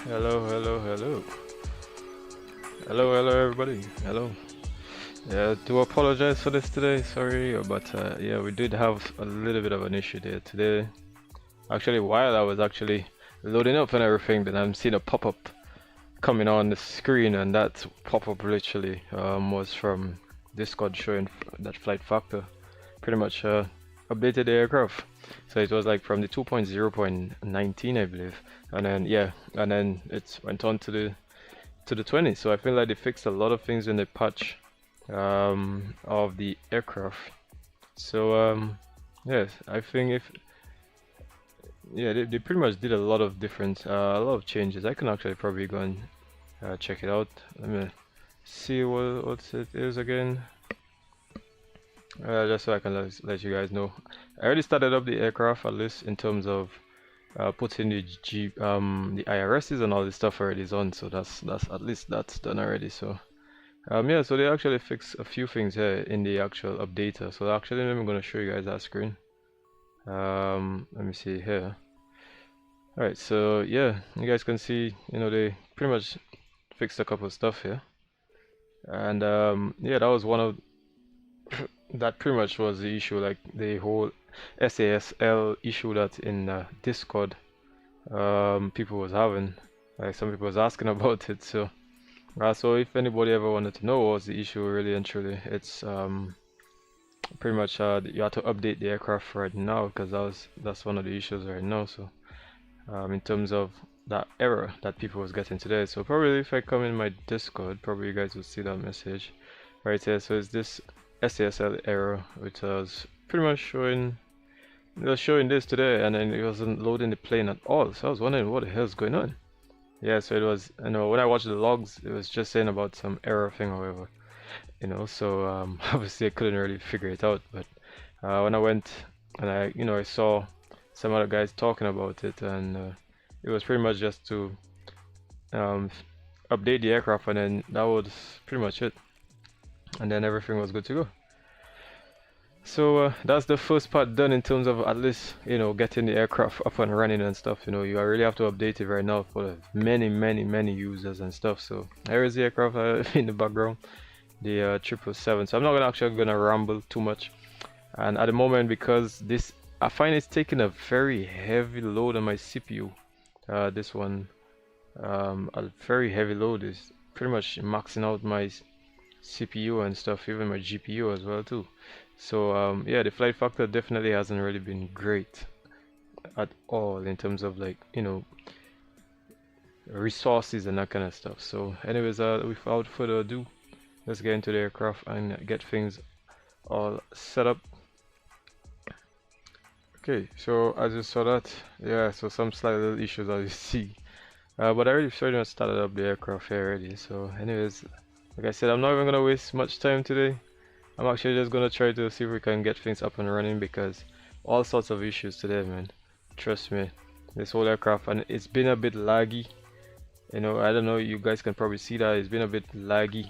Hello, hello, hello. Hello, hello, everybody. Hello. Yeah, do apologize for this today. Sorry, but yeah, we did have a little bit of an issue there today. Actually, while I was actually loading up and everything, then I'm seeing a pop-up coming on the screen, and that pop-up literally was from Discord showing that Flight Factor pretty much updated the aircraft. So it was like from the 2.0.19, I believe, and then yeah, and then it went on to the 20. So I feel like they fixed a lot of things in the patch of the aircraft. So yes, I think they pretty much did a lot of different a lot of changes. I can actually probably go and check it out. Let me see what it is again. Just so I can let you guys know. I already started up the aircraft, at least in terms of putting the the IRSs and all this stuff already is on, so that's at least that's done already. So yeah, so they actually fixed a few things here in the actual updater. So actually I'm going to show you guys that screen. Let me see here. Alright, so yeah, you guys can see, you know, they pretty much fixed a couple of stuff here, and yeah, that was one of that pretty much was the issue, like the whole SASL issue that in Discord people was having. Like some people was asking about it. So so if anybody ever wanted to know what was the issue, really and truly, it's pretty much you have to update the aircraft right now, because that's one of the issues right now. So in terms of that error that people was getting today, so probably if I come in my Discord, probably you guys will see that message right here. So it's this SASL error, which was pretty much showing, it was showing this today, and then it wasn't loading the plane at all. So I was wondering what the hell's going on. Yeah, so it was, you know, when I watched the logs, it was just saying about some error thing or whatever, you know. So obviously I couldn't really figure it out, but when I went and I saw some other guys talking about it, and it was pretty much just to update the aircraft, and then that was pretty much it, and then everything was good to go. So that's the first part done in terms of at least, you know, getting the aircraft up and running and stuff. You know, you really have to update it right now for many users and stuff. So here is the aircraft in the background, the 777. So I'm not actually gonna ramble too much, and at the moment, because this, I find it's taking a very heavy load on my CPU. This one, a very heavy load, is pretty much maxing out my CPU and stuff, even my GPU as well too. So yeah, the flight factor definitely hasn't really been great at all in terms of, like, you know, resources and that kind of stuff. So anyways, without further ado, let's get into the aircraft and get things all set up. Okay, so as you saw that, yeah, so some slight little issues as you see, but I already pretty much started up the aircraft here already. So anyways, like I said, I'm not even gonna waste much time today. I'm actually just gonna try to see if we can get things up and running, because all sorts of issues today, man. Trust me, this whole aircraft, and it's been a bit laggy. You know, I don't know, you guys can probably see that it's been a bit laggy,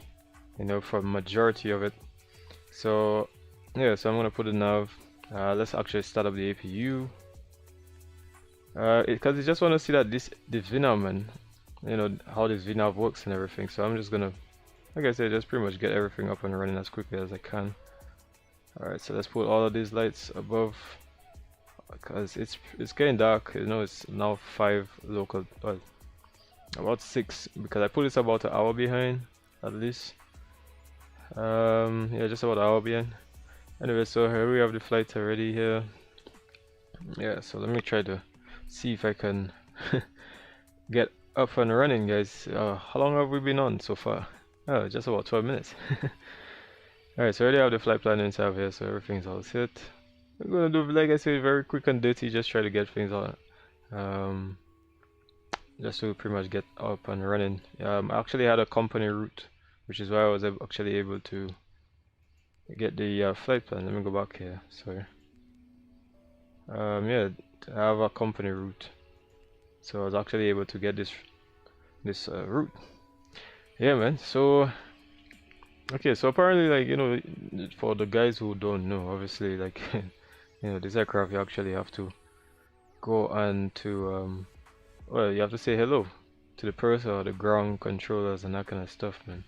you know, for majority of it. So yeah, so I'm gonna put it now. Let's actually start up the APU. Because I just want to see that this VNAV, man, you know how this VNAV works and everything. So I'm just gonna, like I said, just pretty much get everything up and running as quickly as I can. Alright, so let's put all of these lights above, because it's getting dark. You know, it's now 5 local, well, about 6, because I put this about an hour behind at least. Yeah, just about an hour behind. Anyway, so here we have the flight already here. Yeah, so let me try to see if I can get up and running, guys. How long have we been on so far? Oh, just about 12 minutes. Alright, so I already have the flight plan inside here, so everything's all set. I'm gonna do, like I said, very quick and dirty, just try to get things on. Just to pretty much get up and running. I actually had a company route, which is why I was actually able to get the flight plan. Let me go back here, sorry. Yeah, I have a company route, so I was actually able to get this route. Yeah, man. So okay, so apparently, like, you know, for the guys who don't know, obviously, like, you know, this aircraft, you actually have to go and to well, you have to say hello to the purser or the ground controllers and that kind of stuff, man.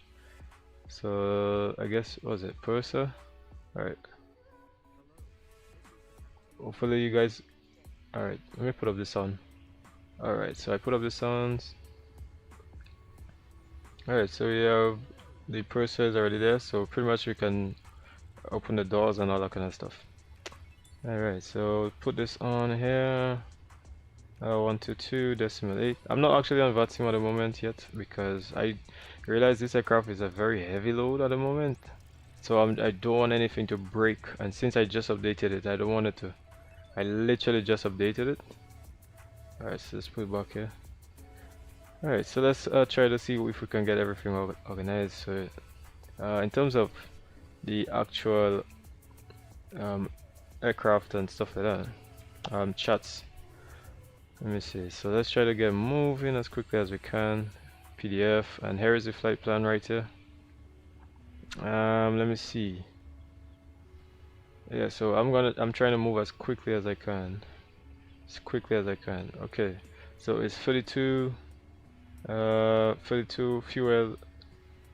So I guess, what was it, purser? All right. Hopefully you guys. All right, let me put up the sound. All right, so I put up the sounds. All right, so we have the purser is already there, so pretty much we can open the doors and all that kind of stuff. All right, so put this on here. 122.8. I'm not actually on VATSIM at the moment yet, because I realize this aircraft is a very heavy load at the moment, so I don't want anything to break, and since I just updated it, I don't want it to. I literally just updated it. Alright, so let's put it back here. Alright, so let's try to see if we can get everything organized. So in terms of the actual aircraft and stuff like that, chats, let me see. So let's try to get moving as quickly as we can. PDF, and here is the flight plan right here. Let me see. Yeah, so I'm trying to move as quickly as I can. As quickly as I can. Okay. So it's 32 fuel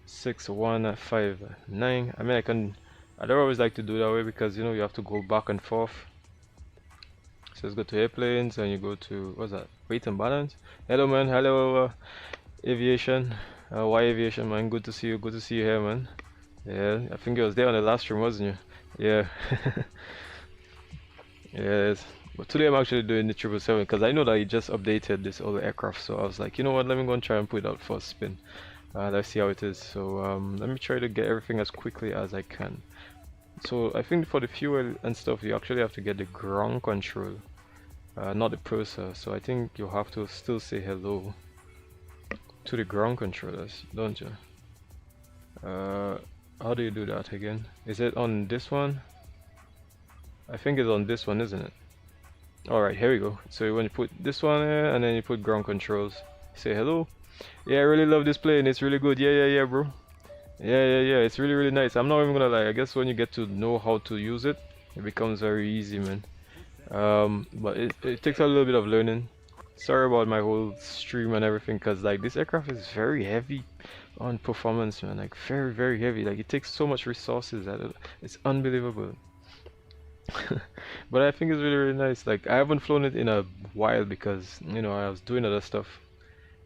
6159. I mean, I don't always like to do that way, because you know you have to go back and forth. So let's go to airplanes, and you go to, what's that, weight and balance. Hello, man. Hello, Aviation. Why Aviation, man? Good to see you. Good to see you here, man. Yeah, I think you was there on the last stream, wasn't you? Yeah. Yes. But today I'm actually doing the 777, because I know that he just updated this other aircraft. So I was like, you know what? Let me go and try and put it out for a spin. Let's see how it is. So let me try to get everything as quickly as I can. So I think for the fuel and stuff, you actually have to get the ground control, not the purser. So I think you have to still say hello to the ground controllers, don't you? How do you do that again? Is it on this one? I think it's on this one, isn't it? Alright, here we go. So when you put this one here, and then you put ground controls, say hello. Yeah, I really love this plane. It's really good. Yeah, bro. Yeah, it's really, really nice. I'm not even gonna lie. I guess when you get to know how to use it, it becomes very easy, man. But it takes a little bit of learning. Sorry about my whole stream and everything, because like this aircraft is very heavy on performance, man. Like very, very heavy. Like it takes so much resources that it's unbelievable. But I think it's really, really nice. Like I haven't flown it in a while, because you know I was doing other stuff.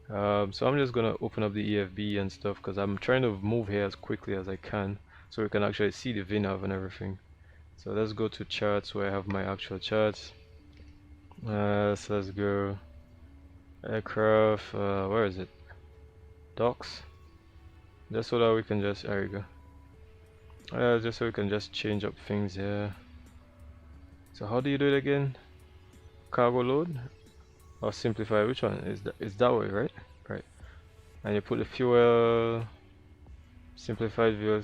So I'm just gonna open up the EFB and stuff, because I'm trying to move here as quickly as I can, so we can actually see the VNAV and everything. So let's go to charts, where I have my actual charts. So let's go aircraft. Where is it? Docks. Just so that we can just, there we go. Just so we can just change up things here. So how do you do it again? Cargo load or simplify? Which one is that? It's that way, right? Right. And you put the fuel. Simplified fuel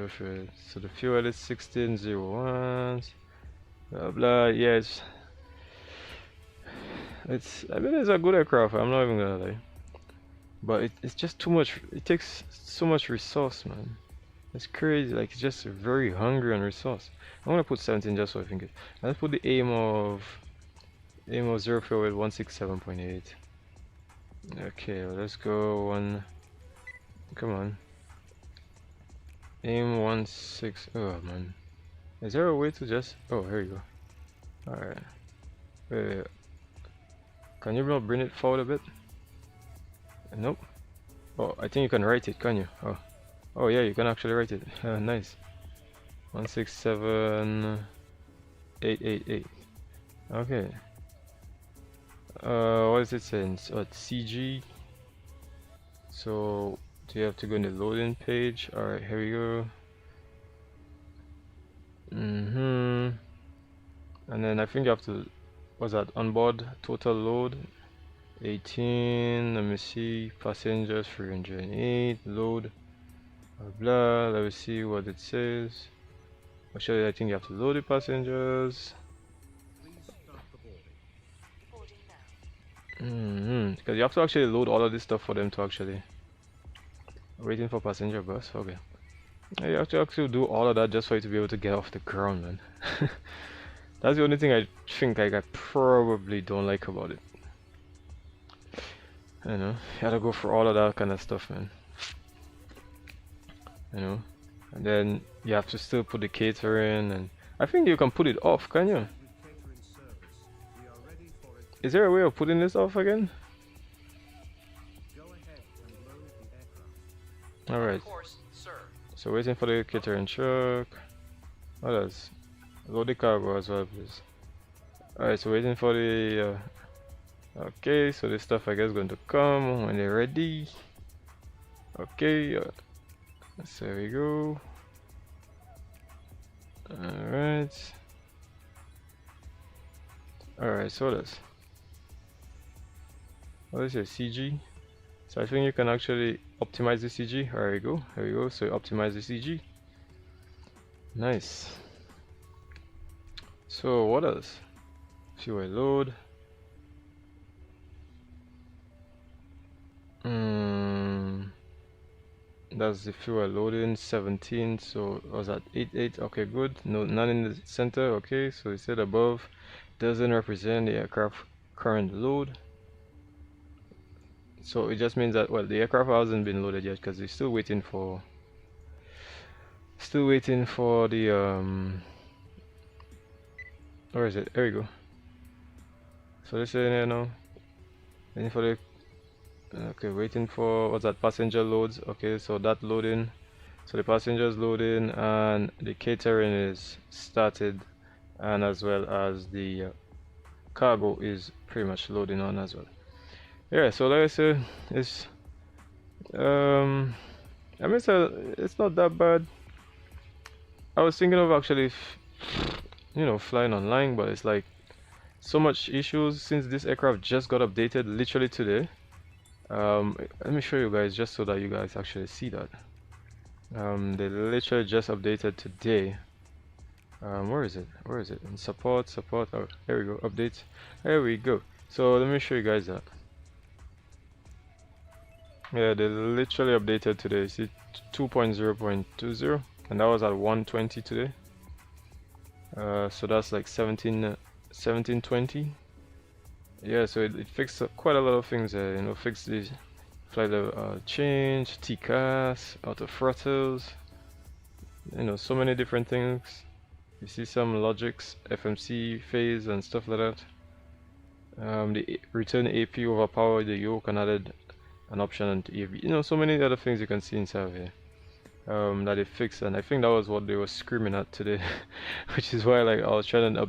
03. So the fuel is 1601. Blah blah. Yeah, it's. I mean, it's a good aircraft. I'm not even gonna lie. But it's just too much. It takes so much resource, man. It's crazy. Like it's just very hungry on resource. I'm gonna put 17 just so I think it. Let's put the aim of Aim of 0 fuel with 167.8. Okay, well, let's go one. Come on. Aim 16. Oh man. Is there a way to just. Oh, here you go. Alright. Wait. Can you not bring it forward a bit? Nope. Oh, I think you can write it, can you? Oh. Oh yeah, you can actually write it. Nice. 167.888. Okay. What is it saying? So it's CG. So do you have to go in the loading page? Alright, here we go. And then I think you have to, what's that, onboard total load 18. Let me see, passengers 308, load blah. Let me see what it says. Actually, I think you have to load the passengers. Because you have to actually load all of this stuff for them to actually. Waiting for passenger bus. Okay. You have to actually do all of that just for you to be able to get off the ground, man. That's the only thing I think I probably don't like about it. You know, you gotta go for all of that kind of stuff, man. You know, and then you have to still put the catering, and I think you can put it off, can you? Is there a way of putting this off again? Alright. So waiting for the catering truck. What else? Load the cargo as well, please. Alright, so waiting for the okay, so this stuff I guess is going to come when they're ready. Okay, so there we go. Alright. Alright, so that's what is your CG? So I think you can actually optimize the CG. There we go. There we go. So optimize the CG. Nice. So what else? Fuel load. That's the fuel loading 17. So was that 88? Okay, good. No, none in the center. Okay, so it said above doesn't represent the aircraft current load. So it just means that, well, the aircraft hasn't been loaded yet because they're still waiting for the where is it? There we go. So this is here now. Waiting for the okay, waiting for what's that, passenger loads. Okay, so that loading. So the passengers loading and the catering is started, and as well as the cargo is pretty much loading on as well. Yeah, so like I said, it's I mean, it's not that bad. I was thinking of actually you know, flying online, but it's like so much issues since this aircraft just got updated literally today. Let me show you guys just so that you guys actually see that. They literally just updated today. Where is it? Where is it? In support. Oh, here we go. Updates. There we go. So let me show you guys that. Yeah, they literally updated today. See 2.0.20, and that was at 120 today. So that's like 1720. Yeah, so it fixed quite a lot of things there. You know, fixed the flight level change, TCAS, auto throttles. You know, so many different things. You see some logics, FMC phase and stuff like that. The return AP overpowered the yoke and added an option on AV. You know, so many other things you can see inside here that they fixed, and I think that was what they were screaming at today, which is why like I was trying to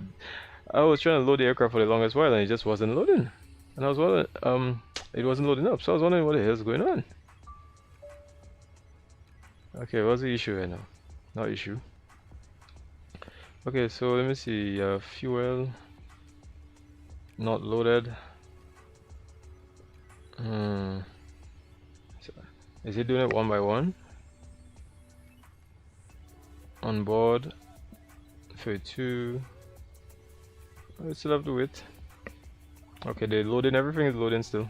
load the aircraft for the longest while and it just wasn't loading, and I was wondering, it wasn't loading up, so I was wondering what the hell is going on. Okay, what's the issue right now? Not issue. Okay, so let me see. Fuel not loaded. So is it doing it one by one? On board 32. I still have to wait. Okay, they're loading. Everything is loading still.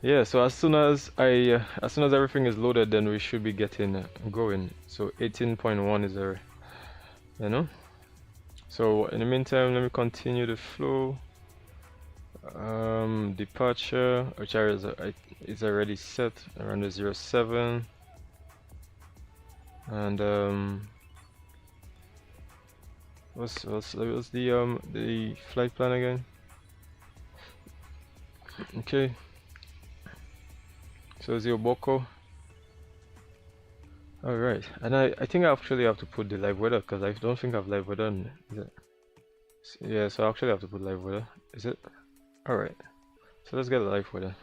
Yeah, so as soon as everything is loaded, then we should be getting going. So 18.1 is there, you know. So in the meantime, let me continue the flow. Departure, which is already set around the 07, and what's the flight plan again? Okay, so 0 Boko. Alright, and I think I actually have to put the live weather because I don't think I've live weather on. Is it? Yeah, so I actually have to put live weather. Is it? Alright, so let's get a live weather.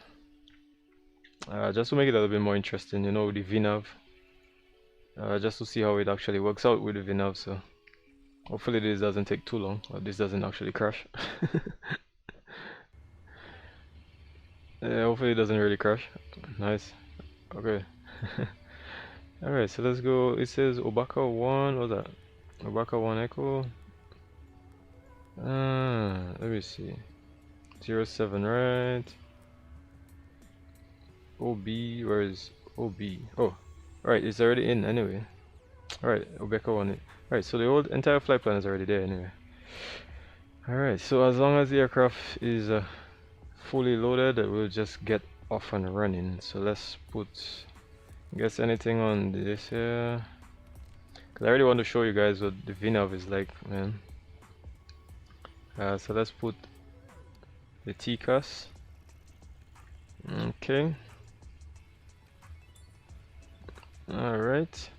Just to make it a little bit more interesting, you know, with the VNAV. Just to see how it actually works out with the VNAV, so hopefully this doesn't take too long, or this doesn't actually crash. Yeah, hopefully it doesn't really crash. Nice. Okay. Alright, so let's go. It says Obaka 1, what's that? Obaka 1 Echo. Let me see. 07, right? OB, where is OB? Oh, right, it's already in anyway. Alright, Obeka 1. Alright, so the old entire flight plan is already there anyway. Alright, so as long as the aircraft is fully loaded, we'll just get off and running. So let's put, I guess, anything on this here, because I really want to show you guys what the VNAV is like, man. So let's put the TCAS. Okay. Alright.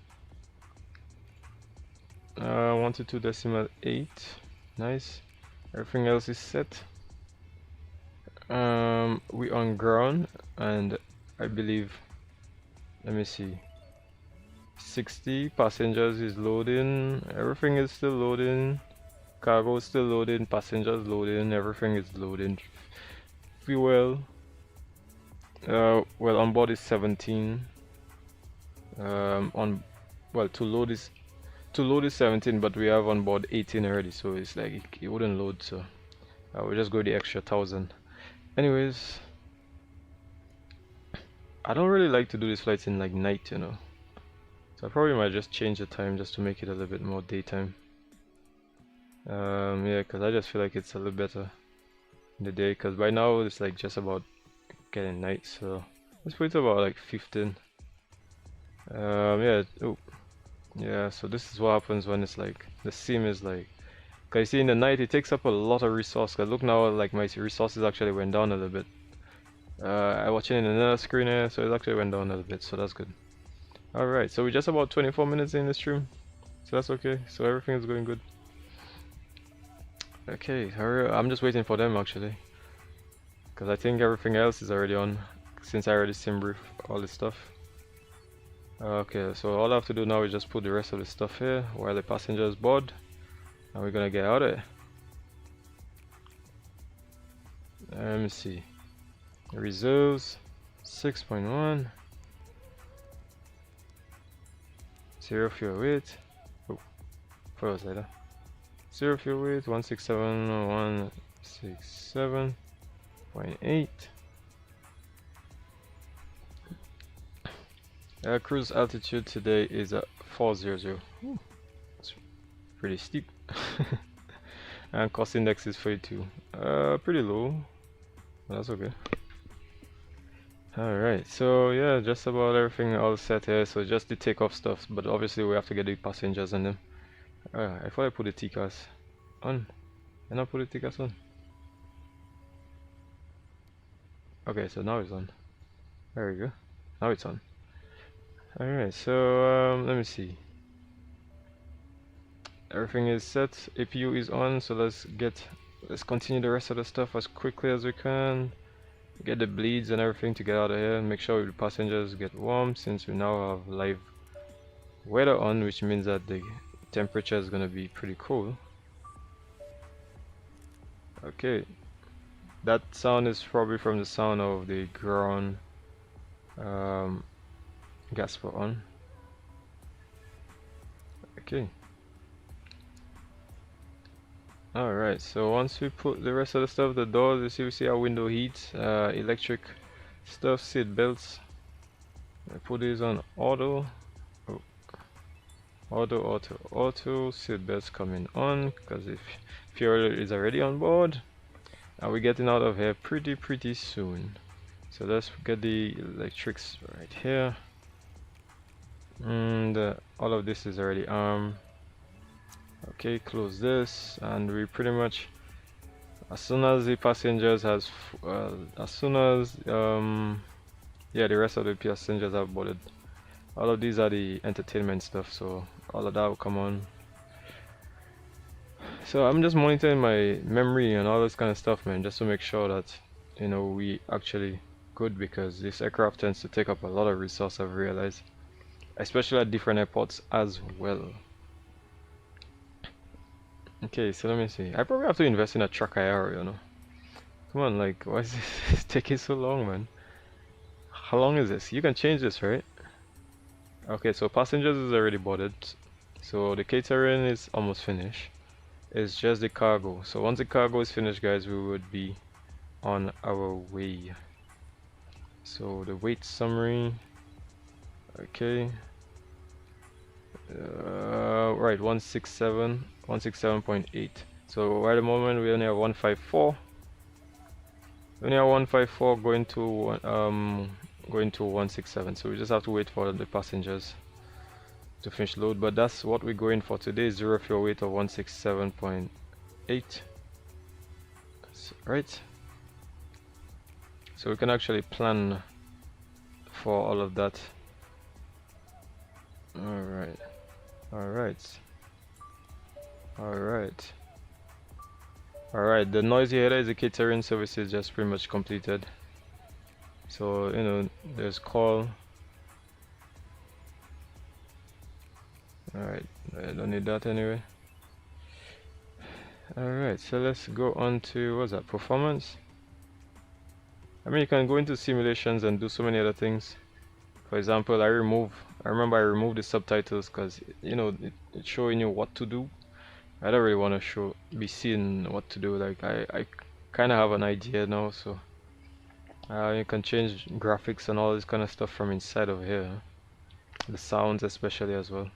122.8. Nice. Everything else is set. We on ground, and I believe, let me see, 60 passengers is loading. Everything is still loading. Cargo is still loading. Passengers loading. Everything is loading. Fuel, well, on board is 17. To load is 17, but we have on board 18 already, so it's like it wouldn't load, so we'll just go the extra 1,000. Anyways, I don't really like to do these flights in like night, you know, so I probably might just change the time just to make it a little bit more daytime. Yeah, because I just feel like it's a little better in the day, because by now it's like just about getting night, so let's put it about like 15. Yeah. Oh, yeah, so this is what happens when it's like the sim is like, cause you see in the night it takes up a lot of resource. Cause look now, like my resources actually went down a little bit. I watch it in another screen here, so it actually went down a little bit, so that's good. Alright, so we're just about 24 minutes in the stream, so that's okay. So everything is going good. Okay, I'm just waiting for them actually, cause I think everything else is already on, since I already sim brief all this stuff. Okay, so all I have to do now is just put the rest of the stuff here while the passengers board, and we're gonna get out of it. Let me see. Reserves 6.1. 0 fuel weight. Oh, what was that? 0 fuel weight 167.8. Cruise altitude today is at 400. Ooh, that's pretty steep. And cost index is 42. Pretty low, but that's okay. Alright, so yeah, just about everything all set here. So just the takeoff stuff, but obviously we have to get the passengers on them. I thought I put the TCAS on, and I put the TCAS on. Okay, so now it's on. There we go. Now it's on. Alright, so let me see. Everything is set. APU is on, so let's continue the rest of the stuff as quickly as we can. Get the bleeds and everything to get out of here. Make sure the passengers get warm, since we now have live weather on, which means that the temperature is gonna be pretty cool. Okay, that sound is probably from the sound of the Gran gas put on. Okay. Alright, so once we put the rest of the stuff, the doors, you see our window heat, electric stuff, seat belts. I put these on auto. Oh. auto seatbelts coming on, because if fuel is already on board, and we're getting out of here pretty soon. So let's get the electrics right here, and all of this is already armed. Okay, close this, and we pretty much, as soon as the passengers has as soon as yeah, the rest of the passengers have boarded, all of these are the entertainment stuff, so all of that will come on. So I'm just monitoring my memory and all this kind of stuff, man, just to make sure that, you know, we actually good, because this aircraft tends to take up a lot of resource, I've realized, especially at different airports as well. Okay, so let me see. I probably have to invest in a truck IR, you know. Come on, like, why is this taking so long, man? How long is this? You can change this, right? Okay, so passengers is already boarded. So the catering is almost finished. It's just the cargo. So once the cargo is finished, guys, we would be on our way. So the weight summary. Okay. Right, 167.8. So right at the moment we only have 154. We only have 154 going to 167. So we just have to wait for the passengers to finish load. But that's what we're going for today. Zero fuel weight of 167.8. Right. So we can actually plan for all of that. Alright. Alright. Alright. Alright, the noisy header is the catering services just pretty much completed. So, you know, there's call. Alright, I don't need that anyway. Alright, so let's go on to, what's that, performance? I mean, you can go into simulations and do so many other things. For example, I remember I removed the subtitles because, you know, it's showing you what to do. I don't really want to be seeing what to do. Like, I kind of have an idea now, so you can change graphics and all this kind of stuff from inside of here. The sounds especially as well.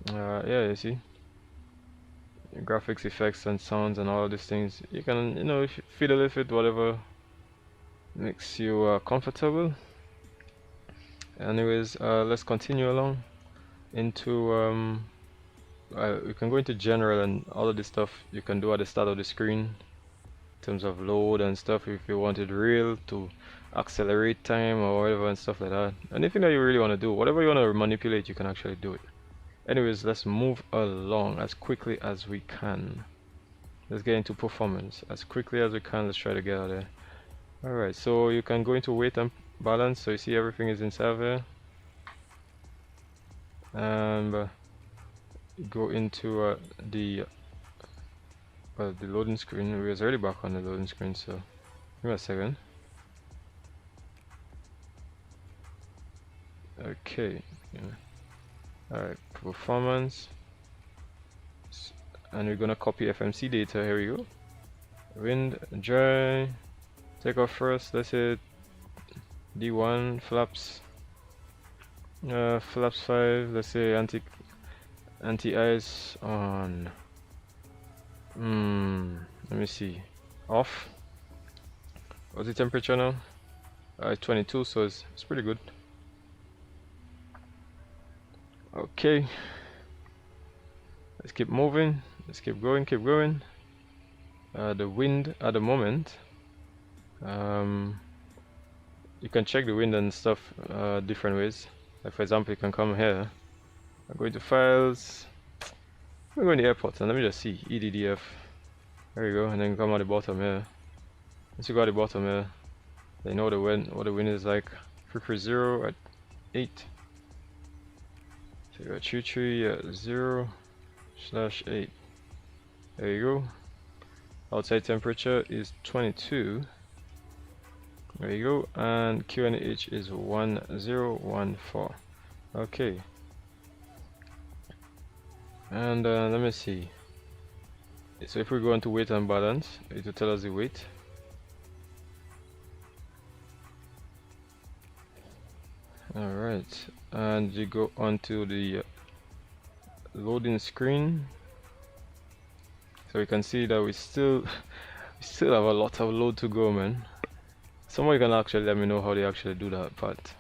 Yeah, you see, graphics, effects, and sounds and all of these things. You can, you know, fiddle with it, whatever makes you comfortable. Anyways, let's continue along into we can go into general, and all of this stuff you can do at the start of the screen in terms of load and stuff, if you wanted real to accelerate time or whatever and stuff like that. Anything that you really want to do, whatever you want to manipulate, you can actually do it. Anyways, let's move along as quickly as we can. Let's get into performance as quickly as we can. Let's try to get out there. Alright, so you can go into weight and balance, so you see everything is inside here, and go into the loading screen. We was already back on the loading screen, so give me a second. Okay, yeah. Alright, performance, and we're gonna copy FMC data. Here we go. Wind, dry, takeoff first. Let's say D1, flaps, flaps 5. Let's say anti-ice on. Let me see. Off. What's the temperature now? 22, so it's pretty good. Okay. Let's keep moving. Let's keep going. Keep going. The wind at the moment. You can check the wind and stuff different ways. Like for example, you can come here. I'm going to files. We're going to the airport, and let me just see EDDF. There you go, and then come at the bottom here. Once you go at the bottom here, they know the wind, what the wind is like. 330 at 8. So you got 33 at 0/8. There you go. Outside temperature is 22. There you go, and QNH is 1014. Okay. And let me see. So if we go into weight and balance, it will tell us the weight. Alright, and you go onto the loading screen. So you can see that we still we still have a lot of load to go, man. Somebody can actually let me know how they actually do that part,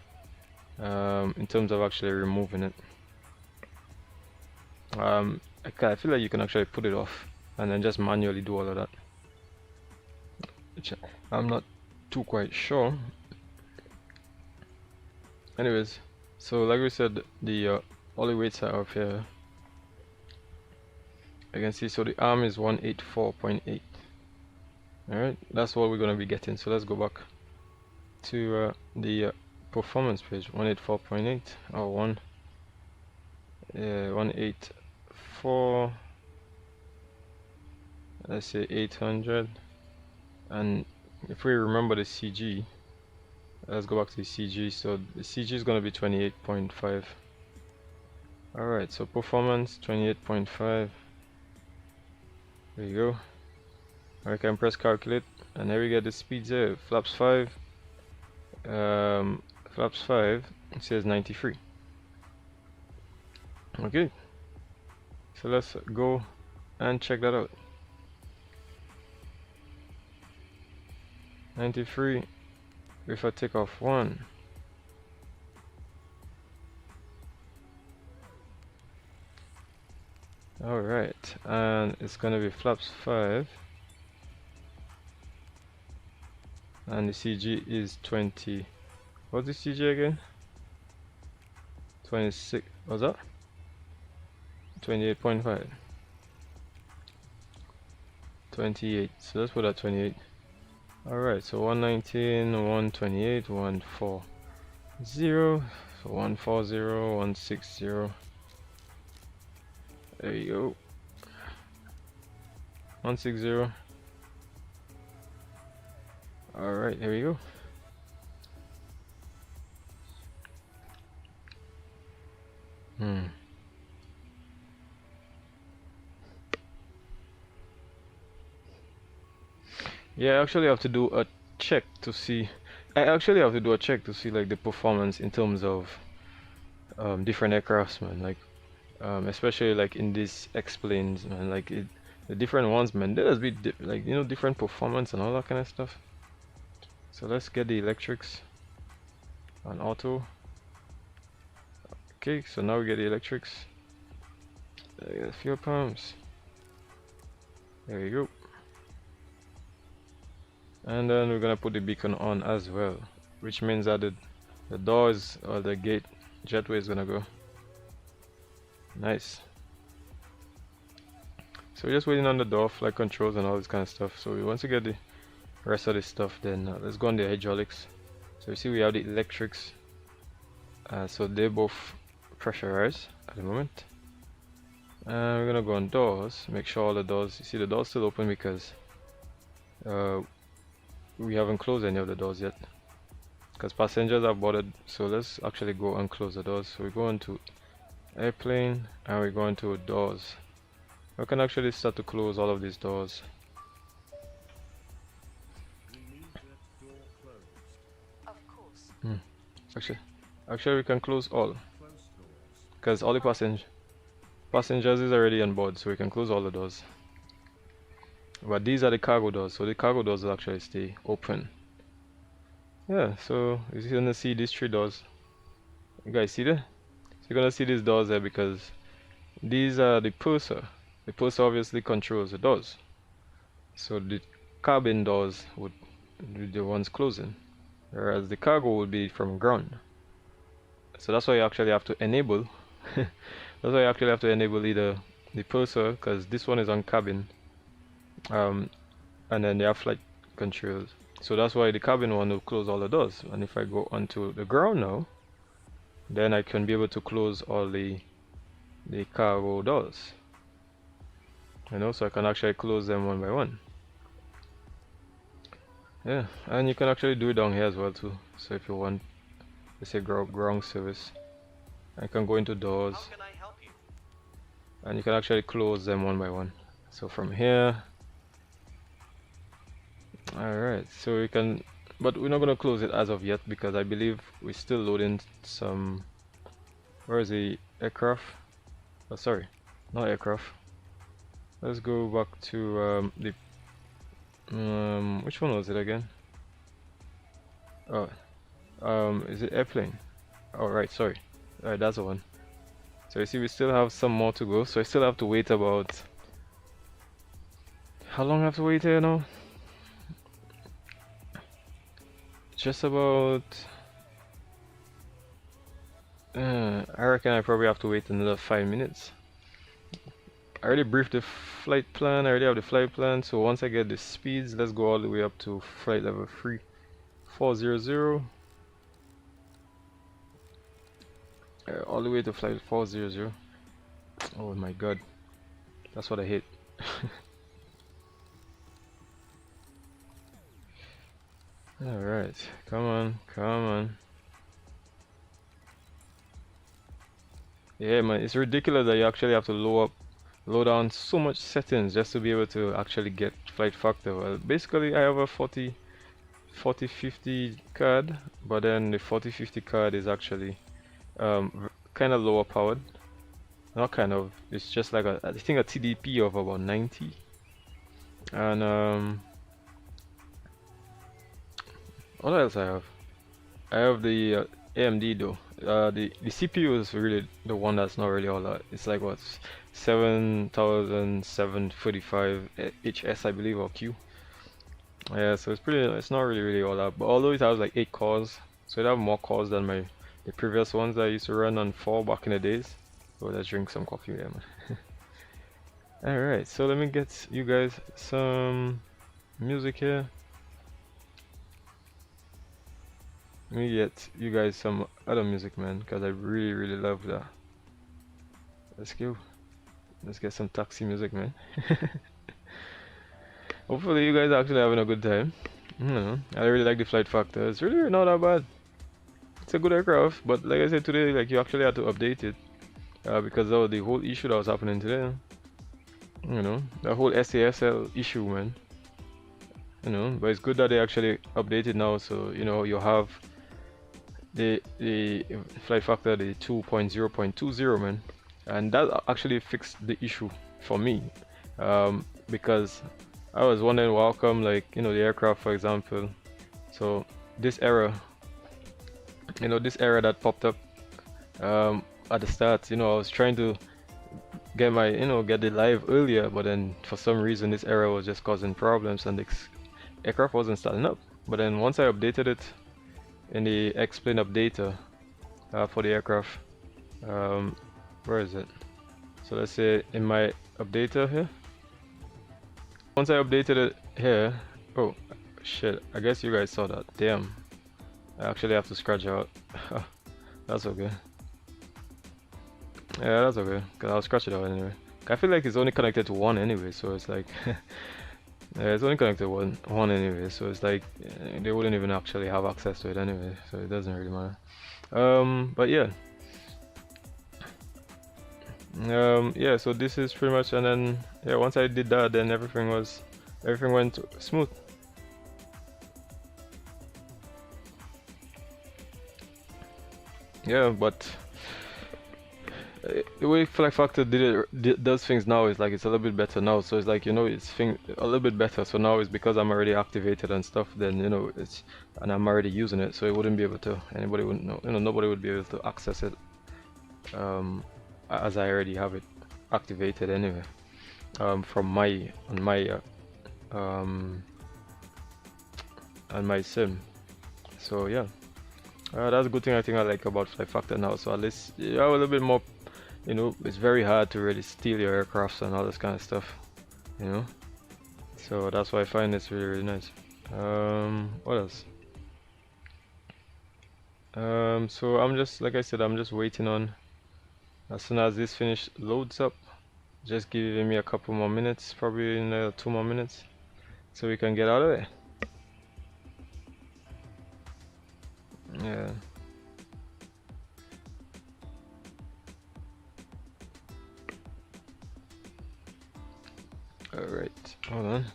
in terms of actually removing it. I feel like you can actually put it off and then just manually do all of that, which I'm not too quite sure. Anyways, so like we said, the all the weights are up here. You can see, so the arm is 184.8. Alright, that's what we're going to be getting. So let's go back to the performance page. 184.8 or 184, let's say 800. And if we remember the CG, let's go back to the CG. So the CG is going to be 28.5. Alright, so performance 28.5. There you go. I can press calculate, and there we get the speeds there. Flaps 5. Flaps 5. It says 93. Okay. So let's go and check that out. 93 with a takeoff 1. Alright, and it's gonna be flaps 5. And the CG is 20. What's the CG again? 26. What's that? 28.5. 28. So let's put that 28. Alright, so 119, 128, 140. So 140, 160. There you go. 160. Alright, here we go. Yeah, I actually have to do a check to see. I actually have to do a check to see like the performance in terms of different aircrafts, man. Like especially like in these XPlanes, man. Like the different ones, man. There does be like, you know, different performance and all that kind of stuff. So let's get the electrics on auto. Okay, so now we get the electrics. Fuel pumps. There you go. And then we're gonna put the beacon on as well, which means that the doors or the gate jetway is gonna go. Nice. So we're just waiting on the door flight controls and all this kind of stuff. So once we get the rest of this stuff, then let's go on the hydraulics. So you see we have the electrics. So they're both pressurized at the moment. And we're gonna go on doors. Make sure all the doors. You see the doors still open because we haven't closed any of the doors yet, because passengers are boarded. So let's actually go and close the doors. So we go into airplane and we go into doors. We can actually start to close all of these doors. Actually we can close all, because all the passengers is already on board, so we can close all the doors. But these are the cargo doors, so the cargo doors will actually stay open. Yeah, so you're gonna see these 3 doors. You guys see that? So you're gonna see these doors there because these are the purser. The purser obviously controls the doors. So the cabin doors would be the ones closing, whereas the cargo would be from ground. So that's why you actually have to enable. That's why you actually have to enable either the purser, because this one is on cabin. And then they have flight controls, so that's why the cabin one will close all the doors. And if I go onto the ground now, then I can be able to close all the cargo doors, you know, so I can actually close them one by one. Yeah, and you can actually do it down here as well too. So if you want, let's say ground service, I can go into doors. How can I help you? And you can actually close them one by one. So from here. Alright, so we can, but we're not going to close it as of yet because I believe we're still loading some, where is the aircraft? Oh sorry, not aircraft. Let's go back to the which one was it again? Oh, is it airplane? Oh, right, sorry. Alright, that's the one. So you see, we still have some more to go. So I still have to wait about. How long I have to wait here now? Just about. I reckon I probably have to wait another 5 minutes. I already briefed the flight plan. I already have the flight plan. So once I get the speeds, let's go all the way up to flight level 3400. All the way to flight 400. Oh my god, that's what I hate. Alright, come on, come on. Yeah man, it's ridiculous that you actually have to load down so much settings just to be able to actually get flight factor. Well, basically I have a 4050 card, but then the 4050 card is actually kind of lower powered. Not kind of, it's just like I think a TDP of about 90. And what else I have? I have the AMD though. The CPU is really the one that's not really all that. It's like what 7745 HS I believe, or Q. Yeah, so it's not really all that. But although it has like 8 cores, so it have more cores than the previous ones that I used to run on 4 back in the days. So let's drink some coffee there, man. Alright, so let me get you guys some music here. Let me get you guys some other music, man, because I really love that. Let's go. Let's get some taxi music, man. Hopefully you guys are actually having a good time. I really like the flight factor. It's really not that bad. It's a good aircraft, but like I said today, like you actually had to update it because of the whole issue that was happening today. The whole SASL issue, man. But it's good that they actually updated now, so you have the flight factor, the 2.0.20, man, and that actually fixed the issue for me, because I was wondering how come, like, the aircraft, for example. So this error that popped up at the start, I was trying to get get it live earlier, but then for some reason this error was just causing problems and the aircraft wasn't starting up. But then once I updated it in the XPlane updater for the aircraft, where is it? So let's say in my updater here. Once I updated it here, oh shit, I guess you guys saw that. Damn, I actually have to scratch out. That's okay. Yeah, that's okay, because I'll scratch it out anyway. I feel like it's only connected to one anyway, so it's like yeah, it's only connected to one anyway, so it's like they wouldn't even actually have access to it anyway, so it doesn't really matter. But yeah. Yeah, so this is pretty much, and then yeah, once I did that, then everything went smooth. Yeah, but the way Flag Factor does things now is like it's a little bit better now. So it's like it's a little bit better. So now it's because I'm already activated and stuff. Then and I'm already using it, so it wouldn't be able to. Anybody wouldn't know. Nobody would be able to access it. As I already have it activated anyway. From my on my sim. So yeah. That's a good thing I think I like about Flight Factor now. So at least you have a little bit more. It's very hard to really steal your aircrafts and all this kind of stuff. So that's why I find this really nice. What else? So I'm just, like I said, I'm just waiting on. As soon as this loads up, just giving me a couple more minutes, probably another 2 more minutes, so we can get out of there. Yeah. Alright, hold on.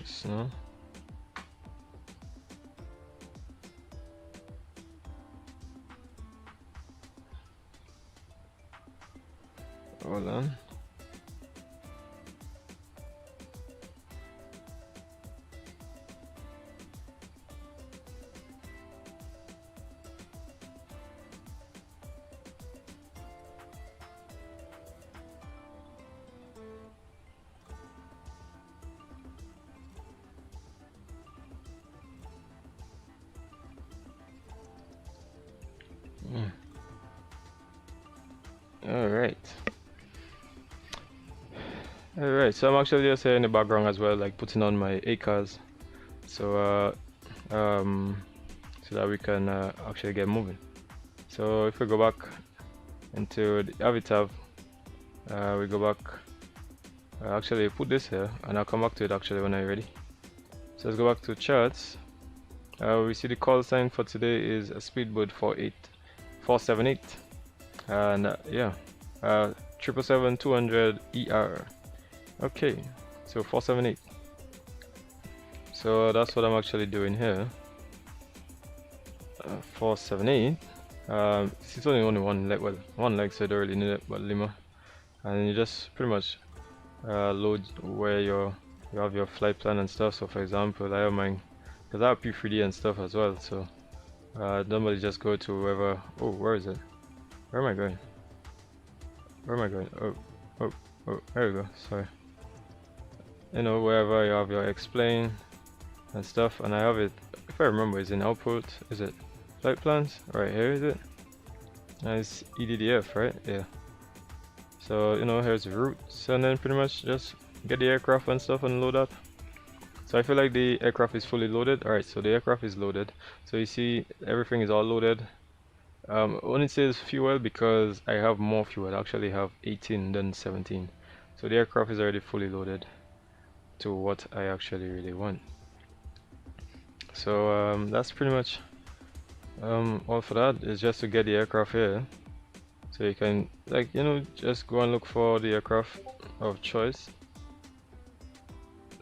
So. hold on. Alright, so I'm actually just here in the background as well, like putting on my ACAs, so so that we can actually get moving. So if we go back into the Avitab, we go back, actually put this here, and I'll come back to it actually when I'm ready. So let's go back to charts. We see the call sign for today is a speedboat 478, and yeah, 777-200 ER. Okay, so 478. So that's what I'm actually doing here. 478. It's only one leg, well, one leg, so I don't really need it, but lima, and you just pretty much load where you have your flight plan and stuff. So for example, I have mine because I have P3D and stuff as well. So normally just go to wherever. Oh, where is it? Where am I going? Where am I going? Oh, there we go. Sorry. You know, wherever you have your XPlane and stuff, and I have it, if I remember, it's in output. Is it flight plans? Right here, is it? It's EDDF, right? Yeah. So you know, here's the routes, and then pretty much just get the aircraft and stuff and load up. So I feel like the aircraft is fully loaded. Alright, so the aircraft is loaded. So you see everything is all loaded. When it says fuel, because I have more fuel, I actually have 18 than 17. So the aircraft is already fully loaded to what I actually really want. So that's pretty much all for that. Is just to get the aircraft here, so you can, like, you know, just go and look for the aircraft of choice.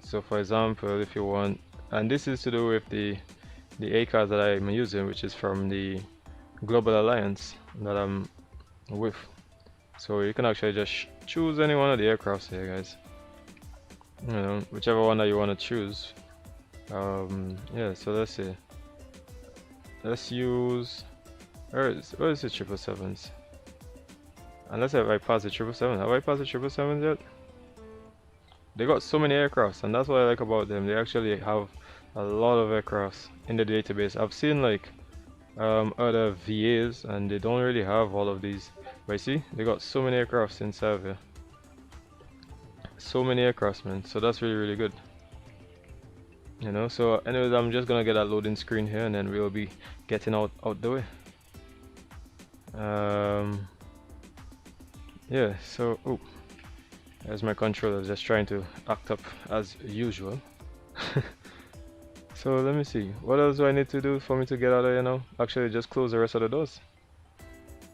So for example, if you want, and this is to do with the ACAS that I'm using, which is from the Global Alliance that I'm with. So you can actually just choose any one of the aircrafts here, guys. You know, whichever one that you want to choose. Yeah, so let's see. Let's use, where is the 777s? Unless I pass the 777. Have I passed the 777s yet? They got so many aircrafts, and that's what I like about them. They actually have a lot of aircrafts in the database. I've seen like other VAs, and they don't really have all of these. But you see, they got so many aircrafts inside here. So many aircrafts, man. So that's really good. You know. So anyways, I'm just gonna get that loading screen here, and then we'll be getting out the way. Yeah. So there's my controller just trying to act up as usual. So let me see, what else do I need to do for me to get out of here now? Actually, just close the rest of the doors.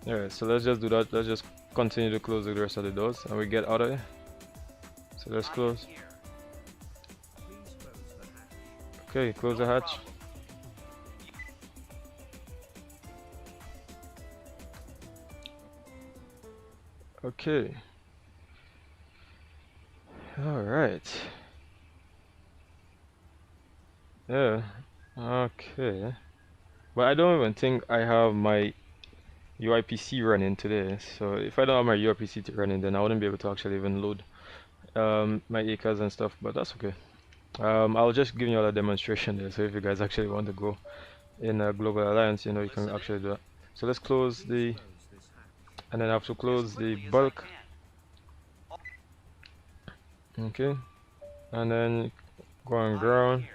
Alright, so let's just do that. Let's just continue to close the rest of the doors and we get out of here. So let's close. Okay, close the hatch. Okay. Alright. Yeah. Okay. But I don't even think I have my UIPC running today. So if I don't have my UIPC running, then I wouldn't be able to actually even load my ACAS and stuff. But that's okay. I'll just give you all a demonstration there. So if you guys actually want to go in a global alliance, you know, you can actually do that. So let's close the, and then I have to close the bulk. Okay, and then go on ground,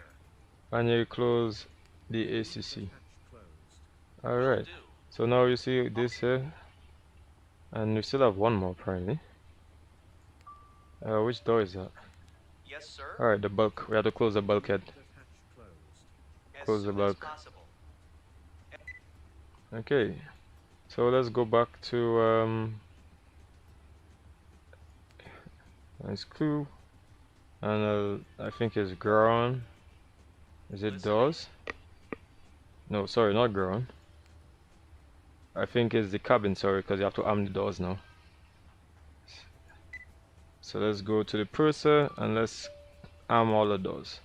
and you close the ACC. Alright, so now you see this here, and we still have one more apparently. Which door is that? Yes, sir. Alright, the bulk. We have to close the bulkhead. Close the bulk. Okay, so let's go back to nice clue, and I think it's Gran. Is it doors? No, sorry, not Gran. I think it's the cabin, sorry, because you have to arm the doors now. So let's go to the purser and let's arm all the doors.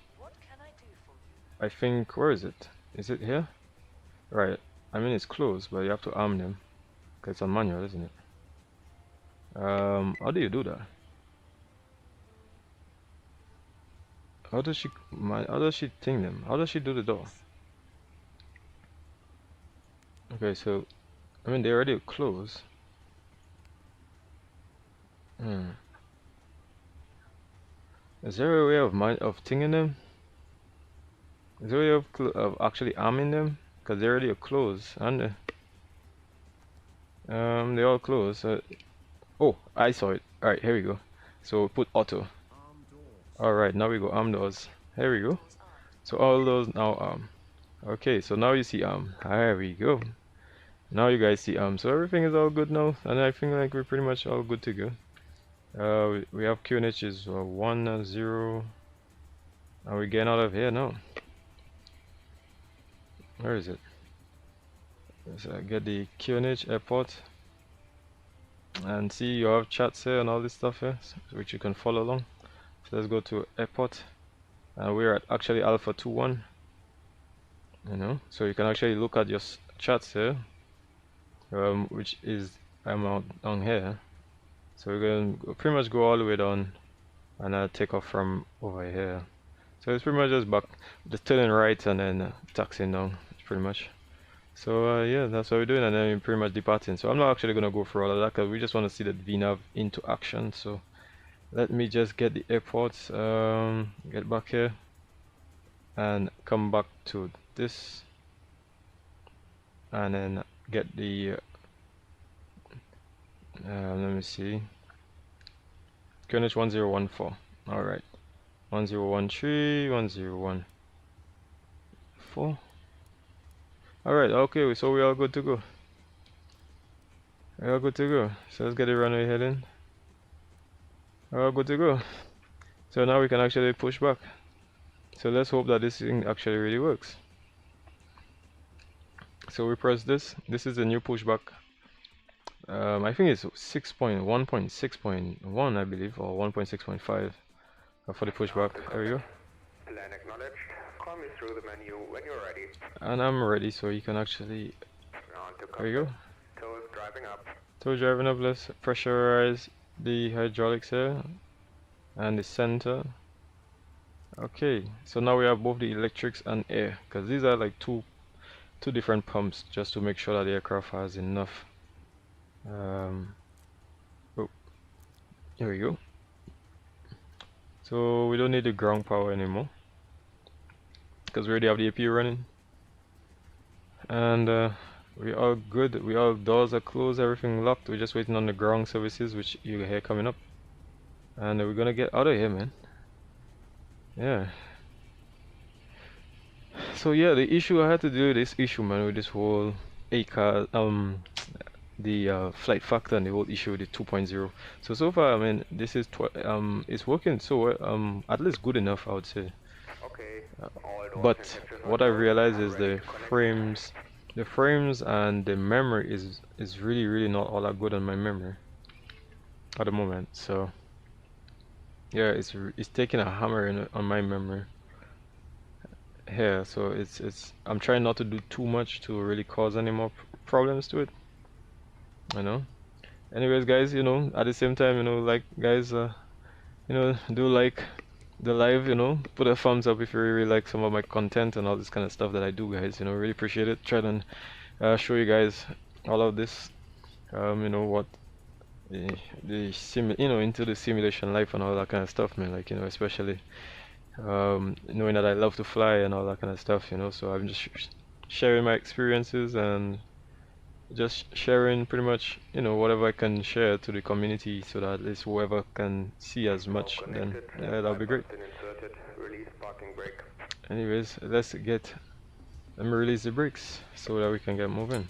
I think, where is it? Is it here? Right. I mean, it's closed, but you have to arm them. Because it's on manual, isn't it? How do you do that? How does she ting them? How does she do the door? Okay, so I mean, they already closed. Is there a way of tinging them? Is there a way of actually arming them? Because they already closed, and they all closed. Oh, I saw it. All right, here we go. So we put auto. All right, now we go arm doors. Here we go. So all those now arm. Okay, so now you see arm. There we go. Now you guys see arm. So everything is all good now, and I think like we're pretty much all good to go. We have QNH is 1 0, and we're getting out of here now. Where is it? Let's get the QNH airport, and see you have chats here and all this stuff here, which you can follow along. So let's go to airport, and we're at actually Alpha 21. You know, so you can actually look at your chats here, which is I'm out down here. So we're going to pretty much go all the way down, and I'll take off from over here. So it's pretty much just turning right and then taxiing down, pretty much. So yeah, that's what we're doing, and then we're pretty much departing. So I'm not actually gonna go through all of that because we just want to see the VNAV into action. So let me just get the airports, get back here, and come back to this, and then get the let me see, QNH 1014. All right, 1013, 1014. All right, okay, so we're all good to go. We're all good to go. So let's get the runway heading. We're all good to go. So now we can actually push back. So let's hope that this thing actually really works. So we press this. This is the new pushback. I think it's 1.6.1, I believe, or 1.6.5 for the pushback. There we go. Plan acknowledged. Call me through the menu when you're ready. And I'm ready, so you can actually. There you go. Toes driving up. Toes driving up. Let's pressurize the hydraulics here and the center. Okay, so now we have both the electrics and air, because these are like two different pumps, just to make sure that the aircraft has enough. Oh, here we go. So we don't need the ground power anymore because we already have the AP running, and we are good. We all doors are closed, everything locked. We're just waiting on the ground services, which you hear coming up, and we're gonna get out of here, man. Yeah. So yeah, the issue I had to do this issue, man, with this whole ACAO, the flight factor and the whole issue with the 2.0. So far, I mean, this is it's working so at least good enough, I would say. Okay. But what I realized is the frames and the memory is really not all that good on my memory at the moment. So yeah, it's taking a hammer on my memory here. So it's I'm trying not to do too much to really cause any more problems to it, you know. Anyways, guys, you know, at the same time, you know, like, guys, you know, do like the live, you know, put a thumbs up if you really like some of my content and all this kind of stuff that I do, guys. You know, really appreciate it. Try to show you guys all of this, you know, what you know, into the simulation life and all that kind of stuff, man. Like, you know, especially knowing that I love to fly and all that kind of stuff, you know. So I'm just sharing my experiences and just sharing pretty much, you know, whatever I can share to the community, so that at least whoever can see as much, then yeah, that'll be great. Anyways, let me release the brakes so that we can get moving.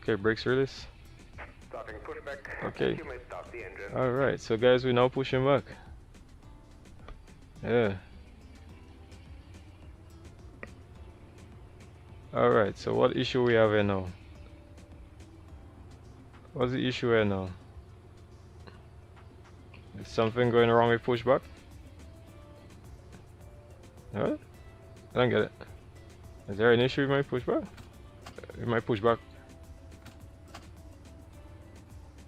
Okay, brakes release. Starting pushback. Okay. You may start the engine. Alright, so guys, we're now pushing back. Yeah. Alright, so what issue we have here now? What's the issue here now? Is something going wrong with pushback? What? I don't get it. Is there an issue with my pushback? With my pushback?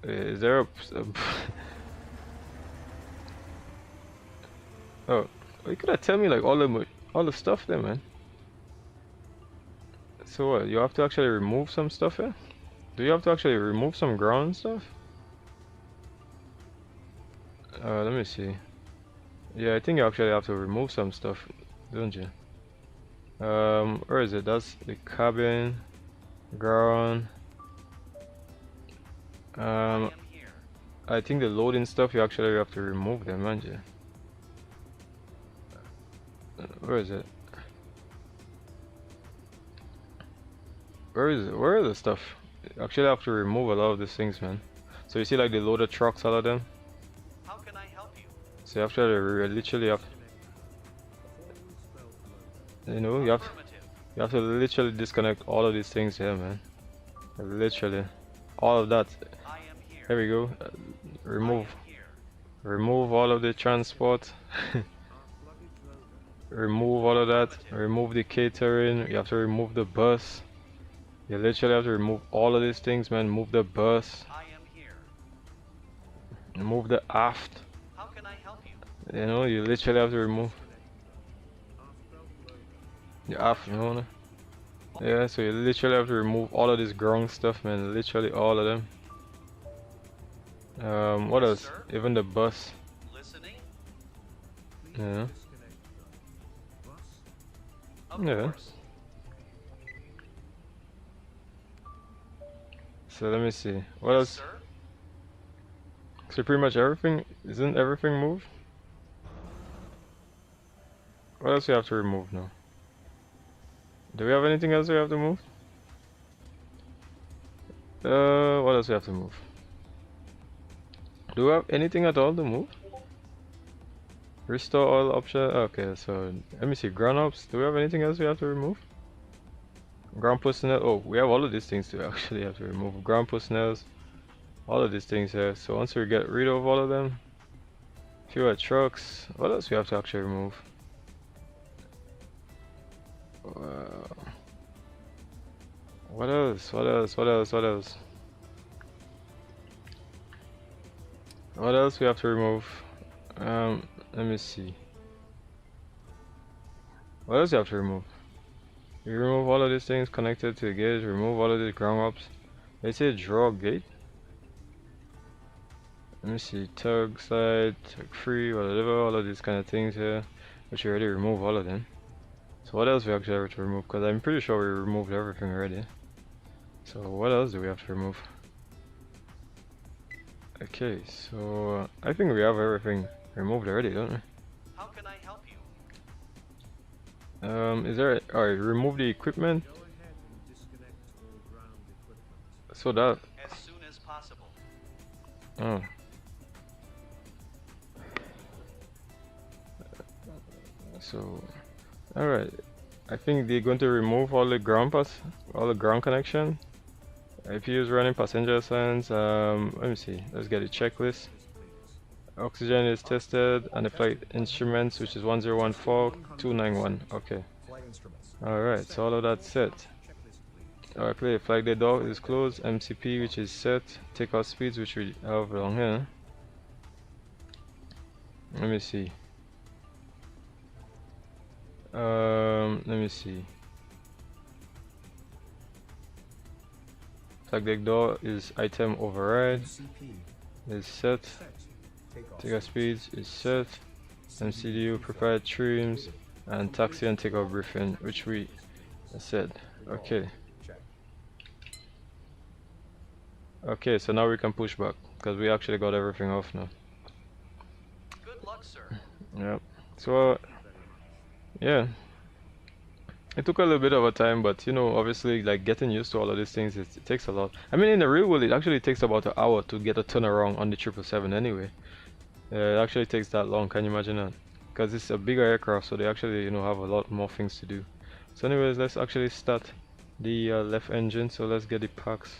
Is there a oh, you could have tell me like all the stuff there, man. So what? You have to actually remove some stuff here? Do you have to actually remove some ground stuff? Let me see. Yeah, I think you actually have to remove some stuff, don't you? Where is it? That's the cabin, ground. I think the loading stuff you actually have to remove them, aren't you? Where is it? Where is it? Where are the stuff? You actually have to remove a lot of these things, man. So you see like the loaded trucks, all of them? How can I help you? So you have to literally have, you know, you have to literally disconnect all of these things here, man. Literally, all of that. I am here. There we go. Remove all of the transport. Remove all of that. Remove the catering. You have to remove the bus. You literally have to remove all of these things, man. Move the bus. I am here. Move the aft. How can I help you? You know, you literally have to remove the aft, you know. Yeah, so you literally have to remove all of this ground stuff, man. Literally all of them. What Yes, else? sir. Even the bus. Listening? Yeah. Of Yeah. course. So let me see. What Yes, else? sir. So pretty much everything, isn't everything moved? What else we have to remove now? Do we have anything else we have to move? What else we have to move? Do we have anything at all to move? Restore all option. Okay, so let me see. Ground ops. Do we have anything else we have to remove? Ground personnel. Oh, we have all of these things to actually have to remove. Ground personnel. All of these things here. So once we get rid of all of them, fewer trucks. What else we have to actually remove? What else? What else? What else? What else? What else we have to remove? Let me see. What else you have to remove? You remove all of these things connected to the gauge. Remove all of these ground ups. They say draw gate. Let me see. Tug, slide, tug free, whatever. All of these kind of things here, which we already removed all of them. So what else we actually have to remove? Because I'm pretty sure we removed everything already. So what else do we have to remove? Okay, so I think we have everything removed already, don't we? How can I help you? Is there? Alright, remove the equipment. So that. As soon as possible. Oh. So, alright. I think they're going to remove all the ground connection. IPU is running passenger signs. Let me see. Let's get a checklist. Oxygen is tested and the flight instruments, which is 1014-291. Okay. Alright, so all of that's set. Alright, play. Flight day door is closed. MCP, which is set. Takeoff speeds, which we have along here. Let me see. Let me see. Flight deck door is item override. Is set. Takeoff speeds is set. MCDU prepared trims and taxi and takeoff briefing, which we said. Okay. Okay, so now we can push back because we actually got everything off now. Good luck, sir. Yep. So yeah, it took a little bit of a time, but you know, obviously, like getting used to all of these things, it takes a lot. I mean, in the real world, it actually takes about an hour to get a turnaround on the 777 anyway. It actually takes that long. Can you imagine that? Because it's a bigger aircraft, so they actually, you know, have a lot more things to do. So anyways, let's actually start the left engine. So let's get the packs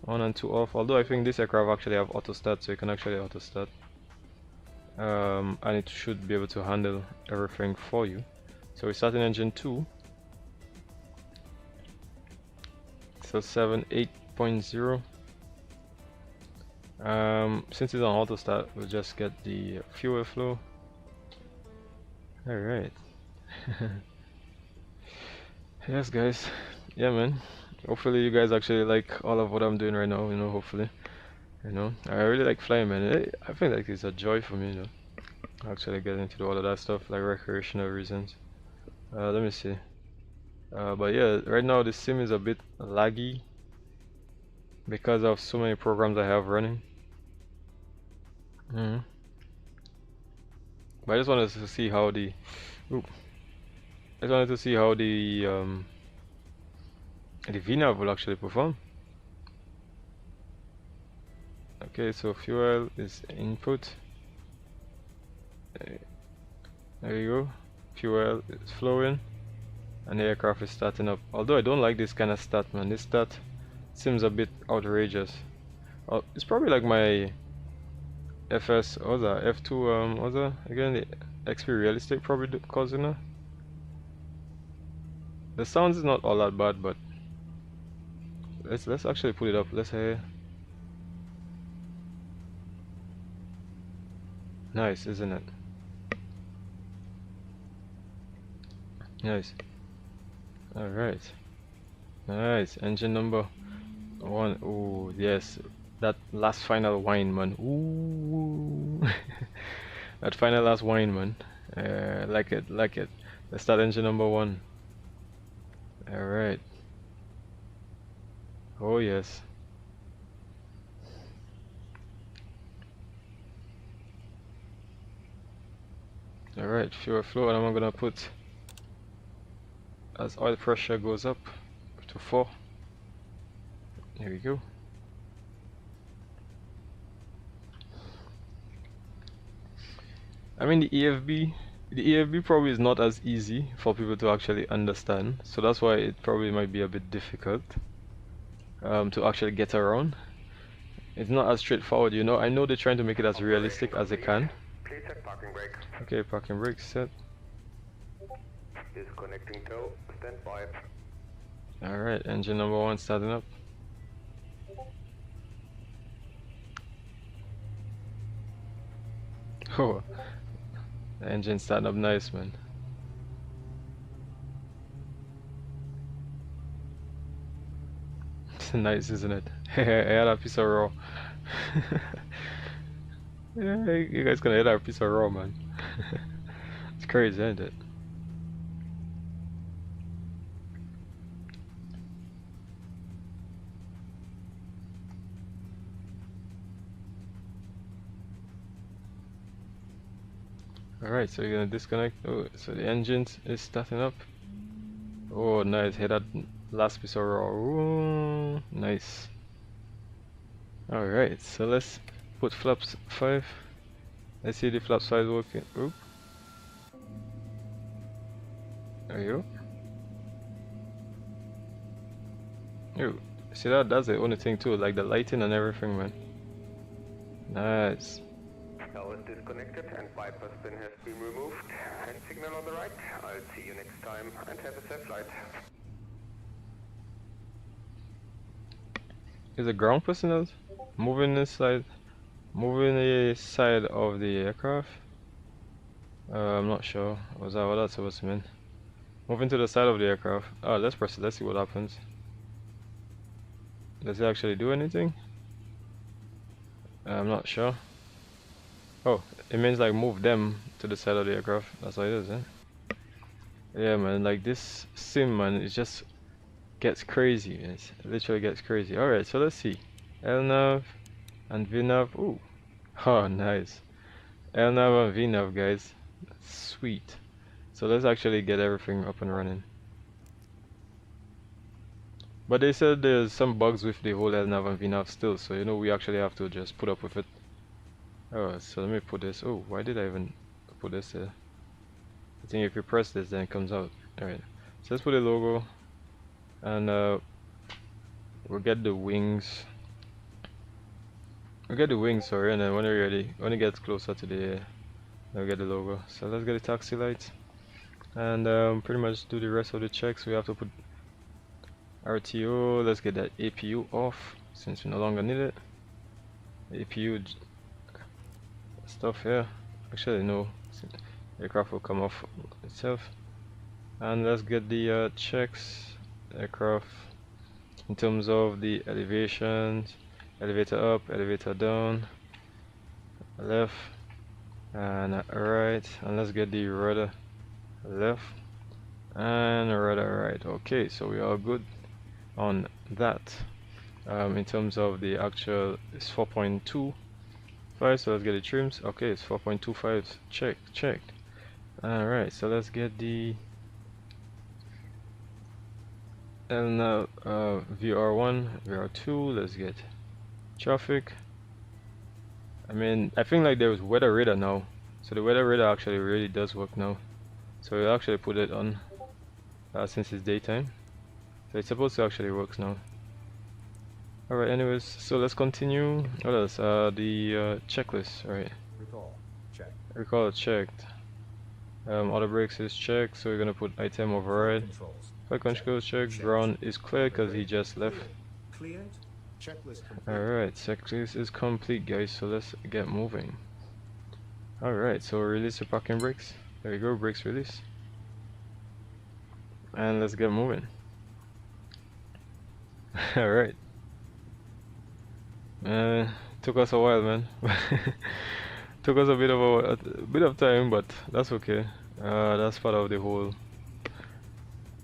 on and 2 off. Although I think this aircraft actually have auto start, so you can actually auto start. and it should be able to handle everything for you. So we start in engine 2. So 7.8.0. Since it's on auto start, we'll just get the fuel flow. All right. Yes, guys. Yeah, man. Hopefully you guys actually like all of what I'm doing right now. You know, hopefully. You know, I really like flying, man. I think like it's a joy for me, you know. Actually getting into all of that stuff, like recreational reasons. Let me see. But yeah, right now the sim is a bit laggy because of so many programs I have running. But I just wanted to see how the the VNAV will actually perform. Okay, so fuel is input. There you go. Fuel is flowing, and the aircraft is starting up. Although I don't like this kind of start, man. This start seems a bit outrageous. It's probably like my FS, what was that? F2, what was that again? The XP realistic probably causing that. The sounds is not all that bad, but let's actually put it up. Let's say nice, isn't it? Nice. All right. Nice. Engine number 1. Ooh, yes. That last final whine, man. Ooh. That final last whine, man. Like it, like it. Let's start engine number 1. All right. Oh yes. All right, fuel flow, and I'm gonna put as oil pressure goes up to 4. Here we go. I mean the EFB probably is not as easy for people to actually understand, so that's why it probably might be a bit difficult to actually get around. It's not as straightforward, you know. I know they're trying to make it as realistic as they can. Please set parking brake. Okay, parking brake set. Disconnecting tow. Stand by. Alright, engine number 1 starting up. Oh, the engine starting up nice, man. It's nice, isn't it? I had a piece of raw. Yeah, you guys gonna hit a piece of raw, man. It's crazy, isn't it? Alright, so you're gonna disconnect. Oh, so the engine is starting up. Oh, nice. Hit that last piece of raw. Ooh, nice. Alright, so let's put flaps 5. Let's see the flaps 5 working. Oop. There you go. Ooh, see that? That's the only thing too, like the lighting and everything, man. Nice. L is disconnected and bypass pin has been removed. Hand signal on the right. I'll see you next time and have a safe flight. Is the ground personnel moving the side of the aircraft? I'm not sure. Was that what that's supposed to mean? Moving to the side of the aircraft. Oh, let's press it. Let's see what happens. Does it actually do anything? I'm not sure. Oh, it means like move them to the side of the aircraft. That's what it is, eh? Yeah, man. Like this sim, man, it just gets crazy. It literally gets crazy. Alright, so let's see. LNAV and VNAV. Ooh. Oh, nice. LNAV and VNAV, guys. Sweet. So let's actually get everything up and running. But they said there's some bugs with the whole LNAV and VNAV still, so you know we actually have to just put up with it. Oh, so let me put this. Oh, why did I even put this there? I think if you press this, then it comes out. Alright. So let's put the logo, and we'll get the wings. We'll get the wings, sorry, and then when you're ready, when it gets closer to the Now we get the logo. So let's get the taxi lights and pretty much do the rest of the checks. We have to put RTO. Let's get that APU off since we no longer need it. APU stuff here. Actually, no, aircraft will come off itself. And let's get the checks aircraft in terms of the elevations, elevator up, elevator down, left and right, and let's get the rudder left and rudder right. Okay, so we are good on that. In terms of the actual, it's 4.25, so let's get the trims. Okay, it's 4.25. Checked. All right, so let's get the and now VR1, VR2. Let's get traffic. I mean, I think like there's weather radar now, so the weather radar actually really does work now. So we actually put it on since it's daytime, so it's supposed to actually work now. Alright, anyways, so let's continue. What else? The checklist. Alright. Recall checked. Auto brakes is checked, so we're gonna put item override. Flight controls checked. Ground is clear because he just left. Alright, checklist is complete, guys, so let's get moving. Alright, so release the parking brakes. There we go, brakes release. And let's get moving. Alright. Took us a while, man. Took us a bit of time, but that's okay. That's part of the whole,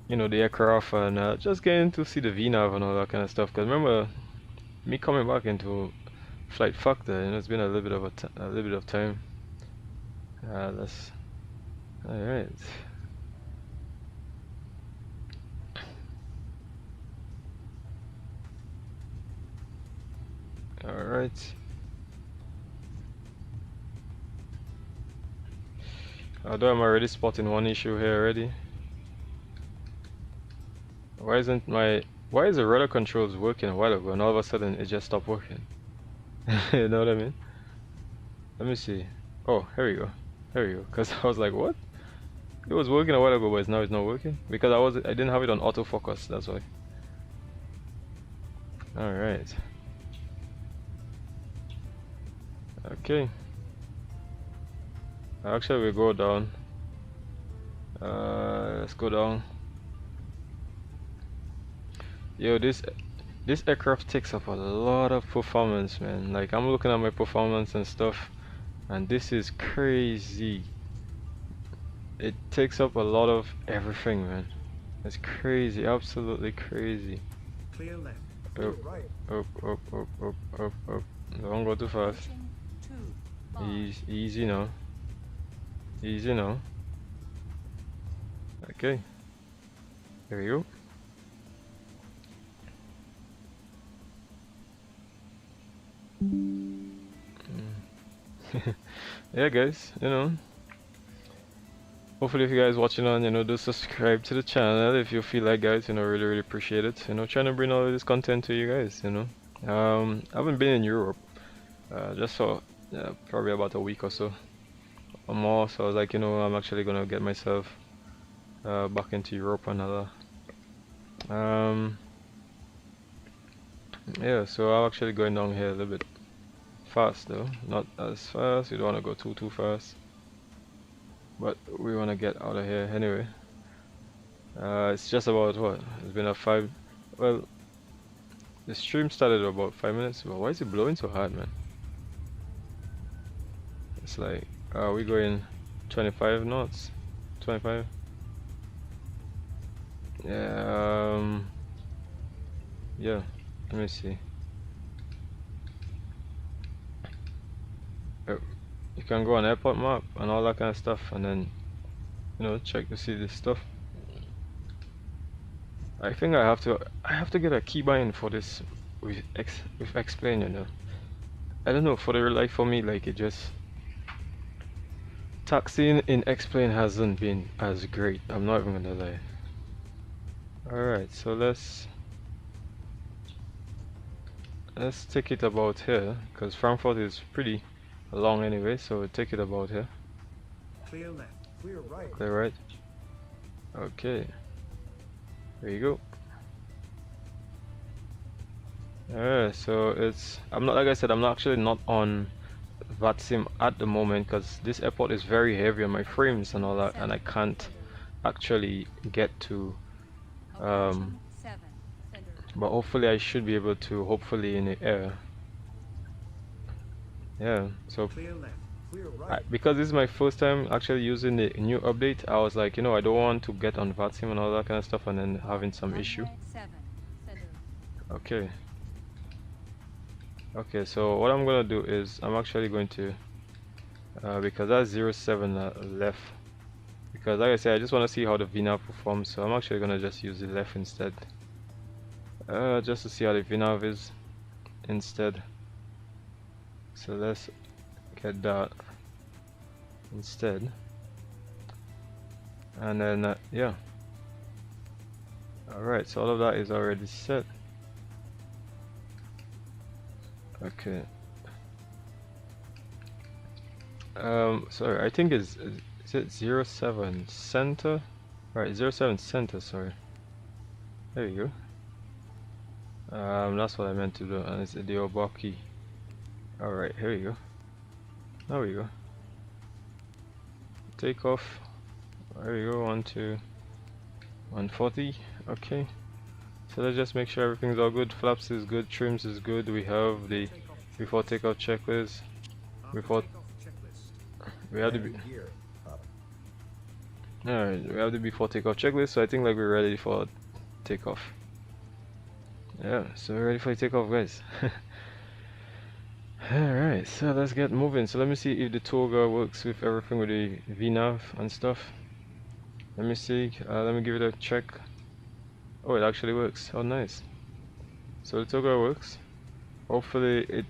you know, the aircraft and just getting to see the VNAV and all that kind of stuff. Cause remember, me coming back into flight factor, you know, it's been a little bit of time. Let's. All right. Alright. Although I'm already spotting one issue here already. Why is the rudder controls working a while ago and all of a sudden it just stopped working? You know what I mean? Let me see. Oh, here we go. Cause I was like, what? It was working a while ago, but now it's not working because I didn't have it on autofocus. That's why. All right. Okay. Actually, we go down. Let's go down. Yo, this aircraft takes up a lot of performance, man. Like I'm looking at my performance and stuff, and this is crazy. It takes up a lot of everything, man. It's crazy, absolutely crazy. Clear left. Up. Don't go too fast. Easy now. Easy now. Okay. There we go. Yeah, guys, you know, hopefully if you guys watching on, you know, do subscribe to the channel if you feel like, guys, you know, really appreciate it, you know, trying to bring all of this content to you guys, you know. I haven't been in Europe just for probably about a week or so or more, so I was like, you know, I'm actually gonna get myself back into Europe and all that. Yeah, so I'm actually going down here a little bit fast though, not as fast. You don't want to go too fast, but we want to get out of here anyway. It's just about what? It's been well, the stream started about 5 minutes, but why is it blowing so hard, man? It's like, we going 25 knots, 25. Yeah, yeah. Let me see. You can go on airport map and all that kind of stuff, and then, you know, check to see this stuff. I think I have to get a keybind for this with XPlane, you know. I don't know, for the real life for me, like, it just, taxiing in XPlane hasn't been as great, I'm not even gonna lie. Alright, so let's take it about here, because Frankfurt is pretty long anyway, so we'll take it about here. Clear left. Clear right. Clear right. Okay. There you go. Yeah, so it's, I'm not, like I said, I'm not actually not on VATSIM at the moment because this airport is very heavy on my frames and all that, and I can't actually get to but hopefully I should be able to, hopefully in the air. Yeah, so Clear left. Clear right. because this is my first time actually using the new update, I was like, you know, I don't want to get on VATSIM and all that kind of stuff and then having some issue. Okay. Okay, so what I'm gonna do is I'm actually going to because that's 07 left, because like I said, I just want to see how the VNAV performs, so I'm actually gonna just use the left instead, just to see how the VNAV is instead. So let's get that instead, and then yeah. Alright, so all of that is already set. Okay. Sorry, I think is it 07 center? Right, 07 center, sorry. There you go. That's what I meant to do, and it's the above key. Alright, here we go. There we go. Takeoff. There we go, 140. Okay. So let's just make sure everything's all good. Flaps is good, trims is good. We have the before takeoff checklist. Before we have the alright, we have the before takeoff checklist, so I think like we're ready for takeoff. Yeah, so we're ready for takeoff, guys. Alright, so let's get moving. So let me see if the toga works with everything with the VNAV and stuff. Let me see, let me give it a check. Oh, it actually works. Oh, nice. So the toga works. Hopefully it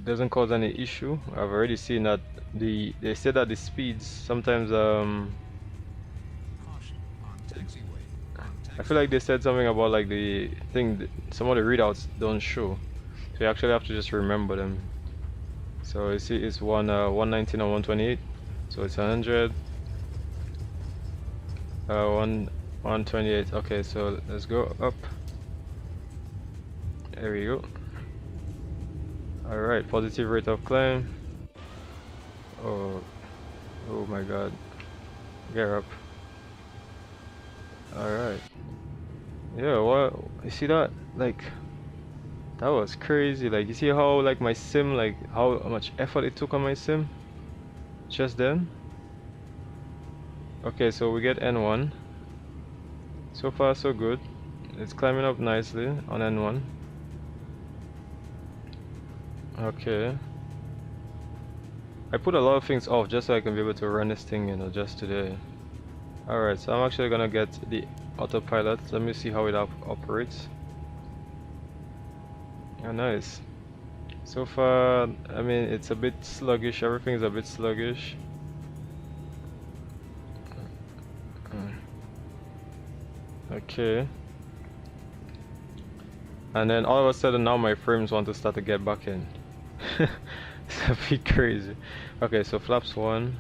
doesn't cause any issue. I've already seen that they said that the speeds sometimes I feel like they said something about like the thing that some of the readouts don't show, so you actually have to just remember them. So you see it's 119 and 128, so it's 100 128. Okay, so let's go up. There we go. Alright, positive rate of climb. Oh my god. Get up. Alright. Yeah, what you see that? Like that was crazy. Like you see how like my sim, like how much effort it took on my sim just then. Okay, so we get N1. So far so good. It's climbing up nicely on N1. Okay. I put a lot of things off just so I can be able to run this thing, you know, just today. Alright, so I'm actually gonna get the autopilot. Let me see how it operates. Oh, nice. So far, I mean, it's a bit sluggish. Everything's a bit sluggish. Okay. And then all of a sudden now my frames want to start to get back in. It's a bit crazy. Okay, so flaps 1.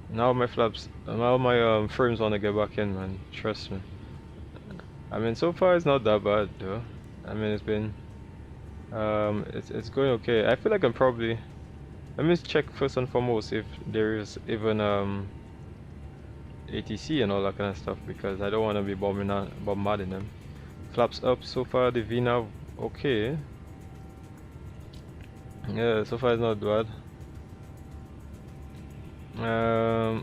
Now my frames want to get back in, man. Trust me. I mean, so far it's not that bad though. I mean, it's been it's going okay. I feel like I'm probably, let me check first and foremost if there is even ATC and all that kind of stuff, because I don't want to be bombarding them. Flaps up. So far the VNAV okay. Yeah, so far it's not bad.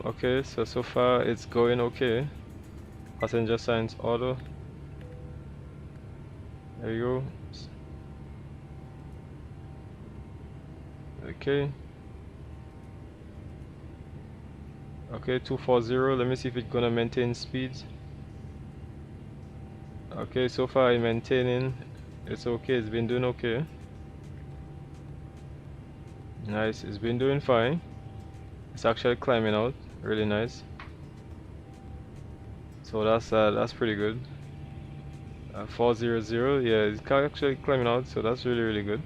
Okay, so far it's going okay. Passenger signs auto. There you go. Okay. Okay, 240. Let me see if it's gonna maintain speeds. Okay, so far I'm maintaining. It's okay. It's been doing okay. Nice. It's been doing fine. It's actually climbing out. Really nice. So that's pretty good. 400. Yeah, it's actually climbing out. So that's really good.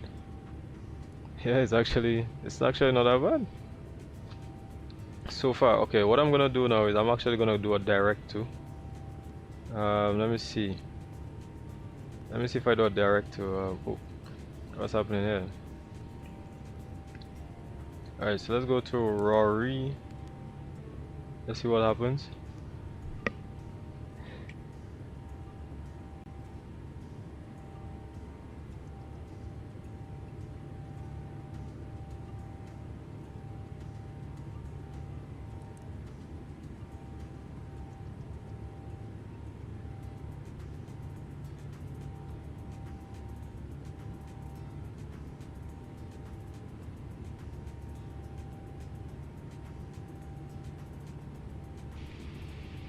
Yeah, it's actually not that bad so far. Okay, what I'm gonna do now is I'm actually gonna do a direct to. Let me see. Let me see if I do a direct to. Oh, what's happening here? All right, so let's go to Rory. Let's see what happens.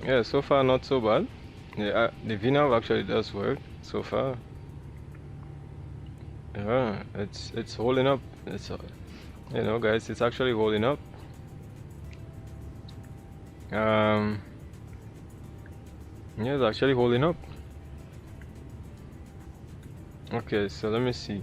Yeah, so far not so bad. Yeah, the VNAV actually does work so far. Yeah, it's holding up. It's you know, guys, it's actually holding up. Yeah, it's actually holding up. Okay, so let me see.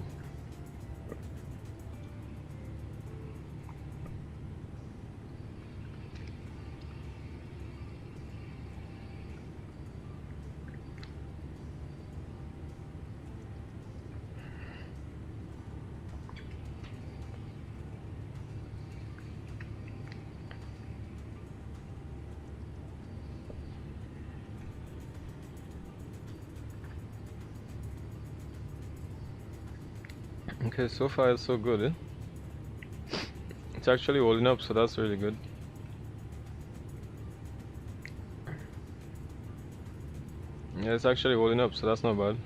Okay, so far it's so good, eh? It's actually holding up, so that's really good. Yeah, it's actually holding up, so that's not bad.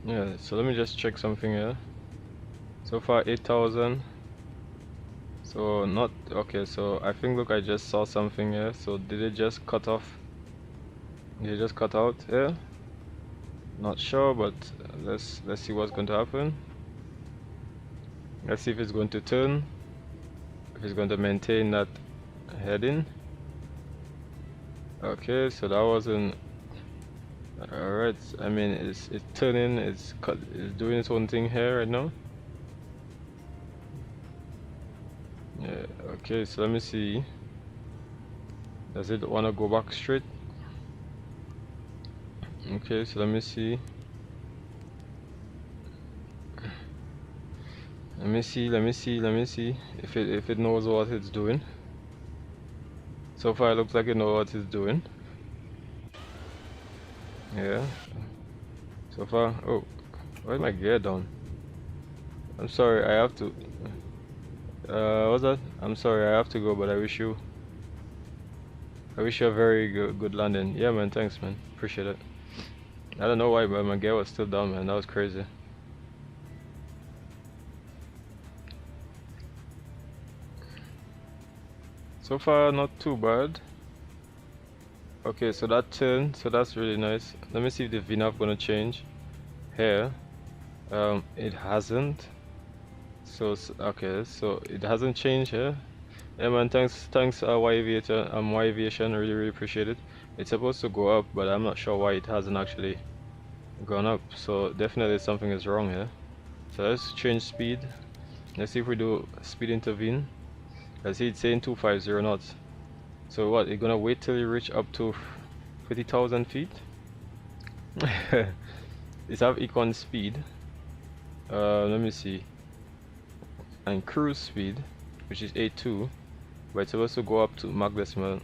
Yeah, so let me just check something here. So far 8,000. So not okay, so I think, look, I just saw something here. So did it just cut off? Did it just cut out here? Not sure, but let's see what's going to happen. Let's see if it's going to turn, if it's going to maintain that heading. Okay, so that wasn't alright. I mean, it's turning, it's doing its own thing here right now. Yeah, okay, so let me see. Does it want to go back straight? Okay, so let me see. Let me see if it knows what it's doing. So far it looks like it knows what it's doing. Yeah. So far, oh, where's my gear down? I'm sorry, I have to. What's that? I'm sorry, I have to go, but I wish you a very good landing. Yeah, man, thanks, man. Appreciate it. I don't know why, but my gear was still down, man. That was crazy. So far, not too bad. Okay, so that turn, so that's really nice. Let me see if the VNAV gonna change here. It hasn't. So okay, so it hasn't changed here. Yeah, man, thanks, Y Aviation, really appreciate it. It's supposed to go up, but I'm not sure why it hasn't actually gone up. So definitely something is wrong here. So let's change speed. Let's see if we do speed intervene. I see it's saying 250 knots. So what? It's gonna wait till you reach up to 50,000 feet? It's have econ speed. Let me see. And cruise speed, which is 82, but it's supposed to go up to Mach decimal.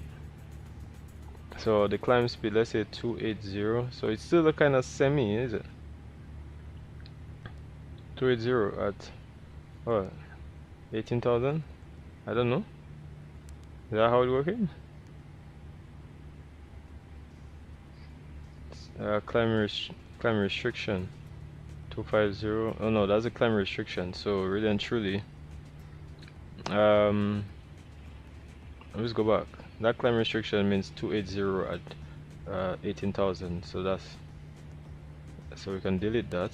So the climb speed, let's say 280. So it's still a kind of semi, is it? 280 at what? 18,000? I don't know. Is that how it working? Climb restriction 250. Oh no, that's a climb restriction. So really and truly, let's go back. That climb restriction means 280 at 18,000. So we can delete that.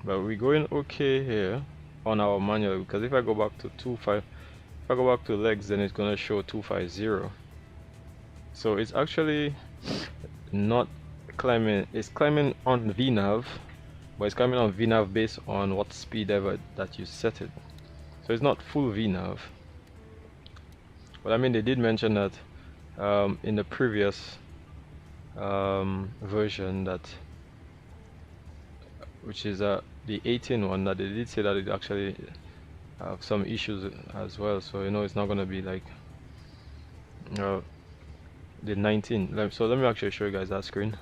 but we're going okay here on our manual, because if I go back to 25, if I go back to legs, then it's gonna show 250. So it's actually not climbing, it's climbing on VNAV, but it's climbing on VNAV based on what speed ever that you set it. So it's not full VNAV. But I mean, they did mention that in the previous version, that which is the 18 one, that they did say that it actually have some issues as well. So you know, it's not gonna be like the 19. So let me actually show you guys that screen.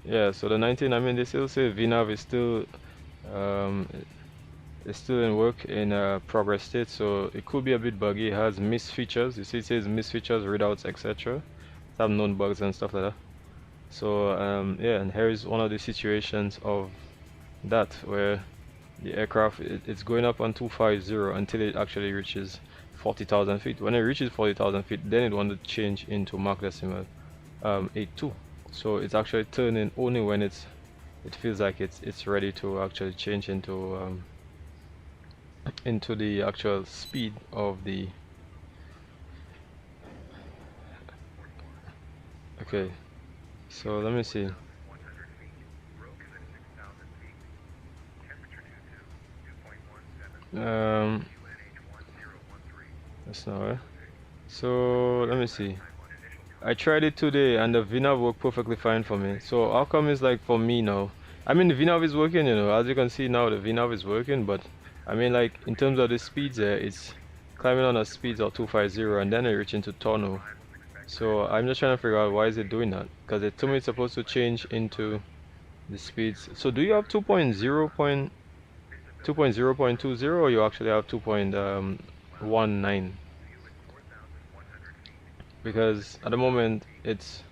Yeah, so the 19, I mean, they still say VNAV is still it's still in work in progress state, so it could be a bit buggy. It has missed features. You see, it says missed features, readouts, etc. Some known bugs and stuff like that. So yeah, and here is one of the situations of that, where the aircraft it's going up on 250 until it actually reaches 40,000 feet. When it reaches 40,000 feet, then it wants to change into Mach decimal 82. So it's actually turning only when it feels like it's ready to actually change into the actual speed of the. Okay, so let me see. That's not it. So let me see. I tried it today and the VNAV worked perfectly fine for me. So how come it's like for me now? I mean, the VNAV is working, you know, as you can see now, the VNAV is working, but I mean, like in terms of the speeds there, it's climbing on a speed of 250 and then it reaching to tonneau. So I'm just trying to figure out why is it doing that, because it told me it's supposed to change into the speeds. So do you have 2.0.20 or you actually have 2.19? Because at the moment it's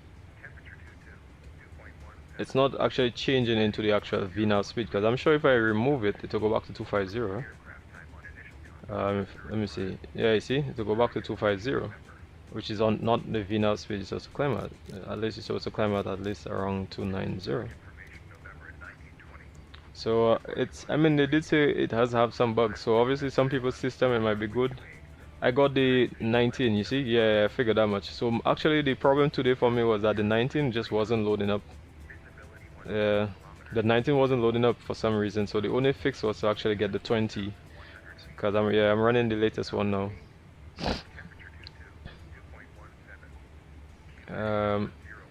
not actually changing into the actual VNAV speed, because I'm sure if I remove it, it'll go back to 250. Let me see. Yeah, you see, it'll go back to 250, which is on not the VNAV speed it's supposed to climb at least it's supposed to climb at least around 290. So it's, I mean, they did say it has have some bugs, so obviously some people's system it might be good. I got the 19, you see, yeah, I figured that much. So actually the problem today for me was that the 19 just wasn't loading up. The 19 wasn't loading up for some reason, so the only fix was to actually get the 20, because I'm running the latest one now.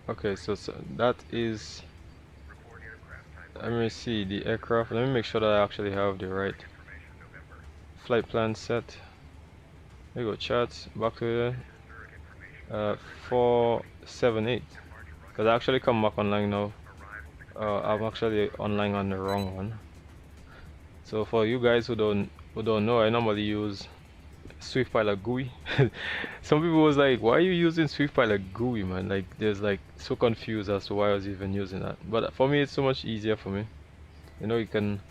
Okay, so that is, let me see the aircraft. Let me make sure that I actually have the right flight plan set. There you go, charts, back to 478, because I actually come back online now. I'm actually online on the wrong one. So for you guys who don't know, I normally use Swift Pilot GUI. Some people was like, why are you using Swift Pilot GUI, man? Like, there's like so confused as to why I was even using that. But for me, it's so much easier for me. You know, you can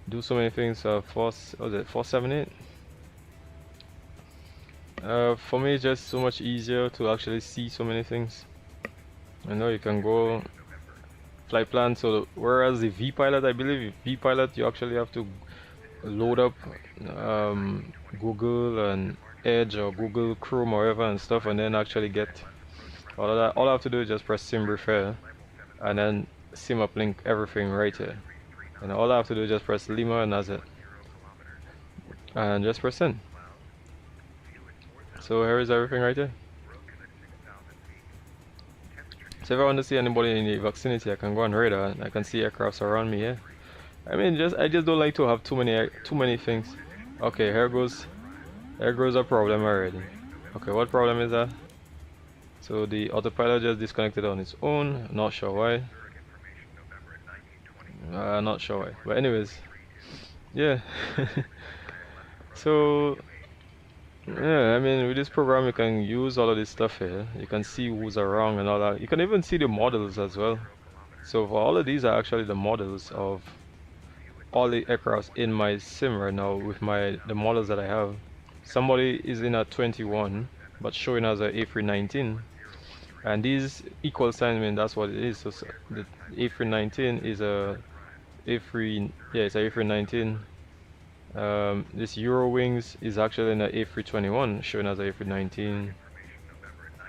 do so many things. 478. For me, it's just so much easier to actually see so many things. You know, you can go flight plan. So whereas the VPilot, I believe VPilot, you actually have to load up Google and Edge or Google Chrome or whatever and stuff, and then actually get all of that. All I have to do is just press sim refer and then sim uplink everything right here, and all I have to do is just press Lima and that's it, and just press send. So here is everything right here. So if I want to see anybody in the vicinity, I can go on radar and I can see aircrafts around me. Yeah, I mean, I just don't like to have too many things. Okay, here goes a problem already. Okay, what problem is that? So the autopilot just disconnected on its own. Not sure why. Not sure why. But anyways, yeah. So yeah, I mean, with this program you can use all of this stuff here. You can see who's around and all that. You can even see the models as well. So for all of these are actually the models of all the aircrafts in my sim right now with the models that I have. Somebody is in a 21 but showing as a A319, and these equal sign, I mean, that's what it is. So the A319 A3, yeah, it's a A319. This Euro wings is actually in a A321, shown as a A319.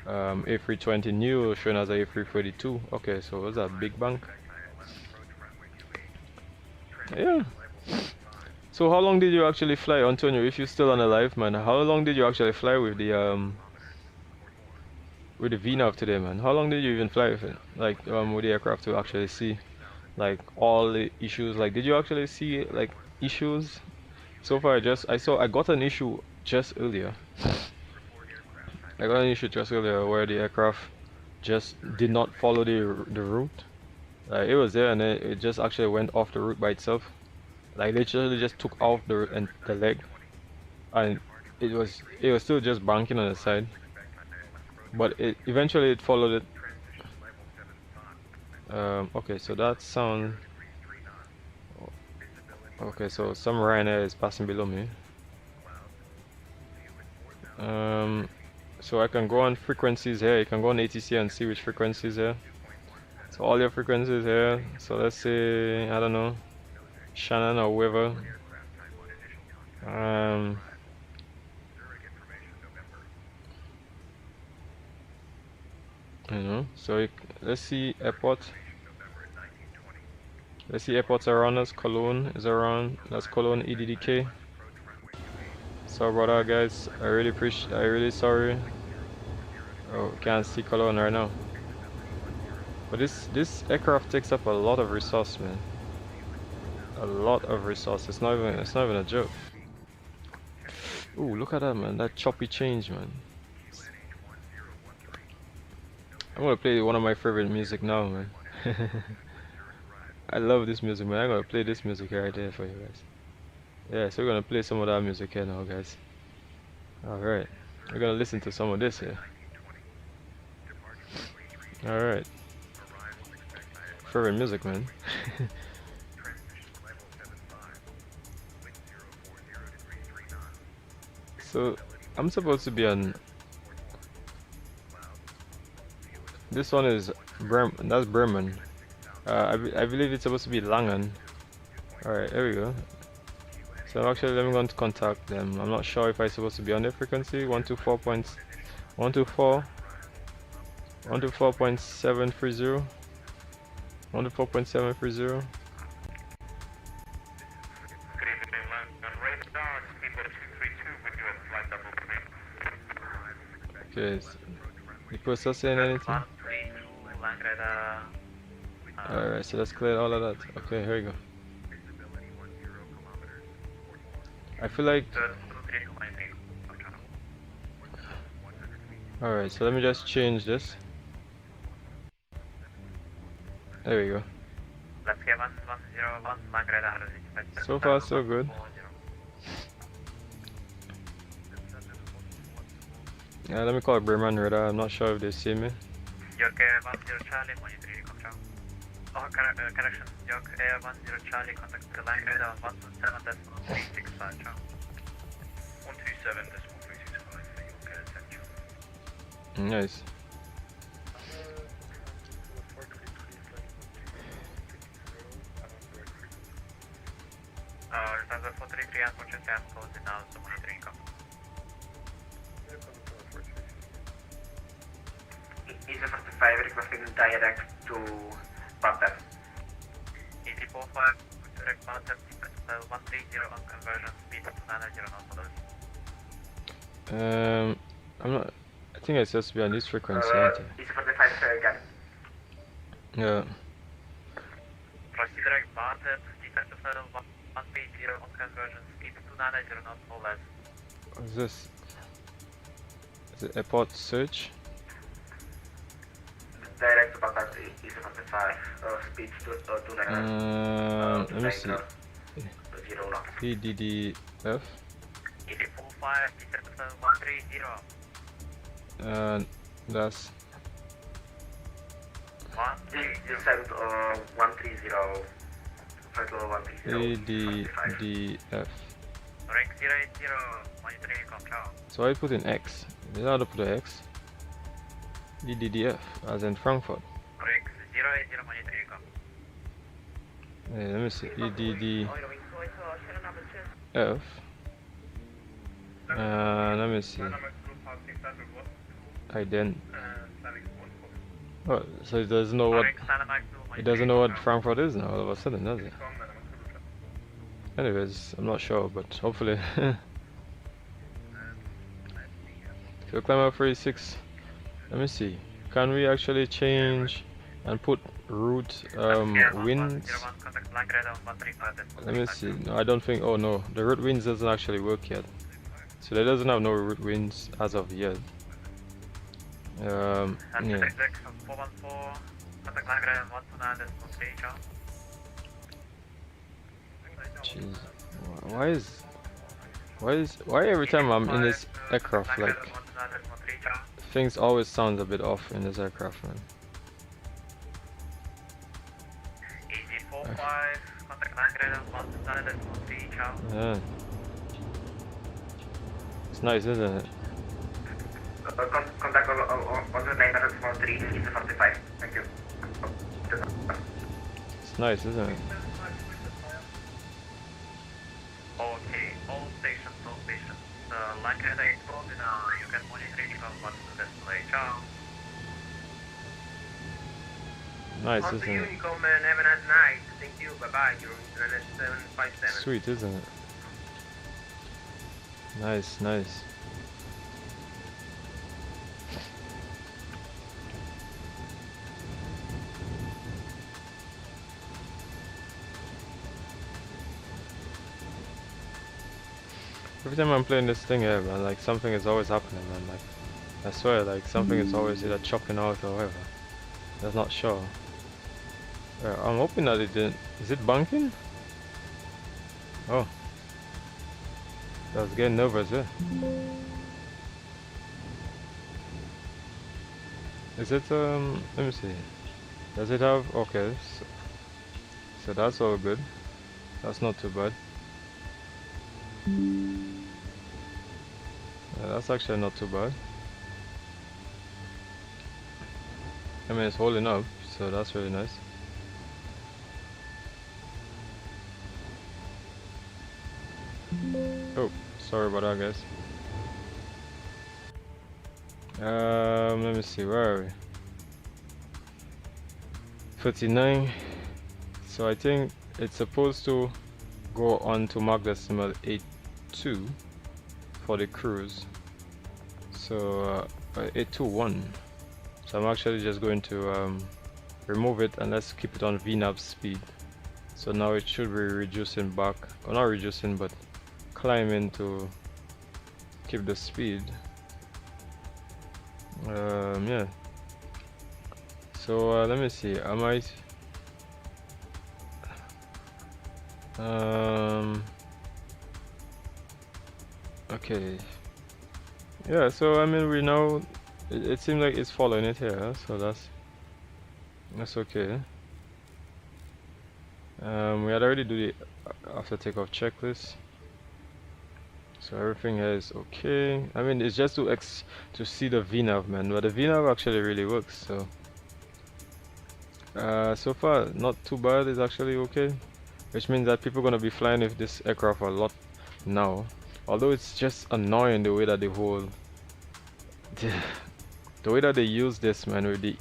A320 new, shown as a A342. Okay, so was that big bank? Yeah. So how long did you actually fly, Antonio? If you're still on alive, man, how long did you actually fly with the VNAV today, man? How long did you even fly with it? Like with the aircraft to actually see like all the issues? Like, did you actually see like issues? So far, I got an issue just earlier. I got an issue just earlier where the aircraft just did not follow the route. Like, it was there and it just actually went off the route by itself. Like, literally just took off the leg, and it was still just banking on the side. But eventually it followed it. Okay, so that sound. Okay, so some Ryanair is passing below me. So I can go on frequencies here. You can go on ATC and see which frequencies here. So all your frequencies here. So let's say, I don't know, Shannon or whoever. You know. So let's see airport. Let's see airports around us. Cologne is around. That's Cologne EDDK. Sorry about that, guys. I really sorry. Oh, can't see Cologne right now. But this aircraft takes up a lot of resource, man. A lot of resource. It's not even a joke. Ooh, look at that, man. That choppy change, man. I'm gonna play one of my favorite music now, man. I love this music, man. I'm gonna play this music right there for you guys. Yeah, so we're gonna play some of that music here now, guys. Alright. We're gonna listen to some of this here. Alright. Favorite music, man. So, I'm supposed to be on... This one is that's Bremen. I believe it's supposed to be Langen. Alright, there we go. So actually, let me go to contact them. I'm not sure if I'm supposed to be on their frequency. 124.730. 124.730. Okay, is the processor saying anything? Alright, so let's clear all of that. Okay, here we go. I feel like... Alright, so let me just change this. There we go. So far, so good. Yeah, let me call Bremen radar. I'm not sure if they see me. York 10 Charlie, monitoring control. Oh, correction. York 10 Charlie, contact the line radar 127.365. 127.365 for York 10 Charlie. Nice. Lufthansa 433, unfortunately, I'm closing now, so monitoring control. EC45 requesting direct to Baghdad. EC45 direct Baghdad, 130 on conversion, speed to 990 knots. I'm not... I think it's supposed to be on this frequency, aren't I? EC45 again. Yeah. Proceed direct Baghdad, defect to settle 130 on conversion, speed to 990 knots or less. What is this? Is it airport search? Direct to Baghdad, EC45, speed to 290. Let me see. EDDF. ED45, defect to settle 130. That's... Descent 130, flight level 130. EDDF. Rank 080, monitoring control. So I put in X. Is that how to put an X? EDDF, as in Frankfurt. Rank 080, monitoring control. Let me see. EDDF. Let me see. Oh, so it doesn't know what Frankfurt is now all of a sudden, does it? Anyways, I'm not sure, but hopefully. So climb up 46. Let me see. Can we actually change and put route winds? Let me see. No, I don't think. Oh no, the route winds doesn't actually work yet. So that doesn't have no route winds as of yet. Yeah. Jeez. Why every time I'm in this aircraft, like things always sound a bit off in this aircraft, man. Yeah. It's nice, isn't it? Contact on the 903 45. Thank you. It's nice, isn't it? Okay, all stations. The line radar is closed now. You can monitor it from what's the display. Ciao. Nice, isn't it? Unicom, have a nice night. Thank you. Bye bye. You're Internet 757. Sweet, isn't it? Nice, nice. Every time I'm playing this thing here, man, like something is always happening, man. Like, I swear, like something is always either chopping out or whatever. That's not sure. I'm hoping that it didn't. Is it bunking? Oh, I was getting nervous, yeah. Is it let me see. Does it have? Okay, so that's all good. That's not too bad. Yeah, that's actually not too bad. I mean, it's holding up, so that's really nice. Oh, sorry about that, guys. Let me see, where are we? 39. So I think it's supposed to go on to Mach decimal 82 for the cruise. So 821. So I'm actually just going to remove it and let's keep it on VNAV speed. So now it should be reducing back, or not reducing, but climbing to keep the speed. Yeah. So let me see. I might. Okay. Yeah. So I mean, we know it seems like it's following it here, so that's okay. We had already do the after takeoff checklist, so everything here is okay. I mean, it's just to see the VNAV, man, but the VNAV actually really works. So so far not too bad. It's actually okay, which means that people are gonna be flying with this aircraft a lot now. Although it's just annoying the way that they hold the way that they use this, man, with the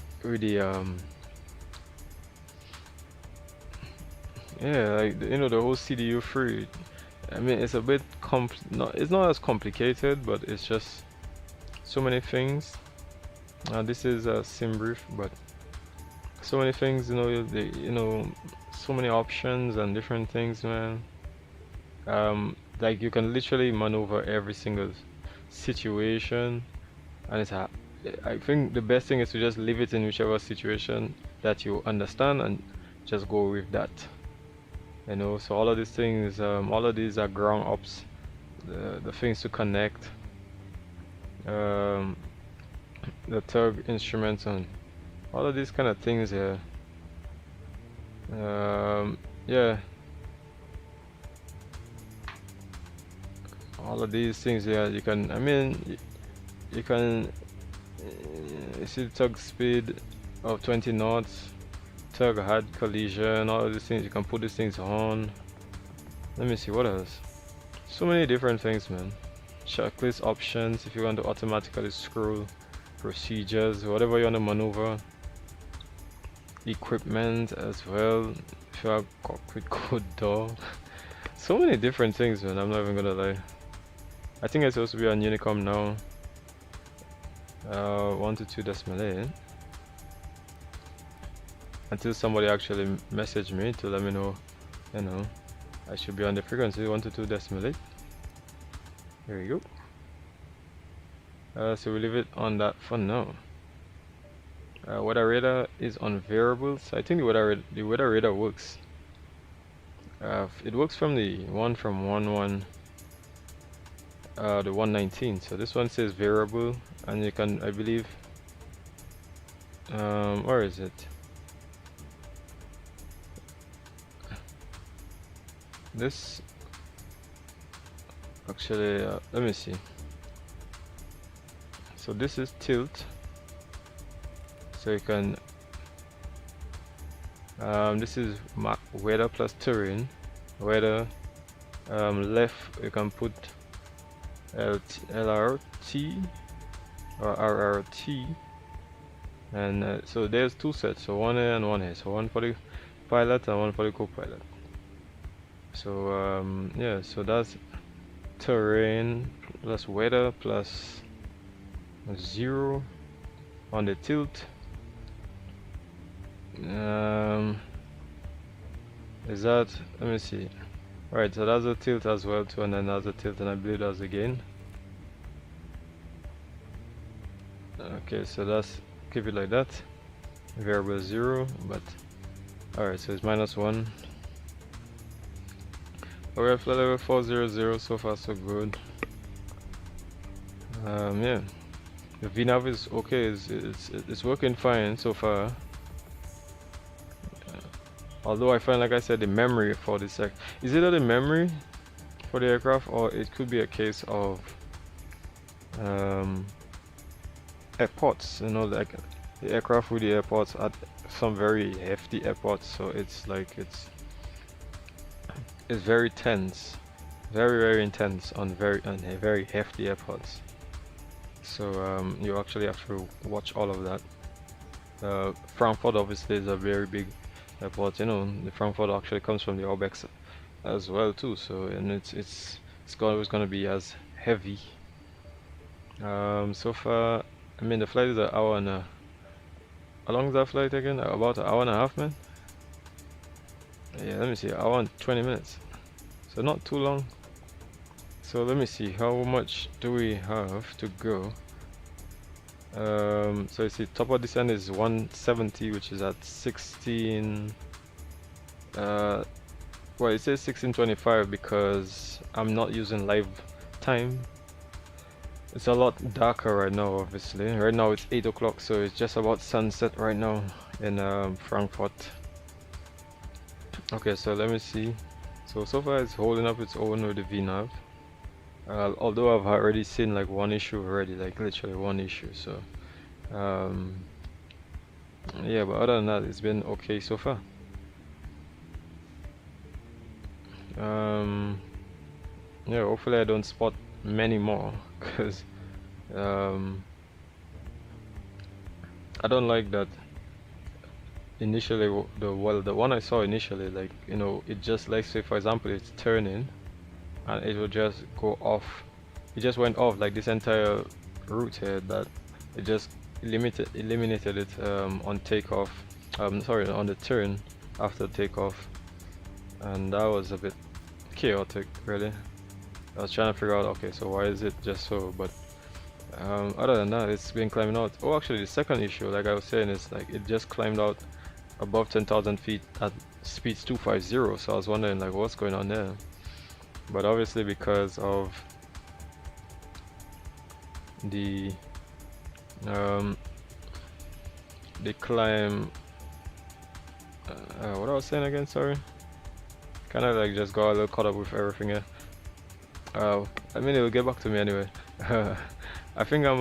yeah, like you know, the whole CDU free. I mean, it's a bit it's not as complicated, but it's just so many things. This is a sim brief, but so many things, you know, so many options and different things, man. Like you can literally maneuver every single situation, and I think the best thing is to just leave it in whichever situation that you understand and just go with that. You know, so all of these things, all of these are ground ops, the things to connect, the tug instruments and all of these kind of things here. Yeah, all of these things here, you can, I mean, you can you see the tug speed of 20 knots, tug had collision, all of these things. You can put these things on. Let me see what else. So many different things, man. Checklist options if you want to automatically scroll, procedures, whatever you want to maneuver. Equipment as well. If you have cockpit code door. So many different things, man. I'm not even gonna lie. I think it's supposed to be on Unicom now. 122.8. Until somebody actually messaged me to let me know, you know, I should be on the frequency 122.8. There you go. So we leave it on that for now. Weather radar is on variables. I think the weather radar works. It works from the one from 11 the 119. So this one says variable, and you can, I believe, where is it? This actually, let me see. So this is tilt. So you can, this is weather plus terrain. Weather, left you can put LRT or RRT, and so there's two sets, so one here and one here, so one for the pilot and one for the co-pilot. So yeah, so that's terrain plus weather plus 0 on the tilt. Is that, let me see. Right, so that's a tilt as well too, and then that's a tilt, and I believe that's a gain. Okay, so that's, keep it like that. Variable 0, but alright, so it's -1. Alright, flight level 400, so far so good. Yeah, the VNAV is okay, it's working fine so far. Although I find, like I said, the memory for this, is either the memory for the aircraft, or it could be a case of airports, you know, like the aircraft with the airports at some very hefty airports, so it's like it's very tense, very intense on very hefty airports. So you actually have to watch all of that. Frankfurt obviously is a very big airport, you know. The Frankfurt actually comes from the Orbex as well too, so, and it's always going to be as heavy. So far, I mean, the flight is an hour and how long is that flight again? About an hour and a half, man. Yeah, let me see, hour and 20 minutes, so not too long. So let me see, how much do we have to go? So you see, top of descent is 170, which is at 16. Well, it says 1625 because I'm not using live time. It's a lot darker right now, obviously. Right now it's 8 o'clock, so it's just about sunset right now in Frankfurt. Okay, so let me see. So far it's holding up its own with the VNAV. Although I've already seen like one issue already, like literally one issue, so yeah, but other than that, it's been okay so far. Yeah, hopefully I don't spot many more, because I don't like that initially. The one I saw initially, like, you know, it just, like, say for example it's turning and it will just go off. It just went off like this entire route here, that it just eliminated it on takeoff. Sorry, on the turn after takeoff, and that was a bit chaotic, really. I was trying to figure out, okay, so why is it just so? But other than that, it's been climbing out. Oh, actually, the second issue, like I was saying, is like it just climbed out above 10,000 feet at speeds 250. So I was wondering, like, what's going on there? But obviously, because of the climb, what I was saying again, sorry, kind of like just got a little caught up with everything here. I mean, it'll get back to me anyway. I think I'm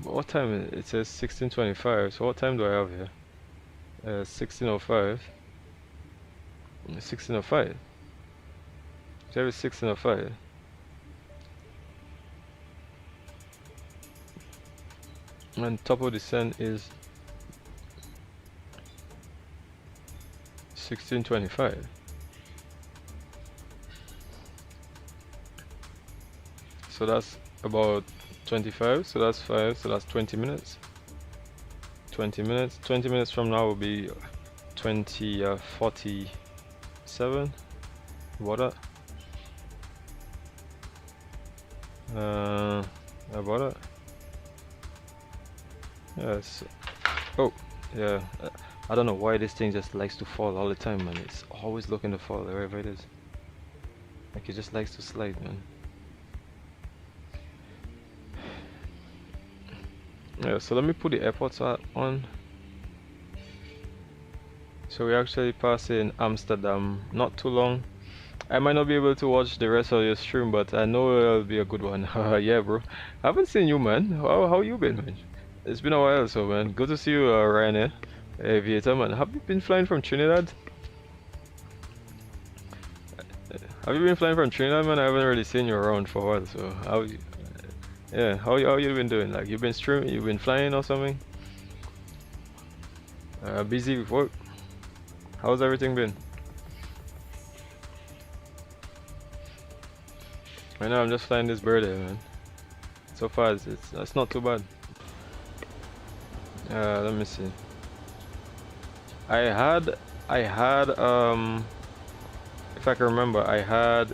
what time? It says 16:25. So what time do I have here? 1605. 1605. Service 1605. And top of descent is 1625. So that's about 25, so that's 5, so that's 20 minutes. 20 minutes. 20 minutes from now will be 47. What that? About that? Yes. Oh, yeah. I don't know why this thing just likes to fall all the time, man. It's always looking to fall wherever it is. Like it just likes to slide, man. Yeah, so let me put the airports on. So we're actually passing Amsterdam, not too long. I might not be able to watch the rest of your stream, but I know it'll be a good one. Yeah, bro. I haven't seen you, man. How you been, man? It's been a while, so man. Good to see you, Ryan, Aviator, man. Have you been flying from Trinidad? Have you been flying from Trinidad, man? I haven't really seen you around for a while, so yeah, how you been doing? Like, you've been streaming, you've been flying or something? Busy with work? How's everything been? Right now I'm just flying this bird here, man. So far it's not too bad. Let me see. I had if I can remember, I had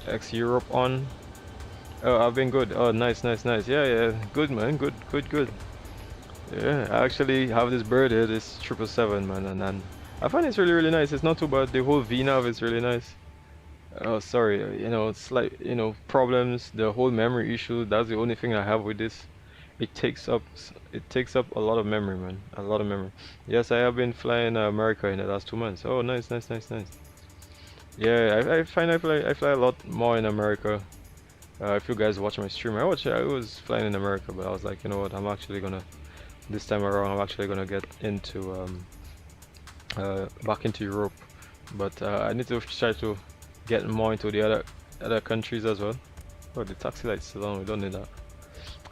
X Europe on. Oh, I've been good. Oh, nice. Yeah, good, man. Good. Yeah, I actually have this bird here, this 777, man, and I find it's really nice. It's not too bad. The whole VNAV is really nice. Oh, sorry, slight, problems. The whole memory issue. That's the only thing I have with this. It takes up a lot of memory, man. A lot of memory. Yes, I have been flying America in the last 2 months. Oh, nice. Yeah, I find I fly a lot more in America. If you guys watch my stream, I was flying in America, but I was like, you know what, this time around I'm actually gonna get into back into Europe, but I need to try to get more into the other countries as well. Oh, the taxi light's still on, we don't need that.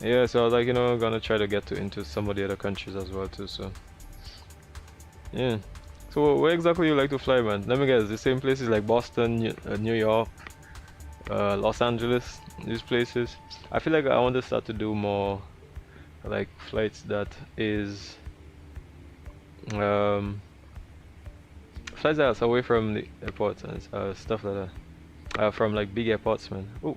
Yeah, so I was like, I'm gonna try to get into some of the other countries as well too, so yeah. So where exactly you like to fly, man? Let me guess, the same places like Boston, New York, Los Angeles, these places. I feel like I want to start to do more like flights that is flights that's away from the airports and stuff like that. From like big airports, man. Oh.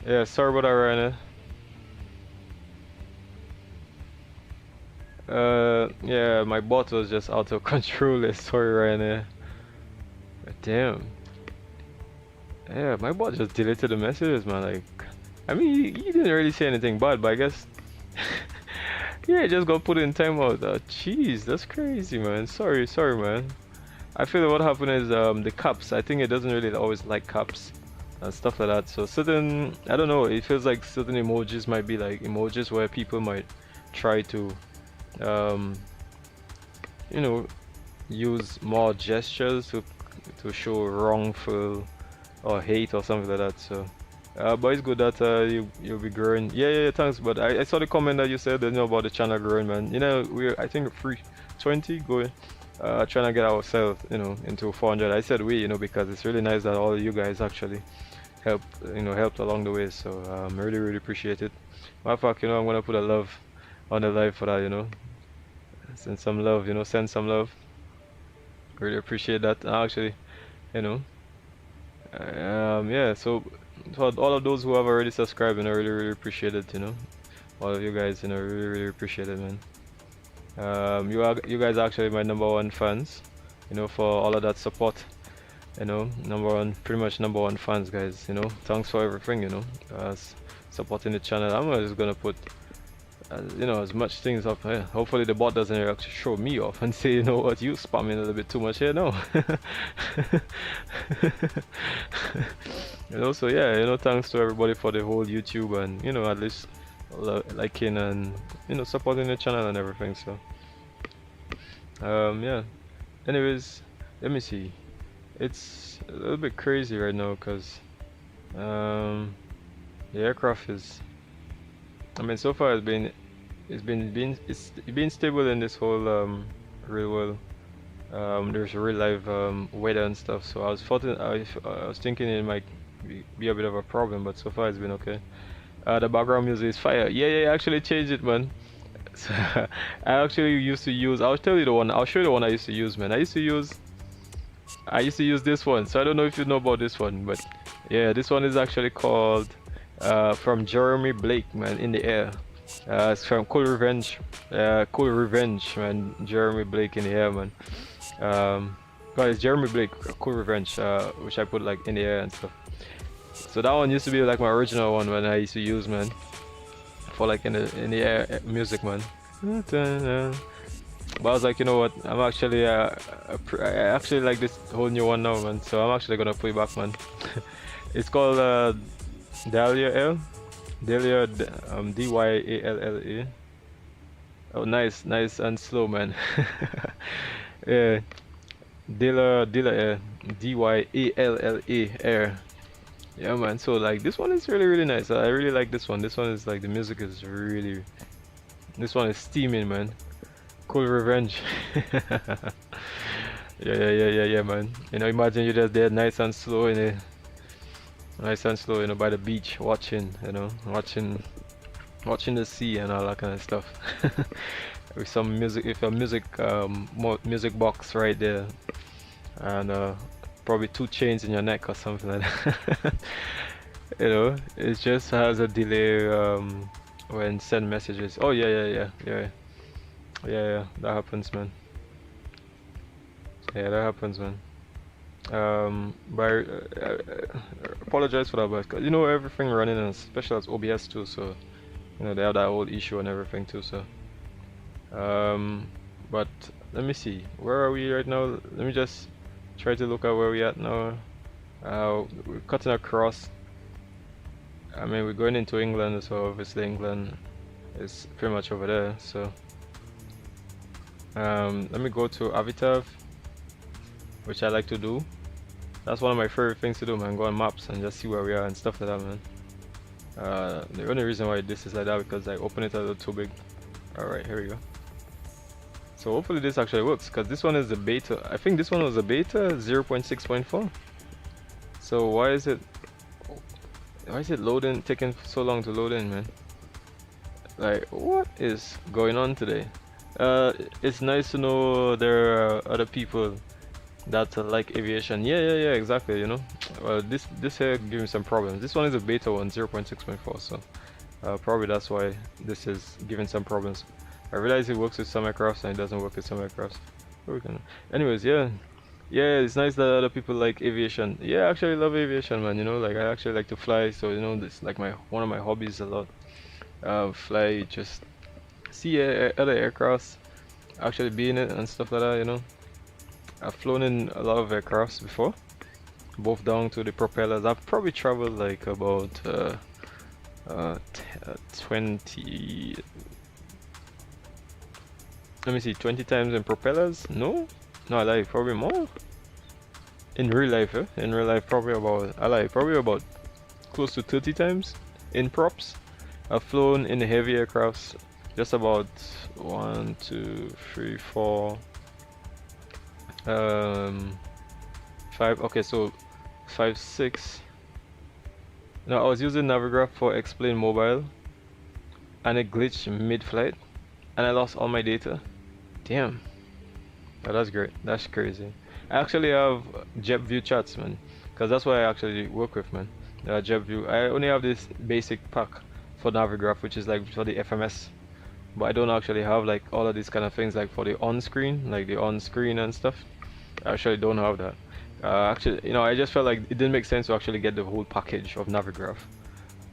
Yeah, sorry about that, Ryan. Yeah, my bot was just out of control. Sorry, Ryan. Damn. Yeah, my bot just deleted the messages, man. Like, I mean, he didn't really say anything bad, but I guess yeah, just got put in timeout. Jeez, that's crazy, man. Sorry, man. I feel like what happened is the caps. I think it doesn't really always like caps and stuff like that. So certain, I don't know. It feels like certain emojis might be like emojis where people might try to, use more gestures to show wrongful or hate or something like that. So but it's good that you'll be growing. Yeah, thanks. But I saw the comment that you said about the channel growing, man. We're, I think, 320 going, trying to get ourselves into 400. I said we, because it's really nice that all of you guys actually helped along the way. So really appreciate it. Matter of fact, I'm gonna put a love on the live for that. Send some love, send some love. Really appreciate that. Actually, yeah, so for all of those who have already subscribed, really appreciate it. All of you guys, really appreciate it, man. You guys are actually my #1 fans, for all of that support. Pretty much #1 fans, guys. Thanks for everything. Supporting the channel. I'm just gonna put you know, as much things up here. Hopefully the bot doesn't actually show me off and say, you know what, you spamming a little bit too much here. No. You know, so yeah, you know, thanks to everybody for the whole YouTube and, you know, at least liking and, you know, supporting the channel and everything. So yeah, anyways, let me see. It's a little bit crazy right now because the aircraft is, I mean, so far it's been stable in this whole real world. There's real live weather and stuff, so I was thinking it might be a bit of a problem, but so far it's been okay. The background music is fire. Yeah, I actually changed it, man. So I actually used to use, I'll show you the one I used to use, man. I used to use this one, so I don't know if you know about this one, but yeah, this one is actually called from Jeremy Blake, man, In the Air. It's from Cool Revenge, man. Jeremy Blake, In the Air, man. Guys, Jeremy Blake, Cool Revenge, which I put like in the air and stuff. So that one used to be like my original one when I used to use, man, for like in the air music, man. But I was like, you know what, I'm actually I actually like this whole new one now, man. So I'm actually gonna put it back, man. It's called Dahlia, D-Y-A-L-L-A. Oh, nice and slow, man. Yeah, Dilla Air, D-Y-A-L-L-A Air. Yeah, man. So like this one is really nice. I really like this one. This one is like, the music is really, this one is steaming, man. Cool Revenge. Yeah, man. You know, imagine you just there nice and slow in it. Nice and slow, you know, by the beach, watching, you know, watching the sea and all that kind of stuff. With some music, with a music box right there, and probably 2 chains in your neck or something like that. You know, it just has a delay when send messages. Oh yeah, that happens, man. Yeah, that happens, man. But apologize for that, but you know, everything running, and especially as OBS too, so you know, they have that whole issue and everything too. So but let me see, where are we right now? Let me just try to look at where we at now. We're cutting across. I mean, we're going into England, so obviously England is pretty much over there. So let me go to Aviation, which I like to do. That's one of my favorite things to do, man. Go on maps and just see where we are and stuff like that, man. The only reason why this is like that because I opened it a little too big. Alright, here we go. So hopefully this actually works, because this one is the beta. I think this one was a beta 0.6.4. So why is it loading, taking so long to load in, man? Like, what is going on today? It's nice to know there are other people that like aviation. Yeah, exactly, you know. Well, this here gives me some problems. This one is a beta one, 0.6.4, so probably that's why this is giving some problems. I realize it works with some aircrafts and it doesn't work with some aircrafts. Anyways, yeah, it's nice that other people like aviation. Yeah, I actually love aviation, man. You know, like I actually like to fly, so you know, this like one of my hobbies a lot. Fly, just see other aircrafts, actually be in it and stuff like that, you know. I've flown in a lot of aircrafts before, both down to the propellers. I've probably traveled like about 20, let me see, 20 times in propellers. No, I lied, probably more in real life. In real life, probably about close to 30 times in props. I've flown in the heavy aircrafts just about 1, 2, 3, 4, 5. Okay, so 5, 6. Now I was using Navigraph for XPlane mobile, and it glitched mid-flight, and I lost all my data. Damn. Oh, that's great. That's crazy. I actually have JetView chats, man, because that's what I actually work with, man. JetView. I only have this basic pack for Navigraph, which is like for the FMS, but I don't actually have like all of these kind of things like for the on-screen, like the on-screen and stuff. I actually don't have that. Actually, you know, I just felt like it didn't make sense to actually get the whole package of Navigraph.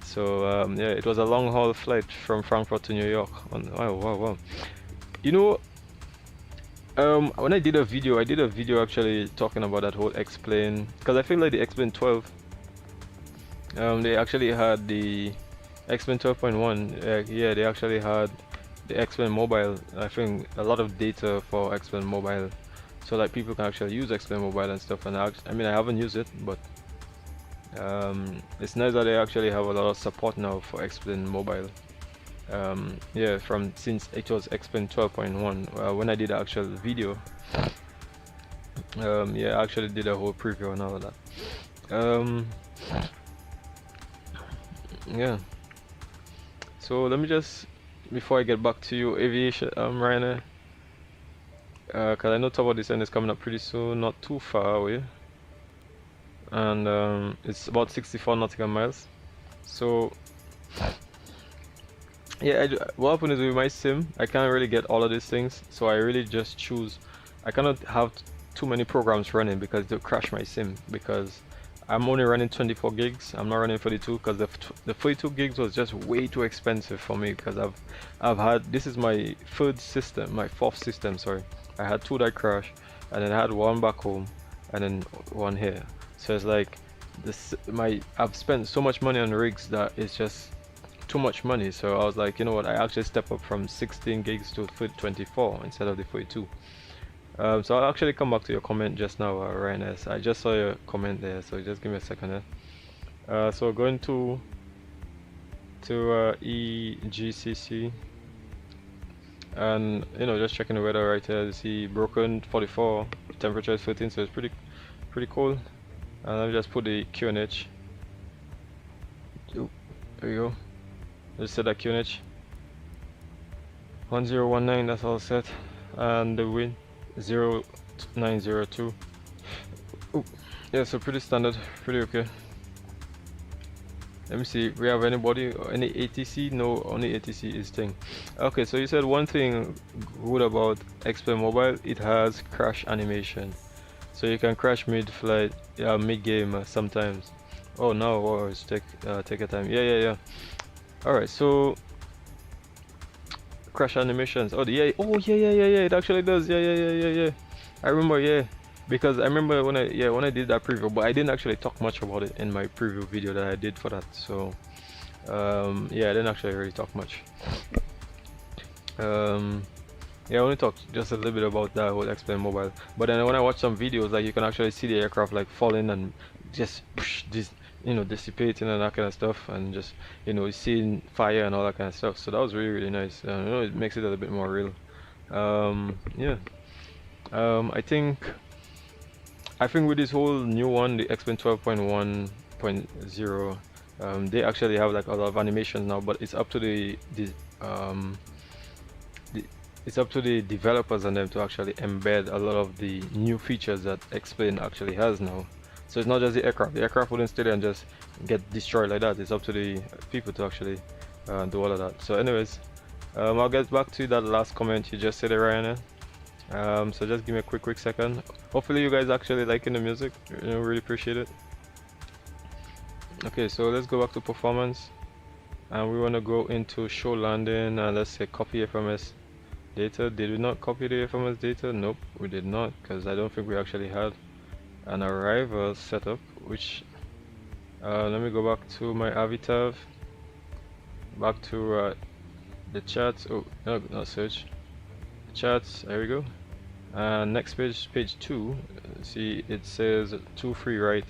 So yeah, it was a long haul flight from Frankfurt to New York. Wow. You know, when I did a video actually talking about that whole XPlane, because I feel like the XPlane 12, they actually had the XPlane 12.1. Yeah, they actually had the XPlane mobile. I think a lot of data for XPlane mobile, so like people can actually use XPlane mobile and stuff. And I mean, I haven't used it, but it's nice that they actually have a lot of support now for XPlane mobile. Yeah, since it was XPlane 12.1, when I did the actual video, yeah, I actually did a whole preview and all of that. Yeah, so let me just, before I get back to you, Aviation, Ryanair, because I know top of this end is coming up pretty soon, not too far away, and it's about 64 nautical miles. So yeah, what happened is with my sim, I can't really get all of these things, so I really just choose. I cannot have too many programs running because they'll crash my sim, because I'm only running 24 gigs. I'm not running 42 because the 42 gigs was just way too expensive for me, because I've had, this is my fourth system, sorry. I had 2 that crash, and then I had 1 back home, and then 1 here. So it's like I've spent so much money on rigs that it's just too much money. So I was like, you know what, I actually step up from 16 gigs to 24 instead of the 42. So I'll actually come back to your comment just now, Ryan S. I just saw your comment there, so just give me a second there. So going to EGcc, and you know, just checking the weather right here. You see broken 44, temperature is 13, so it's pretty cold. And let me just put the QNH. There we go. Just set that QNH 1019, that's all set, and the wind 0902. Oh yeah, so pretty standard, pretty okay. Let me see, we have anybody or any ATC? No, only ATC is thing. Okay, so you said one thing good about XPlane mobile, it has crash animation, so you can crash mid-flight, mid-game sometimes. Oh no worries, take your time. Yeah. Alright, so crash animations. Oh yeah, it actually does. Yeah. I remember, yeah, because I remember when I did that preview, but I didn't actually talk much about it in my preview video that I did for that. So yeah, I didn't actually really talk much. Yeah, I only talked just a little bit about that whole XPlane mobile. But then when I watch some videos, like you can actually see the aircraft like falling and just dissipating and that kind of stuff, and just seeing fire and all that kind of stuff. So that was really nice. It makes it a little bit more real. Yeah. I think with this whole new one, the XPlane 12.1.0, they actually have like a lot of animations now, but it's up to it's up to the developers and them to actually embed a lot of the new features that XPlane actually has now. So it's not just the aircraft. The aircraft wouldn't stay there and just get destroyed like that. It's up to the people to actually do all of that. So anyways, I'll get back to that last comment you just said, Ryan. So just give me a quick second. Hopefully you guys actually liking the music. Really appreciate it. Okay, so let's go back to performance, and we want to go into show landing, and let's say copy FMS data. Did we not copy the FMS data? Nope, we did not, because I don't think we actually had an arrival setup. Which let me go back to my Avitab, back to the chats. Oh no, not search, chats. There we go. And next page 2. See, it says 2 free right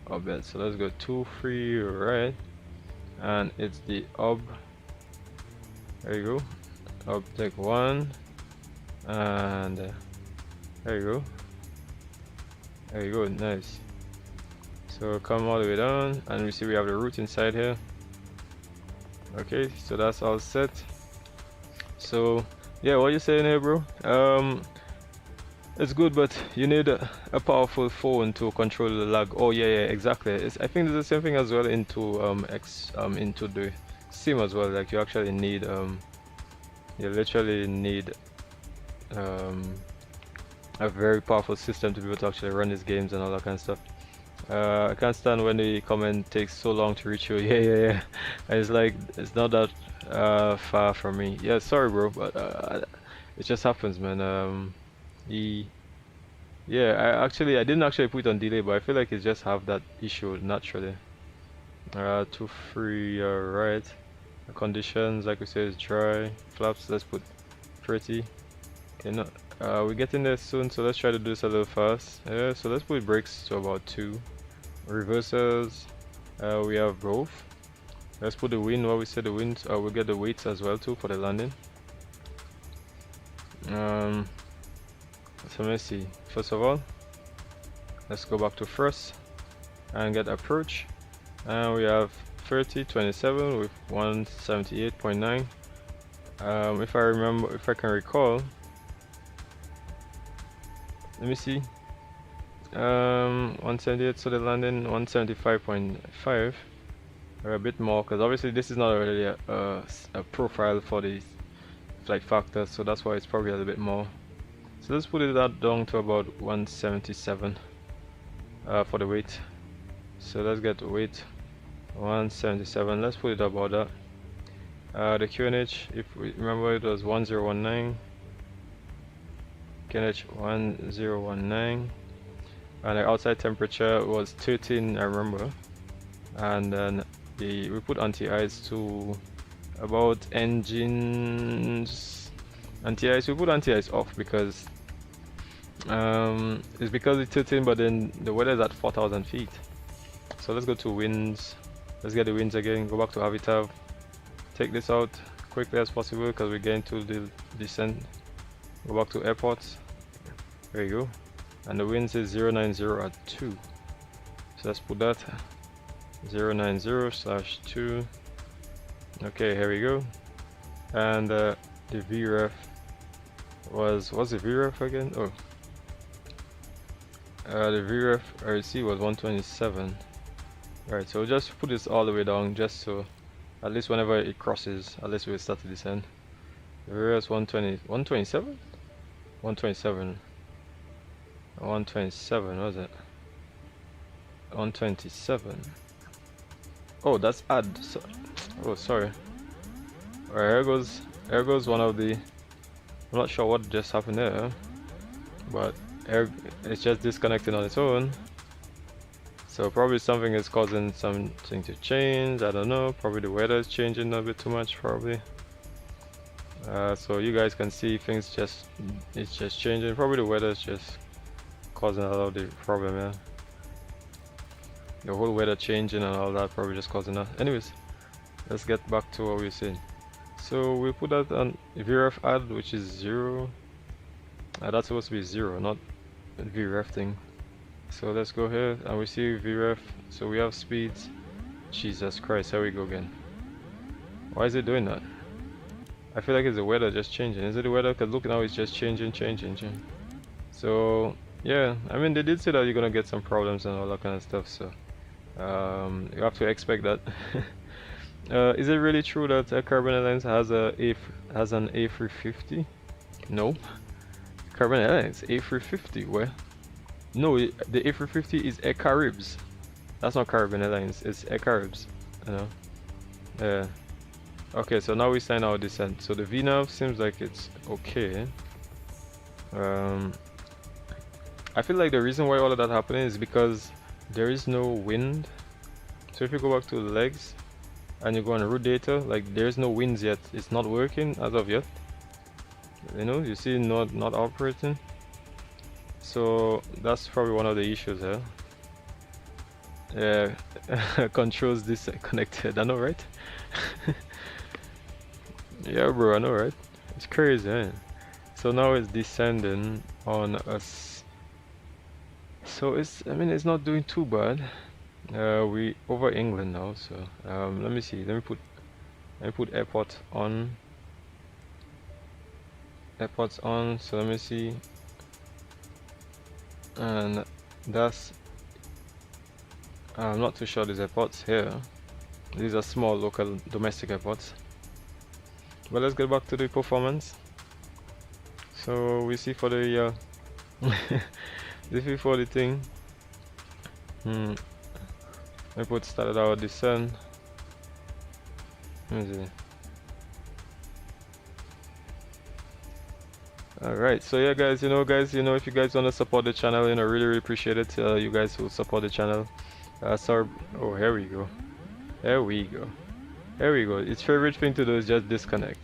of bed. So let's go 2 free right, and it's the ob. There you go, object 1, and there you go, nice. So come all the way down, and we see we have the route inside here. Okay, so that's all set. So yeah, what you saying here, bro? It's good, but you need a powerful phone to control the lag. Oh yeah, exactly. I think there's the same thing as well into into the sim as well. Like you actually need you literally need a very powerful system to be able to actually run these games and all that kind of stuff. I can't stand when the comment takes so long to reach you. Yeah. It's like it's not that far from me. Yeah, sorry, bro, but it just happens, man. Yeah, I didn't actually put it on delay, but I feel like it just have that issue naturally. 2 3, right. The conditions, like we said, is dry. Flaps, let's put 30. Okay, no, we're getting there soon, so let's try to do this a little fast. Yeah, so let's put brakes to about 2. Reversers, we have both. Let's put the wind. What we said, the wind. We'll get the weights as well too for the landing. So let's see. First of all, let's go back to first and get approach. And we have 3027 with 178.9. If I can recall, let me see. 178, so the landing 175.5, or a bit more, because obviously this is not really a profile for the flight factor, so that's why it's probably a little bit more. So let's put it down to about 177 for the weight. So let's get the weight 177. Let's put it about that. The QNH, if we remember, it was 1019. QNH 1019. And the outside temperature was 13, I remember. And then we put anti-ice to about engines. Anti-ice, we put anti-ice off because it's because it's 13, but then the weather is at 4,000 feet. So let's go to winds. Let's get the winds again. Go back to Avitab. Take this out quickly as possible because we're getting to the descent. Go back to airports. There you go. And the winds is 090 at 2. So let's put that 090/2. Okay, here we go. And the VREF what's the VREF again? Oh, the VREF RC was 127. Right, so we'll just put this all the way down just so at least whenever it crosses, at least we'll start to descend. The VREF 127? 127. 127, was it? 127. Oh, that's add. So, oh, sorry. Alright, here goes one of the. I'm not sure what just happened there, but it's just disconnecting on its own. So probably something is causing something to change. I don't know. Probably the weather is changing a bit too much. Probably. So you guys can see things it's just changing. Probably the weather is just causing a lot of the problem, yeah. The whole weather changing and all that probably just causing that. Anyways, let's get back to what we we're saying. So we put that on VREF add, which is 0. That's supposed to be 0, not VREF thing. So let's go here and we see VREF. So we have speeds. Jesus Christ, here we go again. Why is it doing that? I feel like it's the weather just changing. Is it the weather? Because look now, it's just changing. So yeah, I mean, they did say that you're gonna get some problems and all that kind of stuff, so you have to expect that. Is it really true that Carbon Airlines has an A350? No, Carbon Airlines A350. Where? No, the A350 is Air Caribs. That's not Carbon Airlines. It's Air Caribs. You know. Yeah. Okay, so now we sign our descent. So the VNAV seems like it's okay. I feel like the reason why all of that happening is because there is no wind. So if you go back to the legs and you go on route data, like there's no winds yet. It's not working as of yet. You know, you see not operating. So that's probably one of the issues here. Yeah, controls disconnected. I know, right? Yeah, bro, I know, right? It's crazy, eh? So now it's descending on us. So I mean, it's not doing too bad. We over England now, so let me see. Let me put airport on. Airports on. So let me see. And that's. I'm not too sure these airports here. These are small local domestic airports. But let's get back to the performance. So we see for the this is for the thing. Let me put started our descent. Let me see. Alright, so yeah guys, if you guys want to support the channel, really appreciate it. You guys who support the channel. Sorry, oh, here we go. There we go. There we go. Its favorite thing to do is just disconnect.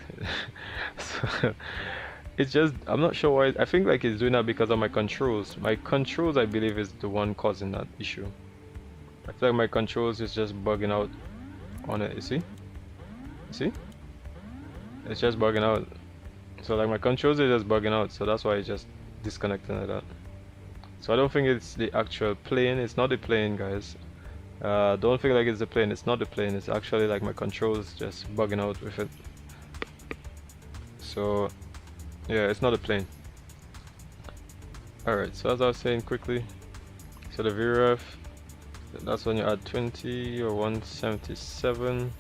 So it's just, I'm not sure why. I think like it's doing that because of my controls. My controls, I believe, is the one causing that issue. I feel like my controls is just bugging out on it. You see? You see? It's just bugging out. So like my controls are just bugging out. So that's why it's just disconnecting like that. So I don't think it's the actual plane. It's not the plane, guys. Don't think like it's the plane. It's not the plane. It's actually like my controls just bugging out with it. So yeah, it's not a plane. Alright, so as I was saying quickly, so the VREF, that's when you add 20 or 177.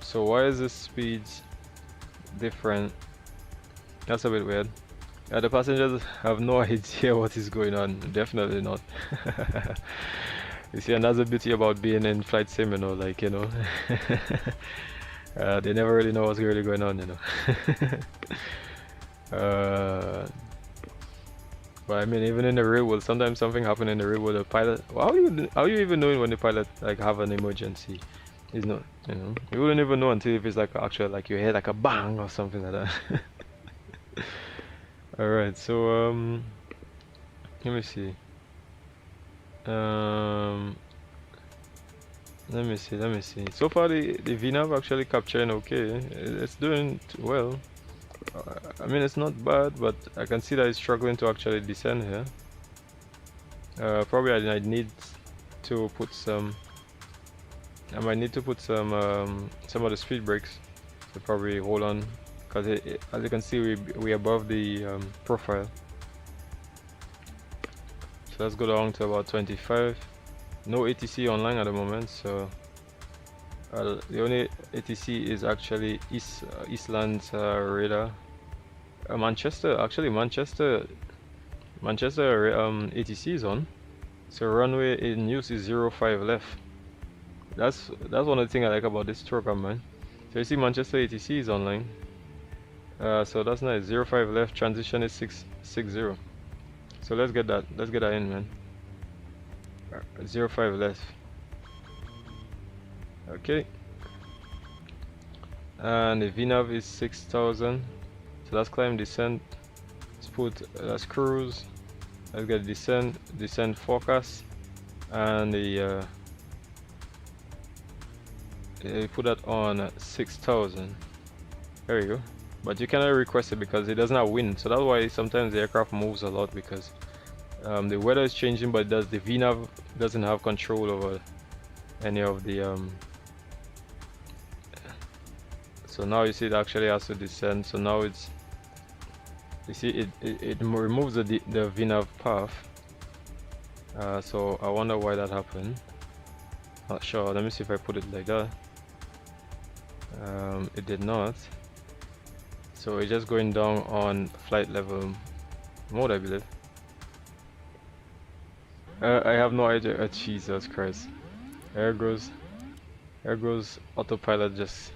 So why is the speeds different? That's a bit weird. The passengers have no idea what is going on. Definitely not. You see, and that's the beauty about being in flight sim, like, they never really know what's really going on, But I mean, even in the real world, sometimes something happen in the real world. The pilot, how are you even knowing when the pilot like have an emergency? He's not, you wouldn't even know until if it's like actual, like you hear like a bang or something like that. All right, so let me see. Let me see. So far, the VNAV actually capturing okay. It's doing well. I mean, it's not bad, but I can see that it's struggling to actually descend here. Probably I need to put some. I might need to put some of the speed brakes to probably hold on, because as you can see, we're above the profile. So let's go down to about 25. No ATC online at the moment, so the only ATC is actually Eastland's radar. Manchester ATC is on. So runway in use is 05 left. That's one of the things I like about this program, man. So you see Manchester ATC is online. So that's nice. 05 left, transition is 660. So let's get that in, man. 05 left. Okay. And the VNAV is 6000. So let's climb descent. Let's cruise. Let's get descent forecast, and the put that on 6000. There you go. But you cannot request it because it doesn't have wind, so that's why sometimes the aircraft moves a lot, because the weather is changing, but the VNAV doesn't have control over any of the so now you see it actually has to descend. So now it's, you see it removes the VNAV path. So I wonder why that happened. Not sure. Let me see if I put it like that. It did not. So it's just going down on flight level mode, I believe. I have no idea. Jesus Christ. There goes autopilot just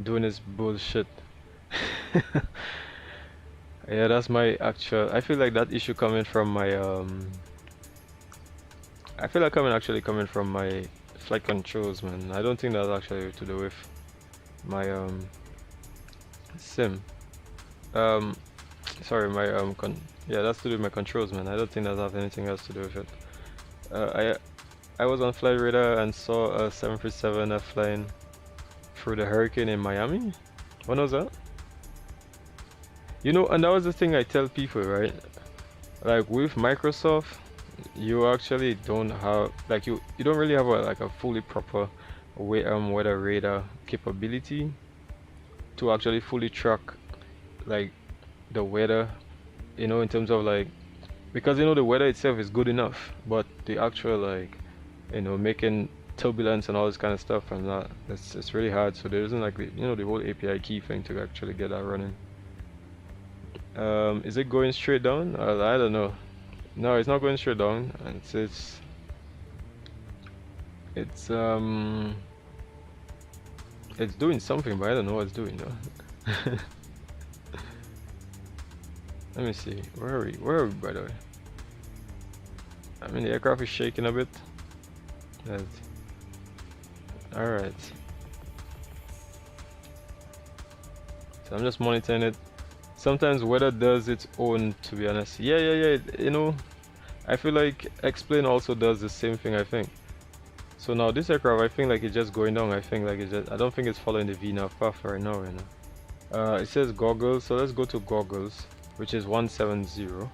doing his bullshit. Yeah, that's my actual. I feel like that issue coming from my I feel like actually coming from my flight controls, man. I don't think that's actually to do with my sim. Sorry, my yeah, that's to do with my controls, man. I don't think that has anything else to do with it. I was on flight radar and saw a 737 flying through the hurricane in Miami. When was that? And that was the thing I tell people, right? Like with Microsoft, you actually don't have, like, you don't really have a fully proper weather radar capability to actually fully track like the weather, in terms of like, because the weather itself is good enough, but the actual like making turbulence and all this kind of stuff and that, it's really hard. So there isn't like the whole API key thing to actually get that running. Is it going straight down? I don't know. No, it's not going straight down. It's it's doing something, but I don't know what it's doing though. Let me see. Where are we? Where are we, by the way? I mean, the aircraft is shaking a bit. Alright. So I'm just monitoring it. Sometimes weather does its own, to be honest. Yeah. You know, I feel like XPlane also does the same thing, I think. So now this aircraft, I think like it's just going down. I think like it's just, I don't think it's following the VNAV path right now, you know. It says goggles, so let's go to goggles, which is 170.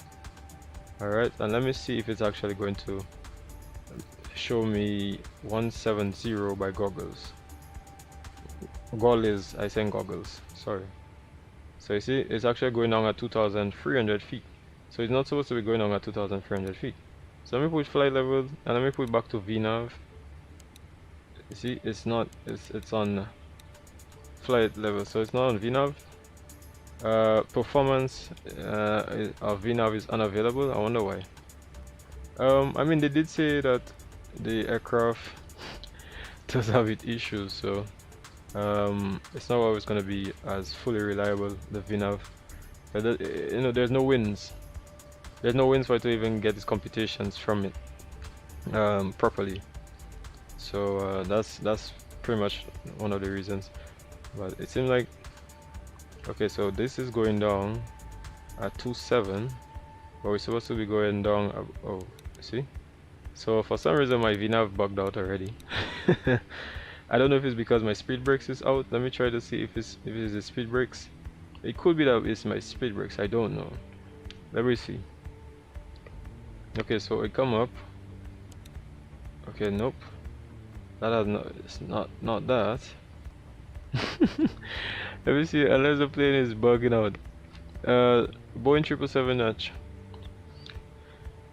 Alright, and let me see if it's actually going to show me 170 by goggles. Goggles, I say goggles, sorry. So you see, it's actually going down at 2,300 feet. So it's not supposed to be going down at 2,300 feet. So let me put flight level, and let me put back to VNAV. You see, it's not, it's on flight level, so it's not on VNAV. Performance of VNAV is unavailable. I wonder why. I mean, they did say that the aircraft does have its issues, so it's not always going to be as fully reliable, the VNAV. But you know, there's no winds. There's no winds for it to even get its computations from it properly. So that's pretty much one of the reasons. But it seems like, okay, so this is going down at 2.7, but we're supposed to be going down. Oh, see? So for some reason my VNAV bugged out already. I don't know if it's because my speed brakes is out. Let me try to see if it's the speed brakes. It could be that it's my speed brakes. I don't know. Let me see. Okay, so it come up. Okay, nope. That has no. It's not that. Let me see. Unless the plane is bugging out. Boeing 777.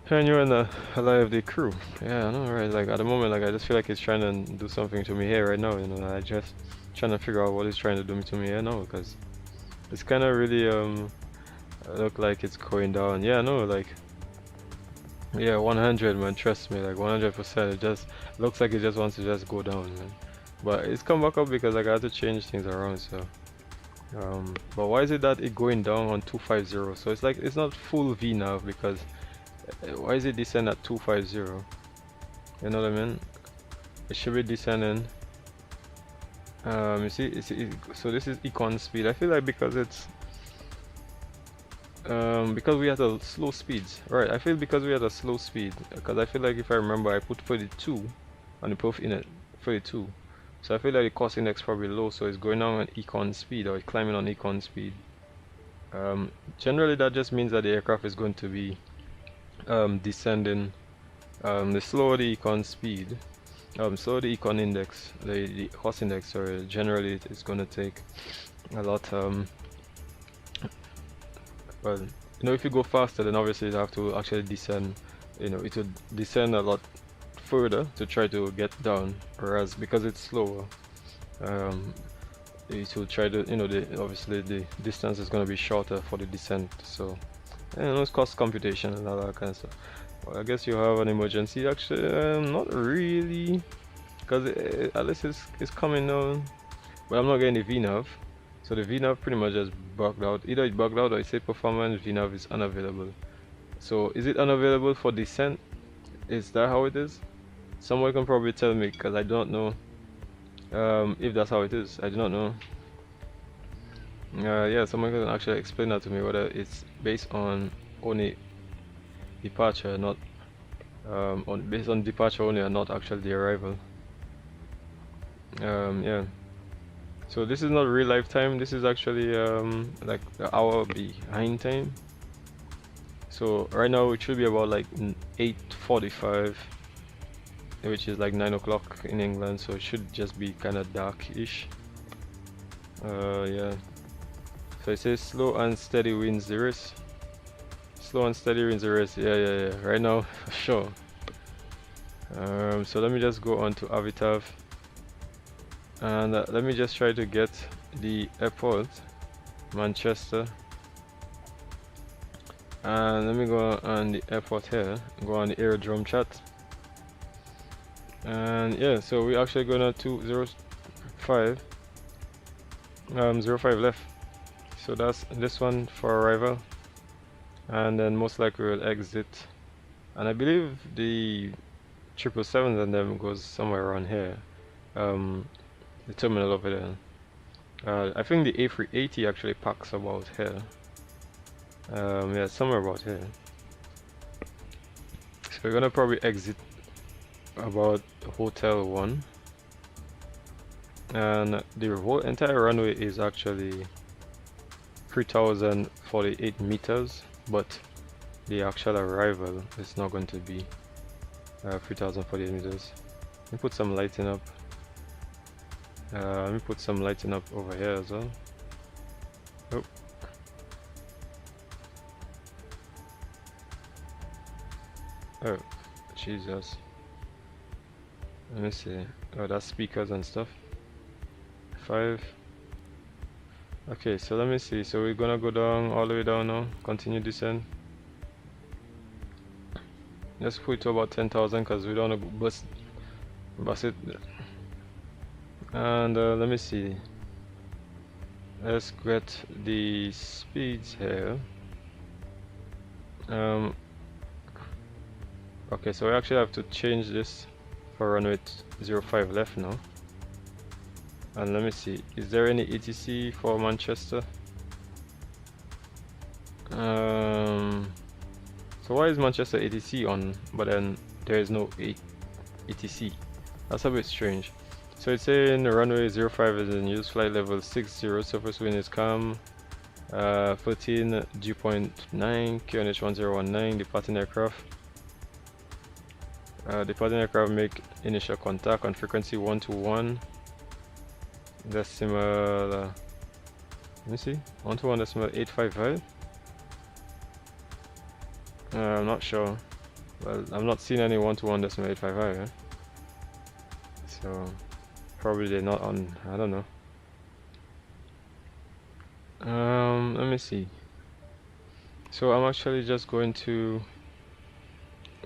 And you're in the alive the crew. Yeah, I know, right? Like at the moment, like I just feel like it's trying to do something to me here right now. You know, I just trying to figure out what it's trying to do to me here now, because it's kind of really look like it's going down. Yeah, no, like yeah, 100, man. Trust me, like 100%. It just looks like it just wants to just go down, man. But it's come back up because like, I had to change things around. So, but why is it that it going down on 250? So it's like it's not full VNAV because. Why is it descend at 250? You know what I mean? It should be descending. You see, so this is econ speed. I feel like because it's because we had a slow speeds, right? I feel because we had a slow speed, because I feel like if I remember, I put 42 on the prof init 42. So I feel like the cost index probably low, so it's going on econ speed or it's climbing on econ speed. Generally, that just means that the aircraft is going to be descending. The slower the econ speed, slower the econ index, the cost index, or generally it's going to take a lot. Well, you know, if you go faster, then obviously you have to actually descend. You know, it will descend a lot further to try to get down, whereas because it's slower, it will try to, you know, obviously the distance is going to be shorter for the descent. So you know, it's cost computation and all that kind of stuff. Well, I guess you have an emergency. Actually, not really, because at least it's coming down, but I'm not getting the VNAV. So the VNAV pretty much just bugged out. Either it bugged out or it say performance VNAV is unavailable. So is it unavailable for descent? Is that how it is? Someone can probably tell me, because I don't know if that's how it is. I do not know. Yeah, someone can actually explain that to me, whether it's based on only departure, not based on departure only and not actually the arrival. Yeah. So this is not real life time. This is actually like the hour behind time. So right now it should be about like 8:45, which is like 9 o'clock in England. So it should just be kind of dark-ish. Yeah. So it says slow and steady wins the race. Slow and steady wins the race. Yeah. Right now, sure. So let me just go on to Avitav. And let me just try to get the airport, Manchester, And let me go on the airport here, go on the aerodrome chat. And yeah, so we're actually gonna 205 05 left. So that's this one for arrival, and then most likely we'll exit. And I believe the 777s and them goes somewhere around here, the terminal over there. I think the A380 actually parks about here. Yeah, somewhere about here. So we're gonna probably exit about Hotel 1, and the whole entire runway is actually 3048 meters, but the actual arrival is not going to be 3048 meters. Let me put some lighting up. Let me put some lighting up over here as well. Oh. Oh, Jesus. Let me see. Oh, that's speakers and stuff. 5. Okay, so let me see. So we're gonna go down, all the way down now. Continue descent. Let's put it to about 10,000 because we don't want to bust it. And let me see. Let's get the speeds here. Okay, so we actually have to change this for runway 05 left now. And let me see, is there any ETC for Manchester? So why is Manchester ETC on, but then there is no ETC? That's a bit strange. So it's saying the runway 05 is in use, flight level 60, surface wind is calm, 14 dew point 9, QNH 1019, departing aircraft. Departing aircraft make initial contact on frequency 121. Decimal, let me see, 121.855. I'm not sure. Well, I'm not seeing any 121.855. Eh? So probably they're not on. I don't know. Let me see. So I'm actually just going to.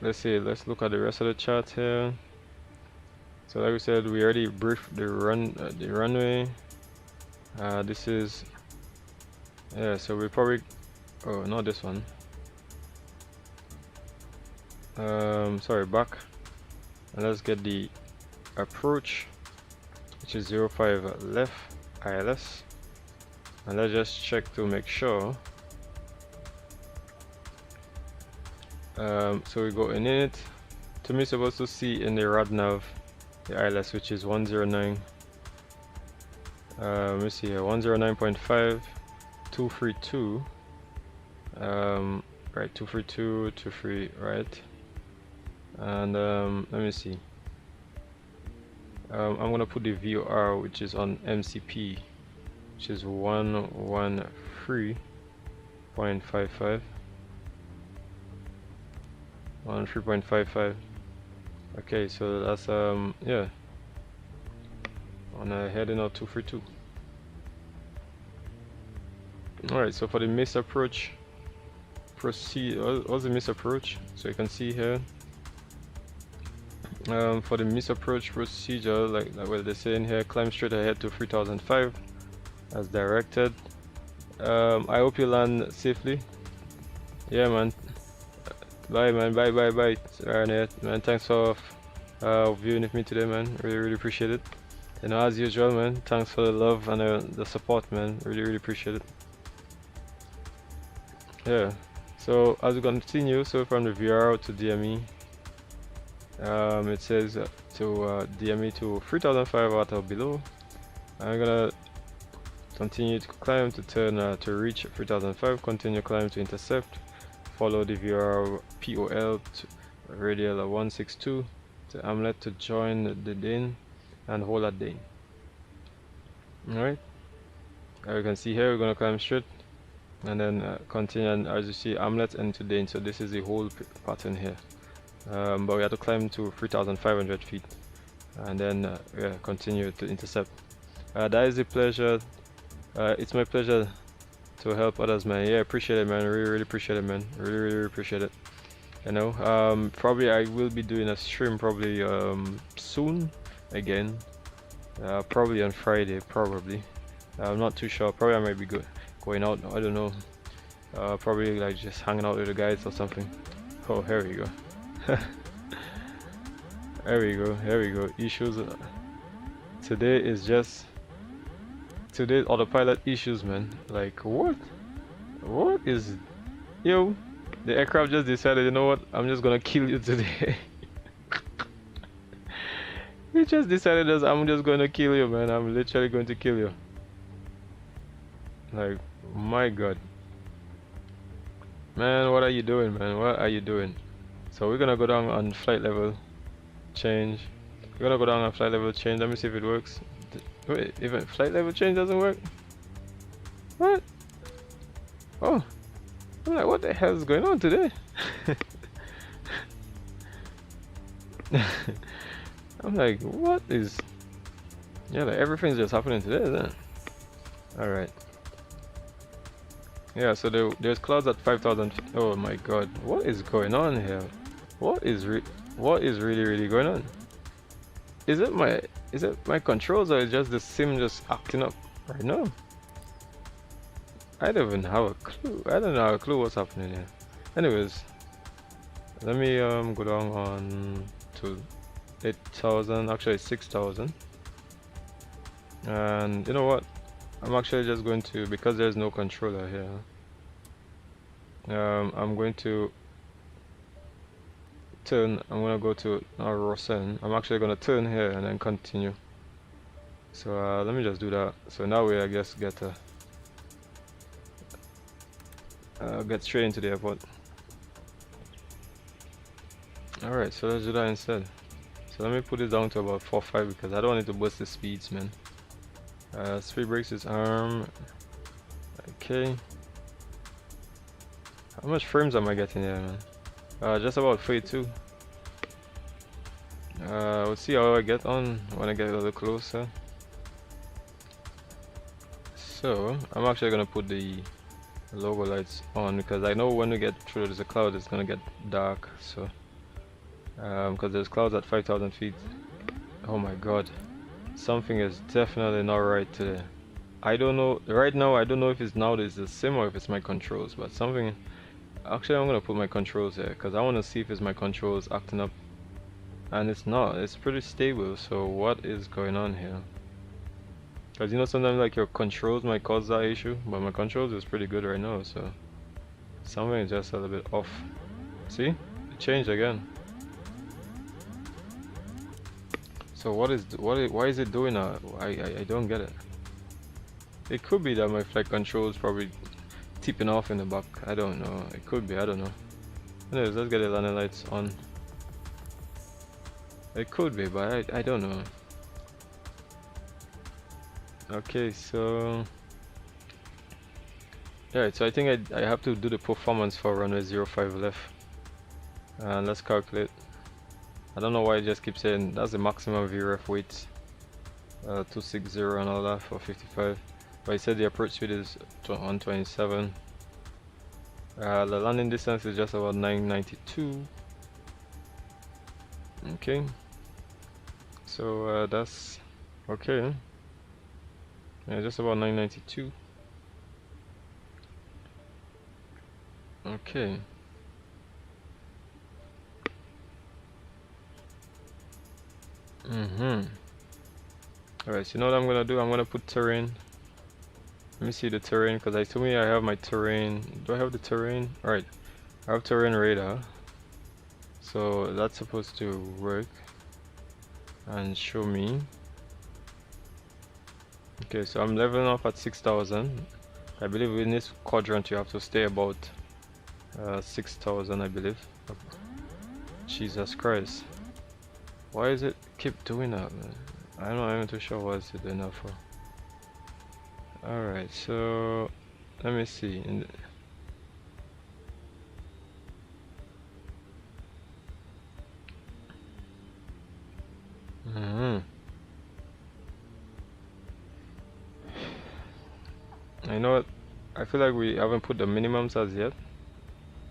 Let's look at the rest of the chart here. So like we said, we already briefed the runway. This is, yeah, so we probably, oh, not this one. Sorry, back. And let's get the approach, which is 05 left ILS. And let's just check to make sure. So we go in it. To me, supposed to see in the RadNav the ILS, which is 109. Let me see here, 109.5, 232. Right, 232, 23, right. And let me see. I'm gonna put the VOR, which is on MCP, which is 113.55. 113.55. Okay, so that's yeah. On a heading out 232. Alright, so for the miss approach, proceed. What's the miss approach? So you can see here. For the miss approach procedure, like what they're saying here, climb straight ahead to 3005 as directed. I hope you land safely. Yeah, man. Bye, man. Bye. Alright, man. Thanks for viewing with me today, man. Really appreciate it. You know, as usual, man. Thanks for the love and the support, man. Really appreciate it. Yeah. So as we continue, so from the VR to DME, it says to DME to 3005 watt or below. I'm gonna continue to climb to turn to reach 3005. Continue climb to intercept. Follow the VR POL to radial 162 to Hamlet to join the Dane and hold at Dane. Alright, as you can see here, we're gonna climb straight and then continue, and as you see, Hamlet into Dane. So this is the whole pattern here, but we have to climb to 3,500 feet and then yeah, continue to intercept. That is a pleasure. It's my pleasure to help others, man. Yeah, appreciate it, man. Really appreciate it, man. Really appreciate it. You know, probably I will be doing a stream probably soon again. Probably on Friday, probably. I'm not too sure. Probably I might be going out. I don't know. Probably like just hanging out with the guys or something. Oh, here we go. Here we go. Issues. Today is just today's autopilot issues, man. Like what? What is? Yo, the aircraft just decided. You know what? I'm just gonna kill you today. He just decided that I'm just gonna kill you, man. I'm literally going to kill you. Like, my God. Man, what are you doing, man? What are you doing? So we're gonna go down on flight level change. We're gonna go down on flight level change. Let me see if it works. Wait, even flight level change doesn't work? What? Oh, I'm like, what the hell is going on today? I'm like, what is? Yeah, like everything's just happening today, isn't it? All right. Yeah, so there's clouds at 5,000. Oh my God, what is going on here? What is really going on? Is it my controls, or is just the sim just acting up right now? I don't even have a clue. I don't have a clue what's happening here. Anyways, let me go down on to 8,000, actually 6,000. And you know what? I'm actually just going to, because there's no controller here, I'm going to turn. I'm going to go to Rosen. I'm actually going to turn here and then continue. So let me just do that. So now we, I guess, get straight into the airport. Alright, so let's do that instead. So let me put it down to about 4.5 because I don't want it to bust the speeds, man. Speed brakes is arm. Okay. How much frames am I getting here, man? Just about 32. We'll see how I get on when I get a little closer. So I'm actually gonna put the logo lights on because I know when we get through the cloud it's gonna get dark. So because there's clouds at 5,000 feet. Oh my God. Something is definitely not right today. I don't know right now. I don't know if it's the sim or if it's my controls, but something. Actually, I'm gonna put my controls here because I want to see if it's my controls acting up, and it's not. It's pretty stable. So what is going on here? Because you know sometimes like your controls might cause that issue, but my controls is pretty good right now. So something is just a little bit off. See, it changed again. So why is it doing that? I don't get it. It could be that my flight control is probably tipping off in the back. I don't know. It could be. I don't know. Anyways, let's get the landing lights on. It could be, but I don't know. Okay, so yeah. So I think I have to do the performance for runway 05 left. And let's calculate. I don't know why it just keeps saying that's the maximum VREF weight, 260 and all that for 55. But it said the approach speed is 127. The landing distance is just about 992. Okay. So that's okay. Yeah, just about 992. Okay. Alright, so you know what I'm gonna do? I'm gonna put terrain. Let me see the terrain because I told me I have my terrain. Do I have the terrain? Alright, I have terrain radar. So that's supposed to work and show me. Okay, so I'm leveling off at 6,000. I believe in this quadrant you have to stay about 6,000, I believe. Jesus Christ. Why is it keep doing that, man? I'm not even too sure what it's doing that for. Alright, so let me see. I know what I feel like we haven't put the minimums as yet,